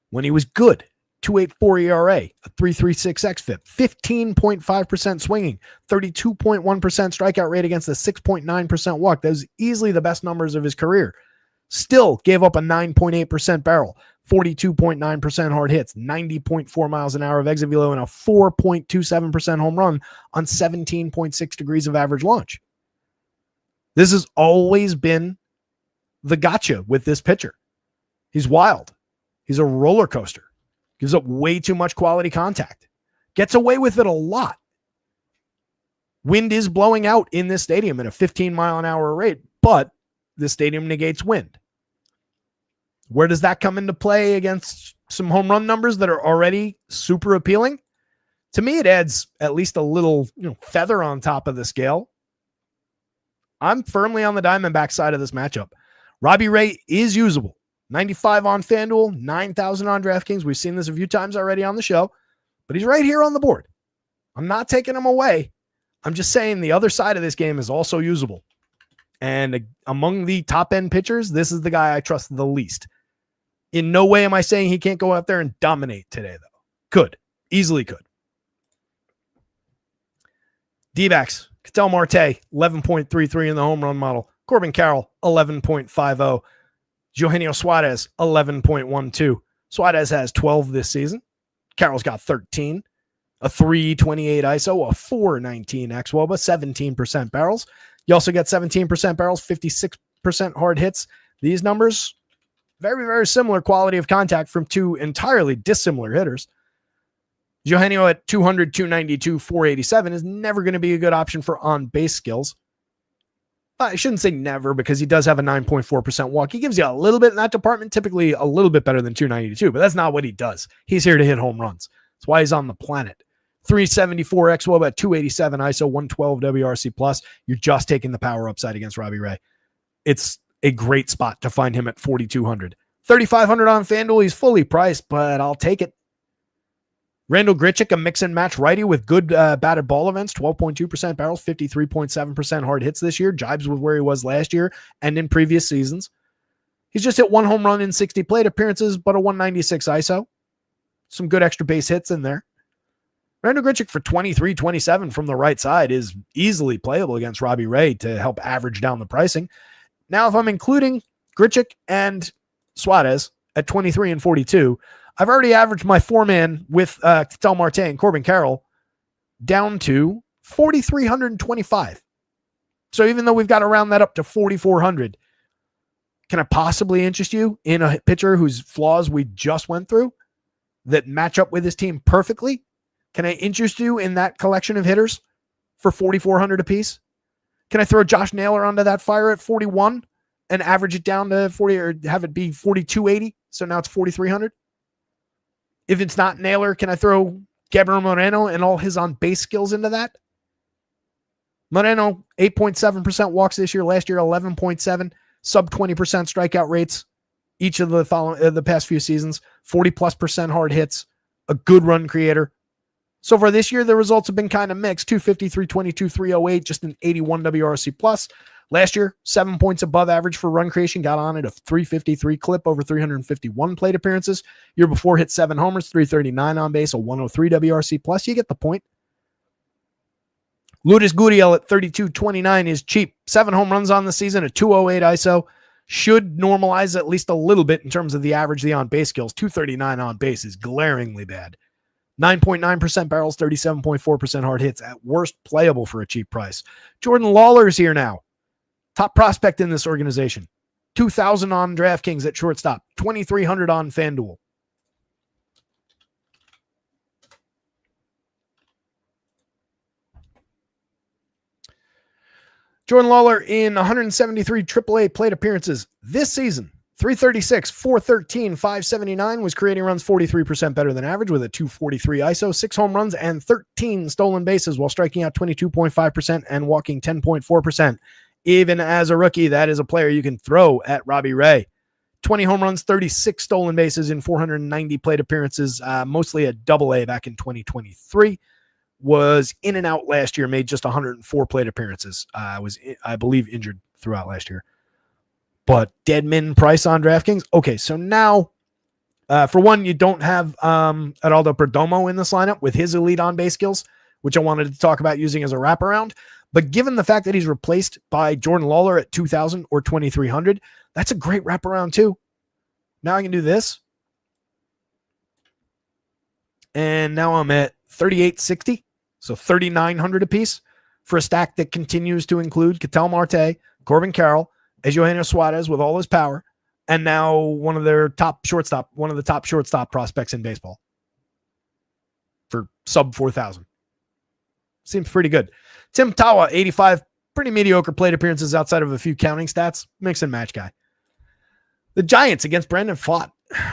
when he was good, 2.84 ERA, a 3.36 xFIP, 15.5% swinging, 32.1% strikeout rate against a 6.9% walk. That was easily the best numbers of his career. Still gave up a 9.8% barrel, 42.9% hard hits, 90.4 miles an hour of exit velo, and a 4.27% home run on 17.6 degrees of average launch. This has always been the gotcha with this pitcher. He's wild. He's a roller coaster. Gives up way too much quality contact. Gets away with it a lot. Wind is blowing out in this stadium at a 15-mile-an-hour rate, but this stadium negates wind. Where does that come into play against some home run numbers that are already super appealing? To me, it adds at least a little feather on top of the scale. I'm firmly on the Diamondback side of this matchup. Robbie Ray is usable. 95 on FanDuel, 9,000 on DraftKings. We've seen this a few times already on the show, but he's right here on the board. I'm not taking him away. I'm just saying the other side of this game is also usable. And among the top-end pitchers, this is the guy I trust the least. In no way am I saying he can't go out there and dominate today, though. Could. Easily could. D-backs. Ketel Marte, 11.33 in the home run model. Corbin Carroll, 11.50. Eugenio Suarez, 11.12. Suarez has 12 this season. Carroll's got 13. A 3.28 ISO, a 4.19 xWOBA, 17% barrels. You also get 17% barrels, 56% hard hits. These numbers, very, very similar quality of contact from two entirely dissimilar hitters. Eugenio at 200, 292, 487 is never going to be a good option for on-base skills. I shouldn't say never because he does have a 9.4% walk. He gives you a little bit in that department, typically a little bit better than 292, but that's not what he does. He's here to hit home runs. That's why he's on the planet. 374 xWOBA at 287 ISO, 112 WRC plus. You're just taking the power upside against Robbie Ray. It's a great spot to find him at 4,200. 3,500 on FanDuel. He's fully priced, but I'll take it. Randall Grichuk, a mix and match righty with good batted ball events, 12.2% barrels, 53.7% hard hits this year, jibes with where he was last year and in previous seasons. He's just hit one home run in 60 plate appearances, but a 196 ISO. Some good extra base hits in there. Randall Grichuk for 23-27 from the right side is easily playable against Robbie Ray to help average down the pricing. Now, if I'm including Grichuk and Suarez at 23 and 42, I've already averaged my four-man with Ketel Marte and Corbin Carroll down to 4,325. So even though we've got to round that up to 4,400, Can I possibly interest you in a pitcher whose flaws we just went through that match up with his team perfectly? Can I interest you in that collection of hitters for 4,400 apiece? Can I throw Josh Naylor onto that fire at 41 and average it down to 40 or have it be 4,280? So now it's 4,300. If it's not Naylor, can I throw Gabriel Moreno and all his on-base skills into that? Moreno, 8.7% walks this year. Last year, 11.7. Sub 20% strikeout rates each of the past few seasons. 40+% hard hits. A good run creator. So far this year, the results have been kind of mixed. 250, 322, 308, just an 81 WRC plus. Last year, 7 points above average for run creation. Got on at a 353 clip over 351 plate appearances. Year before, hit 7 homers, 339 on base, a 103 WRC plus. You get the point. Lourdes Gurriel at 32.29 is cheap. 7 home runs on the season, a 208 ISO. Should normalize at least a little bit in terms of the average, the on-base skills. 239 on base is glaringly bad. 9.9% barrels, 37.4% hard hits. At worst, playable for a cheap price. Jordan Lawler's here now. Top prospect in this organization. 2,000 on DraftKings at shortstop. 2,300 on FanDuel. Jordan Lawler in 173 AAA plate appearances this season. 336, 413, 579 was creating runs 43% better than average with a 243 ISO, 6 home runs, and 13 stolen bases while striking out 22.5% and walking 10.4%. Even as a rookie, that is a player you can throw at Robbie Ray. 20 home runs, 36 stolen bases in 490 plate appearances, mostly a AA back in 2023. Was in and out last year, made just 104 plate appearances. Was, I believe, injured throughout last year. But dead min price on DraftKings. Okay, so now, for one, you don't have Geraldo Perdomo in this lineup with his elite on-base skills, which I wanted to talk about using as a wraparound. But given the fact that he's replaced by Jordan Lawler at 2,000 or 2,300, that's a great wraparound too. Now I can do this. And now I'm at 3,860. So 3,900 apiece for a stack that continues to include Ketel Marte, Corbin Carroll, Eugenio Suarez with all his power, and now one of the top shortstop prospects in baseball for sub 4,000. Seems pretty good. Tim Tawa, 85, pretty mediocre plate appearances outside of a few counting stats. Mix and match guy. The Giants against Brandon Pfaadt.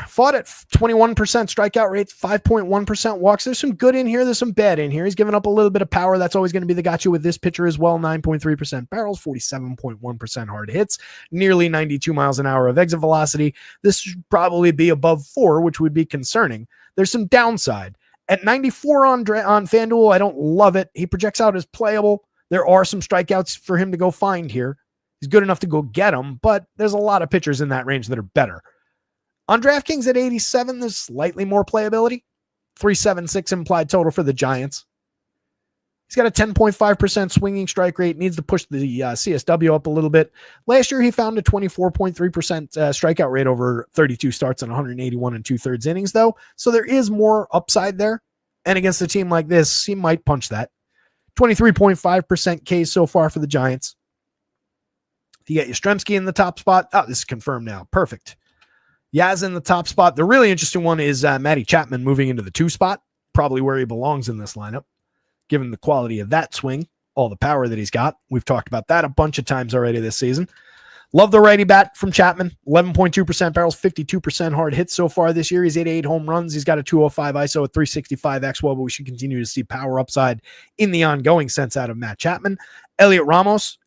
Fought at 21% strikeout rates, 5.1% walks. There's some good in here. There's some bad in here. He's given up a little bit of power. That's always going to be the gotcha with this pitcher as well. 9.3% barrels, 47.1% hard hits, nearly 92 miles an hour of exit velocity. This should probably be above 4, which would be concerning. There's some downside. At 94 on FanDuel, I don't love it. He projects out as playable. There are some strikeouts for him to go find here. He's good enough to go get them, but there's a lot of pitchers in that range that are better. On DraftKings at 87, there's slightly more playability. 376 implied total for the Giants. He's got a 10.5% swinging strike rate. Needs to push the CSW up a little bit. Last year, he found a 24.3% strikeout rate over 32 starts and 181 and 2/3 innings, though. So there is more upside there. And against a team like this, he might punch that. 23.5% Ks so far for the Giants. If you get Yastrzemski in the top spot. Oh, this is confirmed now. Perfect. Yaz in the top spot. The really interesting one is Matty Chapman moving into the 2 spot, probably where he belongs in this lineup, given the quality of that swing, all the power that he's got. We've talked about that a bunch of times already this season. Love the righty bat from Chapman. 11.2% barrels, 52% hard hits so far this year. He's hit 8 home runs. He's got a 205 ISO, a 365 XWOB, but we should continue to see power upside in the ongoing sense out of Matt Chapman. Elliot Ramos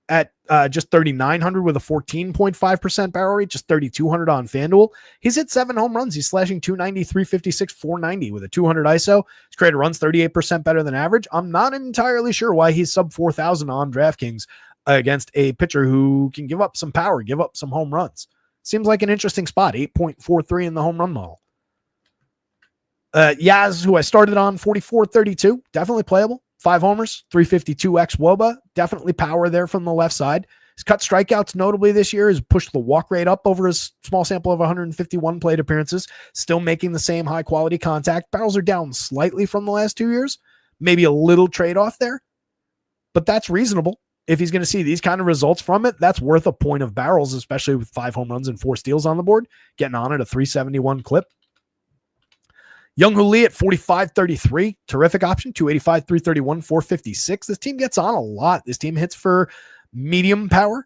at just 3,900 with a 14.5% barrel rate, just 3,200 on FanDuel. He's hit 7 home runs. He's slashing 290, 356, 490 with a 200 ISO. He's created runs 38% better than average. I'm not entirely sure why he's sub 4,000 on DraftKings against a pitcher who can give up some power, give up some home runs. Seems like an interesting spot. 8.43 in the home run model. Yaz, who I started on, 44.32, definitely playable. 5 homers, 352 ex-WOBA, definitely power there from the left side. He's cut strikeouts notably this year, has pushed the walk rate up over his small sample of 151 plate appearances, still making the same high-quality contact. Barrels are down slightly from the last 2 years, maybe a little trade-off there, but that's reasonable. if he's going to see these kind of results from it, that's worth a point of barrels, especially with 5 home runs and 4 steals on the board, getting on at a 371 clip. Young Lee at 45-33, terrific option, 285, 331, 456. This team gets on a lot. This team hits for medium power.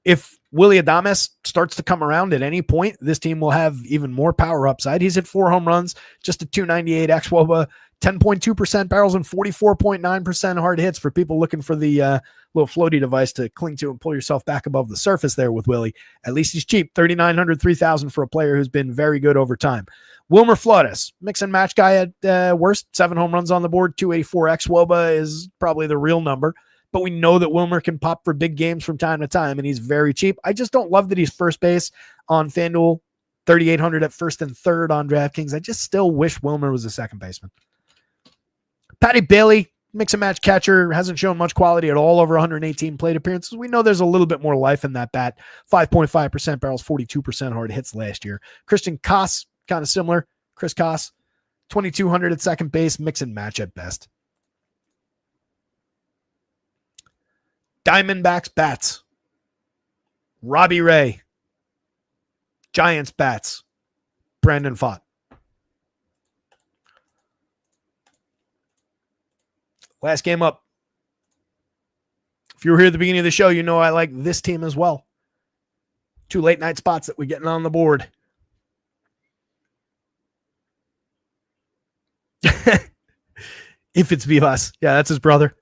If Willy Adames starts to come around at any point, this team will have even more power upside. He's hit 4 home runs, just a 298 xwOBA, 10.2% barrels and 44.9% hard hits for people looking for the little floaty device to cling to and pull yourself back above the surface there with Willie. At least he's cheap, $3,900, $3,000 for a player who's been very good over time. Wilmer Flores, mix and match guy at worst, 7 home runs on the board, 284 xwOBA is probably the real number. But we know that Wilmer can pop for big games from time to time, and he's very cheap. I just don't love that he's first base on FanDuel, 3,800 at first and third on DraftKings. I just still wish Wilmer was a second baseman. Patty Bailey, mix and match catcher, hasn't shown much quality at all over 118 plate appearances. We know there's a little bit more life in that bat. 5.5% barrels, 42% hard hits last year. Christian Koss, kind of similar. Chris Koss, 2,200 at second base, mix and match at best. Diamondbacks bats. Robbie Ray. Giants bats. Brandon Pfaadt. Last game up. If you were here at the beginning of the show, you know I like this team as well. 2 late night spots that we're getting on the board. If it's Vivas. Yeah, that's his brother.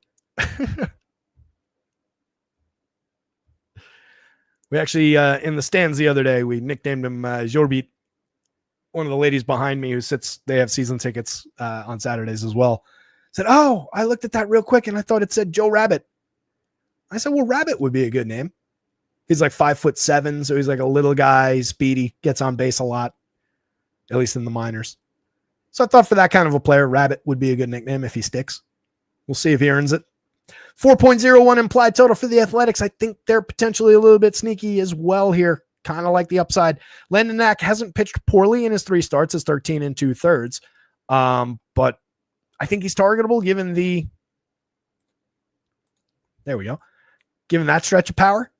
We actually, in the stands the other day, we nicknamed him Jorbit. One of the ladies behind me they have season tickets on Saturdays as well, said, "Oh, I looked at that real quick and I thought it said Joe Rabbit." I said, "Well, Rabbit would be a good name." He's like 5'7", so he's like a little guy, he's speedy, gets on base a lot, at least in the minors. So I thought for that kind of a player, Rabbit would be a good nickname if he sticks. We'll see if he earns it. 4.01 implied total for the Athletics. I think they're potentially a little bit sneaky as well here. Kind of like the upside. Landon Knack hasn't pitched poorly in his 3 starts. It's 13 2/3. But I think he's targetable given there we go. Given that stretch of power.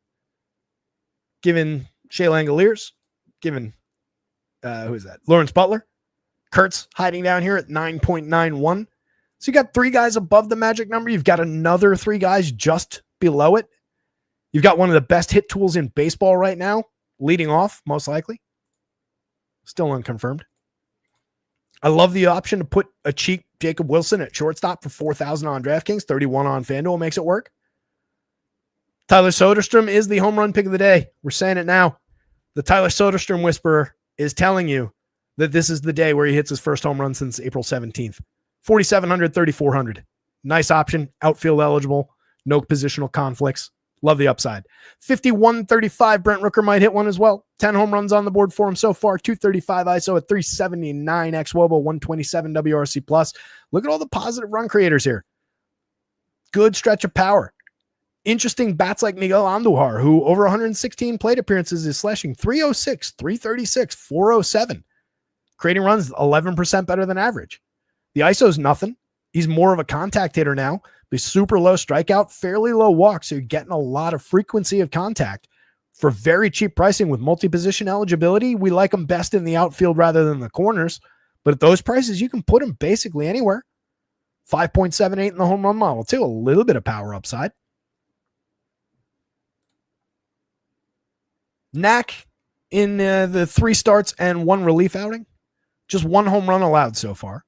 Given Shea Langoliers. Given, who is that? Lawrence Butler. Kurtz hiding down here at 9.91. So you got 3 guys above the magic number. You've got another 3 guys just below it. You've got one of the best hit tools in baseball right now, leading off, most likely. Still unconfirmed. I love the option to put a cheap Jacob Wilson at shortstop for $4,000 on DraftKings, 31 on FanDuel makes it work. Tyler Soderstrom is the home run pick of the day. We're saying it now. The Tyler Soderstrom whisperer is telling you that this is the day where he hits his first home run since April 17th. 4,700, 3,400. Nice option. Outfield eligible. No positional conflicts. Love the upside. 51-35. Brent Rooker might hit one as well. 10 home runs on the board for him so far. 235 ISO at 379 xwOBA, 127 WRC plus. Look at all the positive run creators here. Good stretch of power. Interesting bats like Miguel Andujar, who over 116 plate appearances is slashing 306, 336, 407. Creating runs 11% better than average. The ISO's nothing. He's more of a contact hitter now. He's super low strikeout, fairly low walk, so you're getting a lot of frequency of contact for very cheap pricing with multi-position eligibility. We like him best in the outfield rather than the corners, but at those prices, you can put him basically anywhere. 5.78 in the home run model, too. A little bit of power upside. Knack in the 3 starts and 1 relief outing. Just 1 home run allowed so far.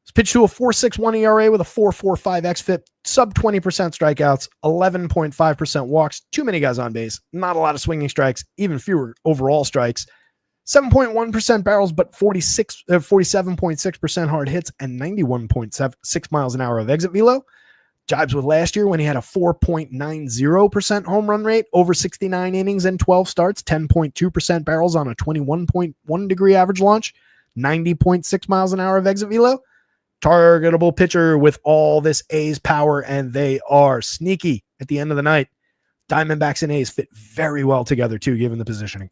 It's pitched to a 4.61 ERA with a 4.45 xFIP, sub 20% strikeouts, 11.5% walks, too many guys on base, not a lot of swinging strikes, even fewer overall strikes, 7.1% barrels, but 47.6% hard hits and 91.6 miles an hour of exit velo. Jibes with last year when he had a 4.90% home run rate, over 69 innings and 12 starts, 10.2% barrels on a 21.1 degree average launch, 90.6 miles an hour of exit velo. Targetable pitcher with all this A's power, and they are sneaky at the end of the night. Diamondbacks and A's fit very well together, too, given the positioning.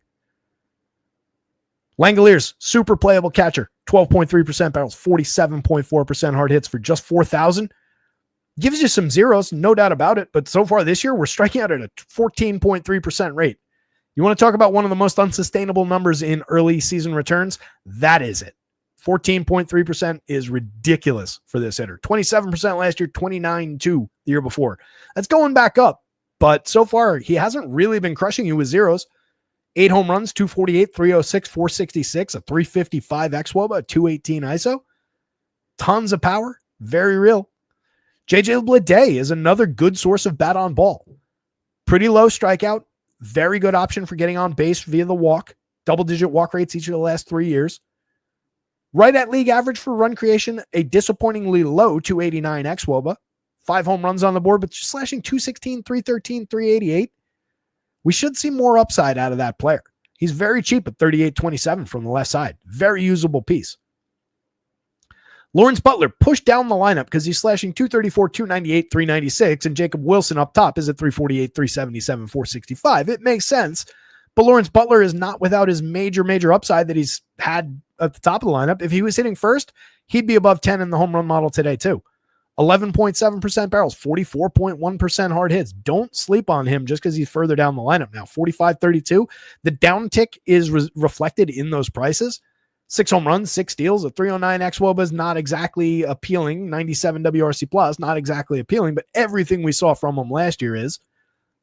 Langoliers, super playable catcher, 12.3% barrels, 47.4% hard hits for just $4,000. Gives you some zeros, no doubt about it. But so far this year, we're striking out at a 14.3% rate. You want to talk about one of the most unsustainable numbers in early season returns? That is it. 14.3% is ridiculous for this hitter. 27% last year, 29.2 the year before. That's going back up. But so far, he hasn't really been crushing you with zeros. 8 home runs, 248, 306, 466, a 355 xWOBA, a 218 ISO. Tons of power. Very real. JJ Bleday is another good source of bat on ball. Pretty low strikeout. Very good option for getting on base via the walk. Double-digit walk rates each of the last 3 years. Right at league average for run creation, a disappointingly low 289 xWOBA. 5 home runs on the board, but just slashing 216, 313, 388. We should see more upside out of that player. He's very cheap at 38.27 from the left side. Very usable piece. Lawrence Butler pushed down the lineup because he's slashing 234, 298, 396, and Jacob Wilson up top is at 348, 377, 465. It makes sense, but Lawrence Butler is not without his major upside that he's had at the top of the lineup. If he was hitting first, he'd be above 10 in the home run model today too. 11.7% barrels, 44.1% hard hits. Don't sleep on him just because he's further down the lineup now. 45.32. The downtick is reflected in those prices. 6 home runs, 6 steals, a 309 xWOBA is not exactly appealing. 97 WRC plus, not exactly appealing, but everything we saw from him last year is.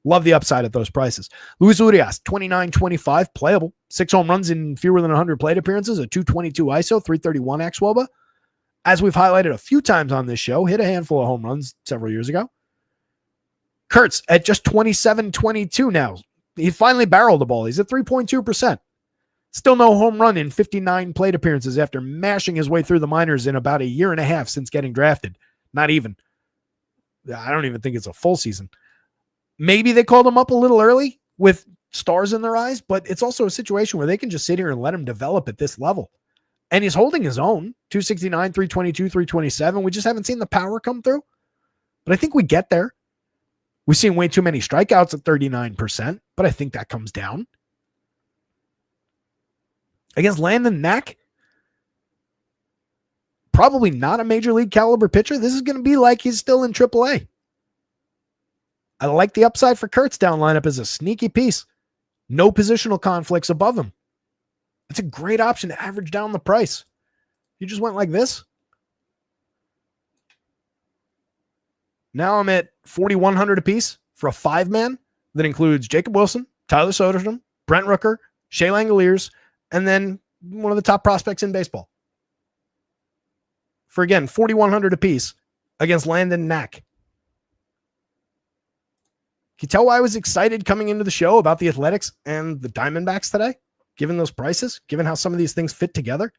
Love the upside at those prices. Luis Urias, 29.25, playable. 6 home runs in fewer than 100 plate appearances, a 222 ISO, 331 xWOBA. As we've highlighted a few times on this show, hit a handful of home runs several years ago. Kurtz at just 27.22 now. He finally barreled the ball. He's at 3.2%. Still no home run in 59 plate appearances after mashing his way through the minors in about a year and a half since getting drafted. Not even. I don't even think it's a full season. Maybe they called him up a little early with stars in their eyes, but it's also a situation where they can just sit here and let him develop at this level. And he's holding his own. 269, 322, 327. We just haven't seen the power come through. But I think we get there. We've seen way too many strikeouts at 39%, but I think that comes down. Against Landon Knack, probably not a major league caliber pitcher. This is going to be like he's still in AAA. I like the upside for Kurtz down lineup as a sneaky piece. No positional conflicts above him. It's a great option to average down the price. You just went like this. Now I'm at 4,100 apiece for a 5-man that includes Jacob Wilson, Tyler Soderstrom, Brent Rooker, Shea Langoliers, and then one of the top prospects in baseball. For, again, 4,100 apiece against Landon Knack. Can you tell why I was excited coming into the show about the Athletics and the Diamondbacks today? Given those prices, given how some of these things fit together.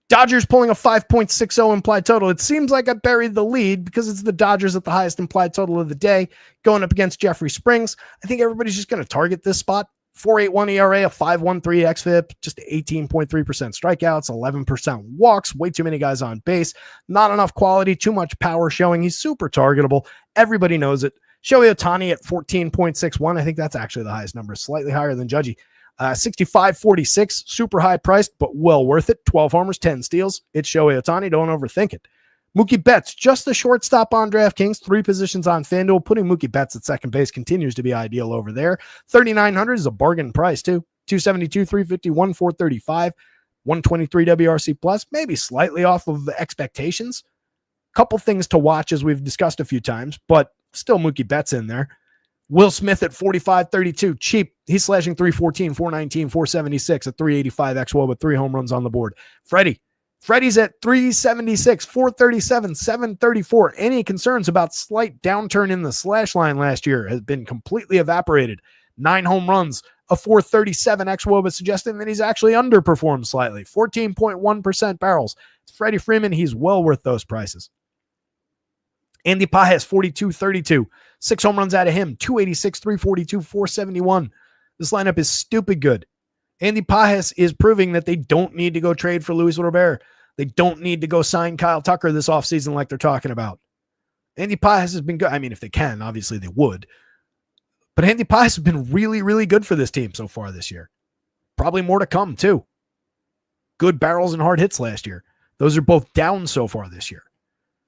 Dodgers pulling a 5.60 implied total. It seems like I buried the lead because it's the Dodgers at the highest implied total of the day going up against Jeffrey Springs. I think everybody's just going to target this spot. 4.81 ERA, a 5.13 xFIP, just 18.3% strikeouts, 11% walks, way too many guys on base, not enough quality, too much power showing. He's super targetable. Everybody knows it. Shohei Ohtani at 14.61. I think that's actually the highest number, slightly higher than Judgy. 65.46, super high priced, but well worth it. 12 homers, 10 steals. It's Shohei Ohtani. Don't overthink it. Mookie Betts, just the shortstop on DraftKings, 3 positions on FanDuel. Putting Mookie Betts at second base continues to be ideal over there. 3,900 is a bargain price too. 272, 351, 435, 123 WRC plus, maybe slightly off of the expectations. Couple things to watch as we've discussed a few times, but still Mookie Betts in there. Will Smith at 45.32, cheap. He's slashing 314, 419, 476, a 385 xWOBA, 3 home runs on the board. Freddie's at 376, 437, 734. Any concerns about slight downturn in the slash line last year has been completely evaporated. 9 home runs, a 437 xWOBA, suggesting that he's actually underperformed slightly. 14.1% barrels. It's Freddie Freeman. He's well worth those prices. Andy Pajes, 42.32. 6 home runs out of him. 286, 342, 471. This lineup is stupid good. Andy Pajes is proving that they don't need to go trade for Luis Robert. They don't need to go sign Kyle Tucker this offseason like they're talking about. Andy Pajes has been good. I mean, if they can, obviously they would. But Andy Pajes has been really, really good for this team so far this year. Probably more to come, too. Good barrels and hard hits last year. Those are both down so far this year.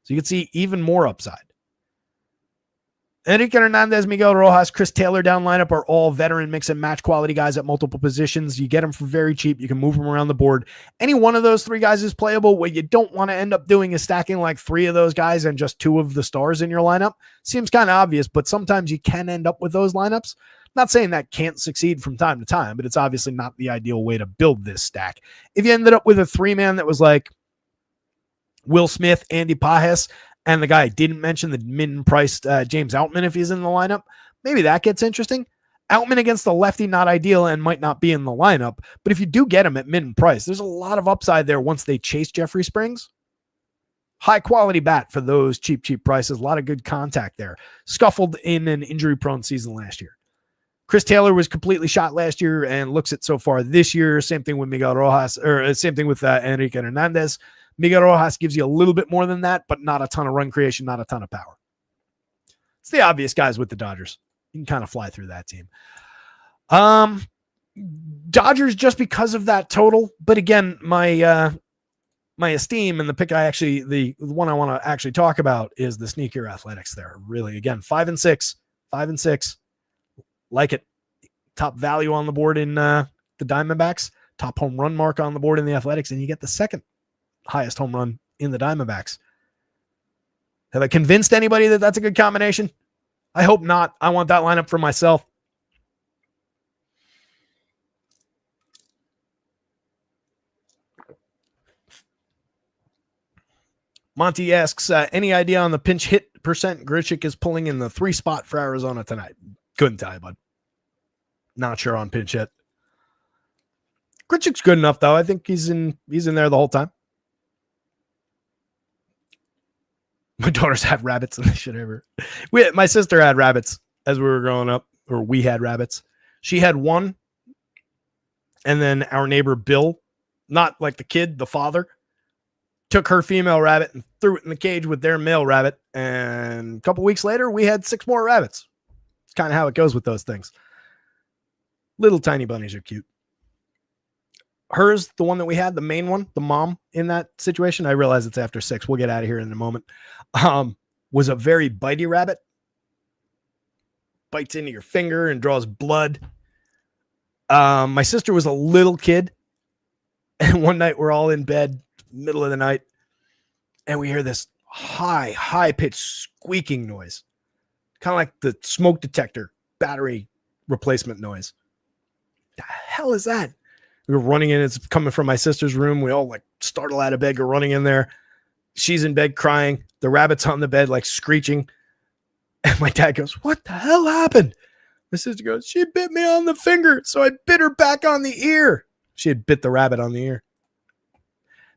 So you can see even more upside. Enrique Hernandez, Miguel Rojas, Chris Taylor down lineup are all veteran mix and match quality guys at multiple positions. You get them for very cheap. You can move them around the board. Any one of those three guys is playable. What you don't want to end up doing is stacking like three of those guys and just two of the stars in your lineup. Seems kind of obvious, but sometimes you can end up with those lineups. Not saying that can't succeed from time to time, but it's obviously not the ideal way to build this stack. If you ended up with a three-man that was like Will Smith, Andy Pajes, and the guy I didn't mention, the min-priced James Outman, if he's in the lineup, maybe that gets interesting. Outman against the lefty, not ideal and might not be in the lineup. But if you do get him at min-price, there's a lot of upside there once they chase Jeffrey Springs. High-quality bat for those cheap prices. A lot of good contact there. Scuffled in an injury-prone season last year. Chris Taylor was completely shot last year and looks it so far this year. Same thing with Miguel Rojas, or same thing with Enrique Hernandez. Miguel Rojas gives you a little bit more than that, but not a ton of run creation, not a ton of power. It's the obvious guys with the Dodgers. You can kind of fly through that team. Dodgers just because of that total, but again, my esteem and the pick the one I want to actually talk about is the sneakier Athletics there. Really, again, 5-6. Like it. Top value on the board in the Diamondbacks, top home run mark on the board in the Athletics, and you get the second highest home run in the Diamondbacks. Have I convinced anybody that that's a good combination? I hope not. I want that lineup for myself. Monty asks, any idea on the pinch hit percent Grichuk is pulling in the 3 spot for Arizona tonight? Couldn't tell you, bud. Not sure on pinch hit. Grichuk's good enough, though. I think he's in there the whole time. My daughters have rabbits and they should ever. My sister had rabbits as we were growing up, or we had rabbits. She had one, and then our neighbor Bill, not like the kid, the father, took her female rabbit and threw it in the cage with their male rabbit. And a couple weeks later, we had 6 more rabbits. It's kind of how it goes with those things. Little tiny bunnies are cute. Hers, the one that we had, the main one, the mom in that situation, I realize it's after 6. We'll get out of here in a moment. Was a very bitey rabbit. Bites into your finger and draws blood. My sister was a little kid. And one night we're all in bed, middle of the night, and we hear this high-pitched squeaking noise. Kind of like the smoke detector battery replacement noise. The hell is that? We were running in. It's coming from my sister's room. We all like startle out of bed, go running in there. She's in bed crying. The rabbit's on the bed, like screeching. And my dad goes, "What the hell happened?" My sister goes, "She bit me on the finger, so I bit her back on the ear." She had bit the rabbit on the ear.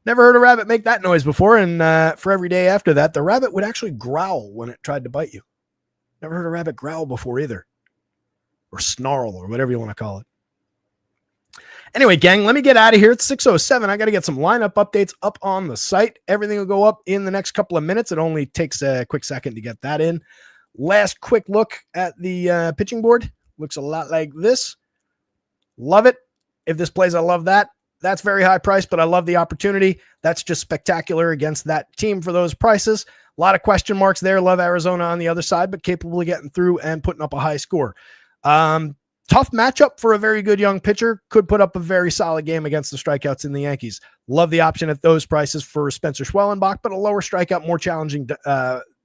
Never heard a rabbit make that noise before. And for every day after that, the rabbit would actually growl when it tried to bite you. Never heard a rabbit growl before either. Or snarl, or whatever you want to call it. Anyway, gang, let me get out of here. It's 6:07. I got to get some lineup updates up on the site. Everything will go up in the next couple of minutes. It only takes a quick second to get that in. Last quick look at the pitching board. Looks a lot like this. Love it. If this plays, I love that. That's very high price, but I love the opportunity. That's just spectacular against that team for those prices. A lot of question marks there. Love Arizona on the other side, but capable of getting through and putting up a high score. Tough matchup for a very good young pitcher. Could put up a very solid game against the strikeouts in the Yankees. Love the option at those prices for Spencer Schwellenbach, but a lower strikeout, more challenging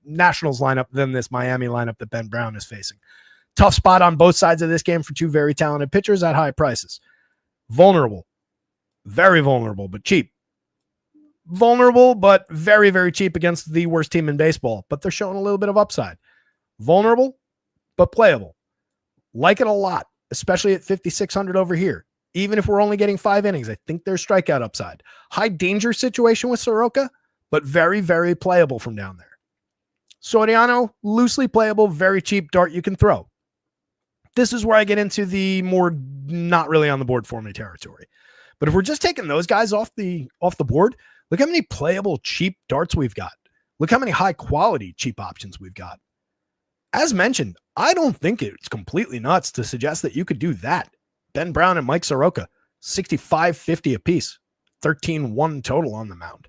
Nationals lineup than this Miami lineup that Ben Brown is facing. Tough spot on both sides of this game for 2 very talented pitchers at high prices. Vulnerable. Very vulnerable, but cheap. Vulnerable, but very, very cheap against the worst team in baseball, but they're showing a little bit of upside. Vulnerable, but playable. Like it a lot, especially at 5,600 over here. Even if we're only getting 5 innings, I think there's strikeout upside. High danger situation with Soroka, but very, very playable from down there. Soriano, loosely playable, very cheap dart you can throw. This is where I get into the more not really on the board for me territory. But if we're just taking those guys off the board, look how many playable cheap darts we've got. Look how many high quality cheap options we've got. As mentioned, I don't think it's completely nuts to suggest that you could do that. Ben Brown and Mike Soroka, 65.50 apiece, 13-1 total on the mound.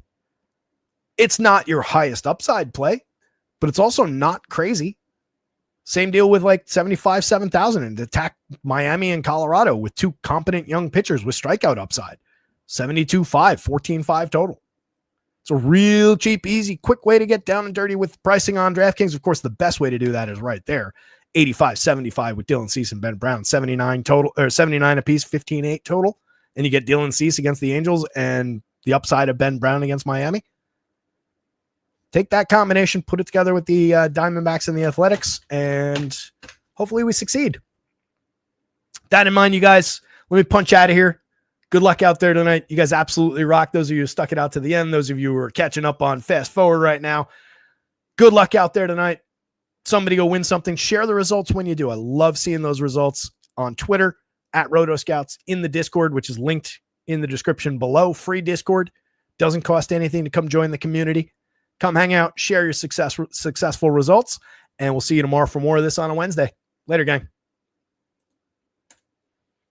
It's not your highest upside play, but it's also not crazy. Same deal with like 75, 7,000 and attack Miami and Colorado with two competent young pitchers with strikeout upside. 72.5, 14.5 total. It's a real cheap, easy, quick way to get down and dirty with pricing on DraftKings. Of course, the best way to do that is right there. 85-75 with Dylan Cease and Ben Brown. 79 total, or 79 apiece, 15.8 total. And you get Dylan Cease against the Angels and the upside of Ben Brown against Miami. Take that combination, put it together with the Diamondbacks and the Athletics, and hopefully we succeed. That in mind, you guys, let me punch out of here. Good luck out there tonight. You guys absolutely rock. Those of you who stuck it out to the end, those of you who are catching up on fast forward right now, good luck out there tonight. Somebody go win something. Share the results when you do. I love seeing those results on Twitter, at rotoscouts, in the Discord, which is linked in the description below. Free Discord. Doesn't cost anything to come join the community. Come hang out, share your successful results, and we'll see you tomorrow for more of this on a Wednesday. Later, gang.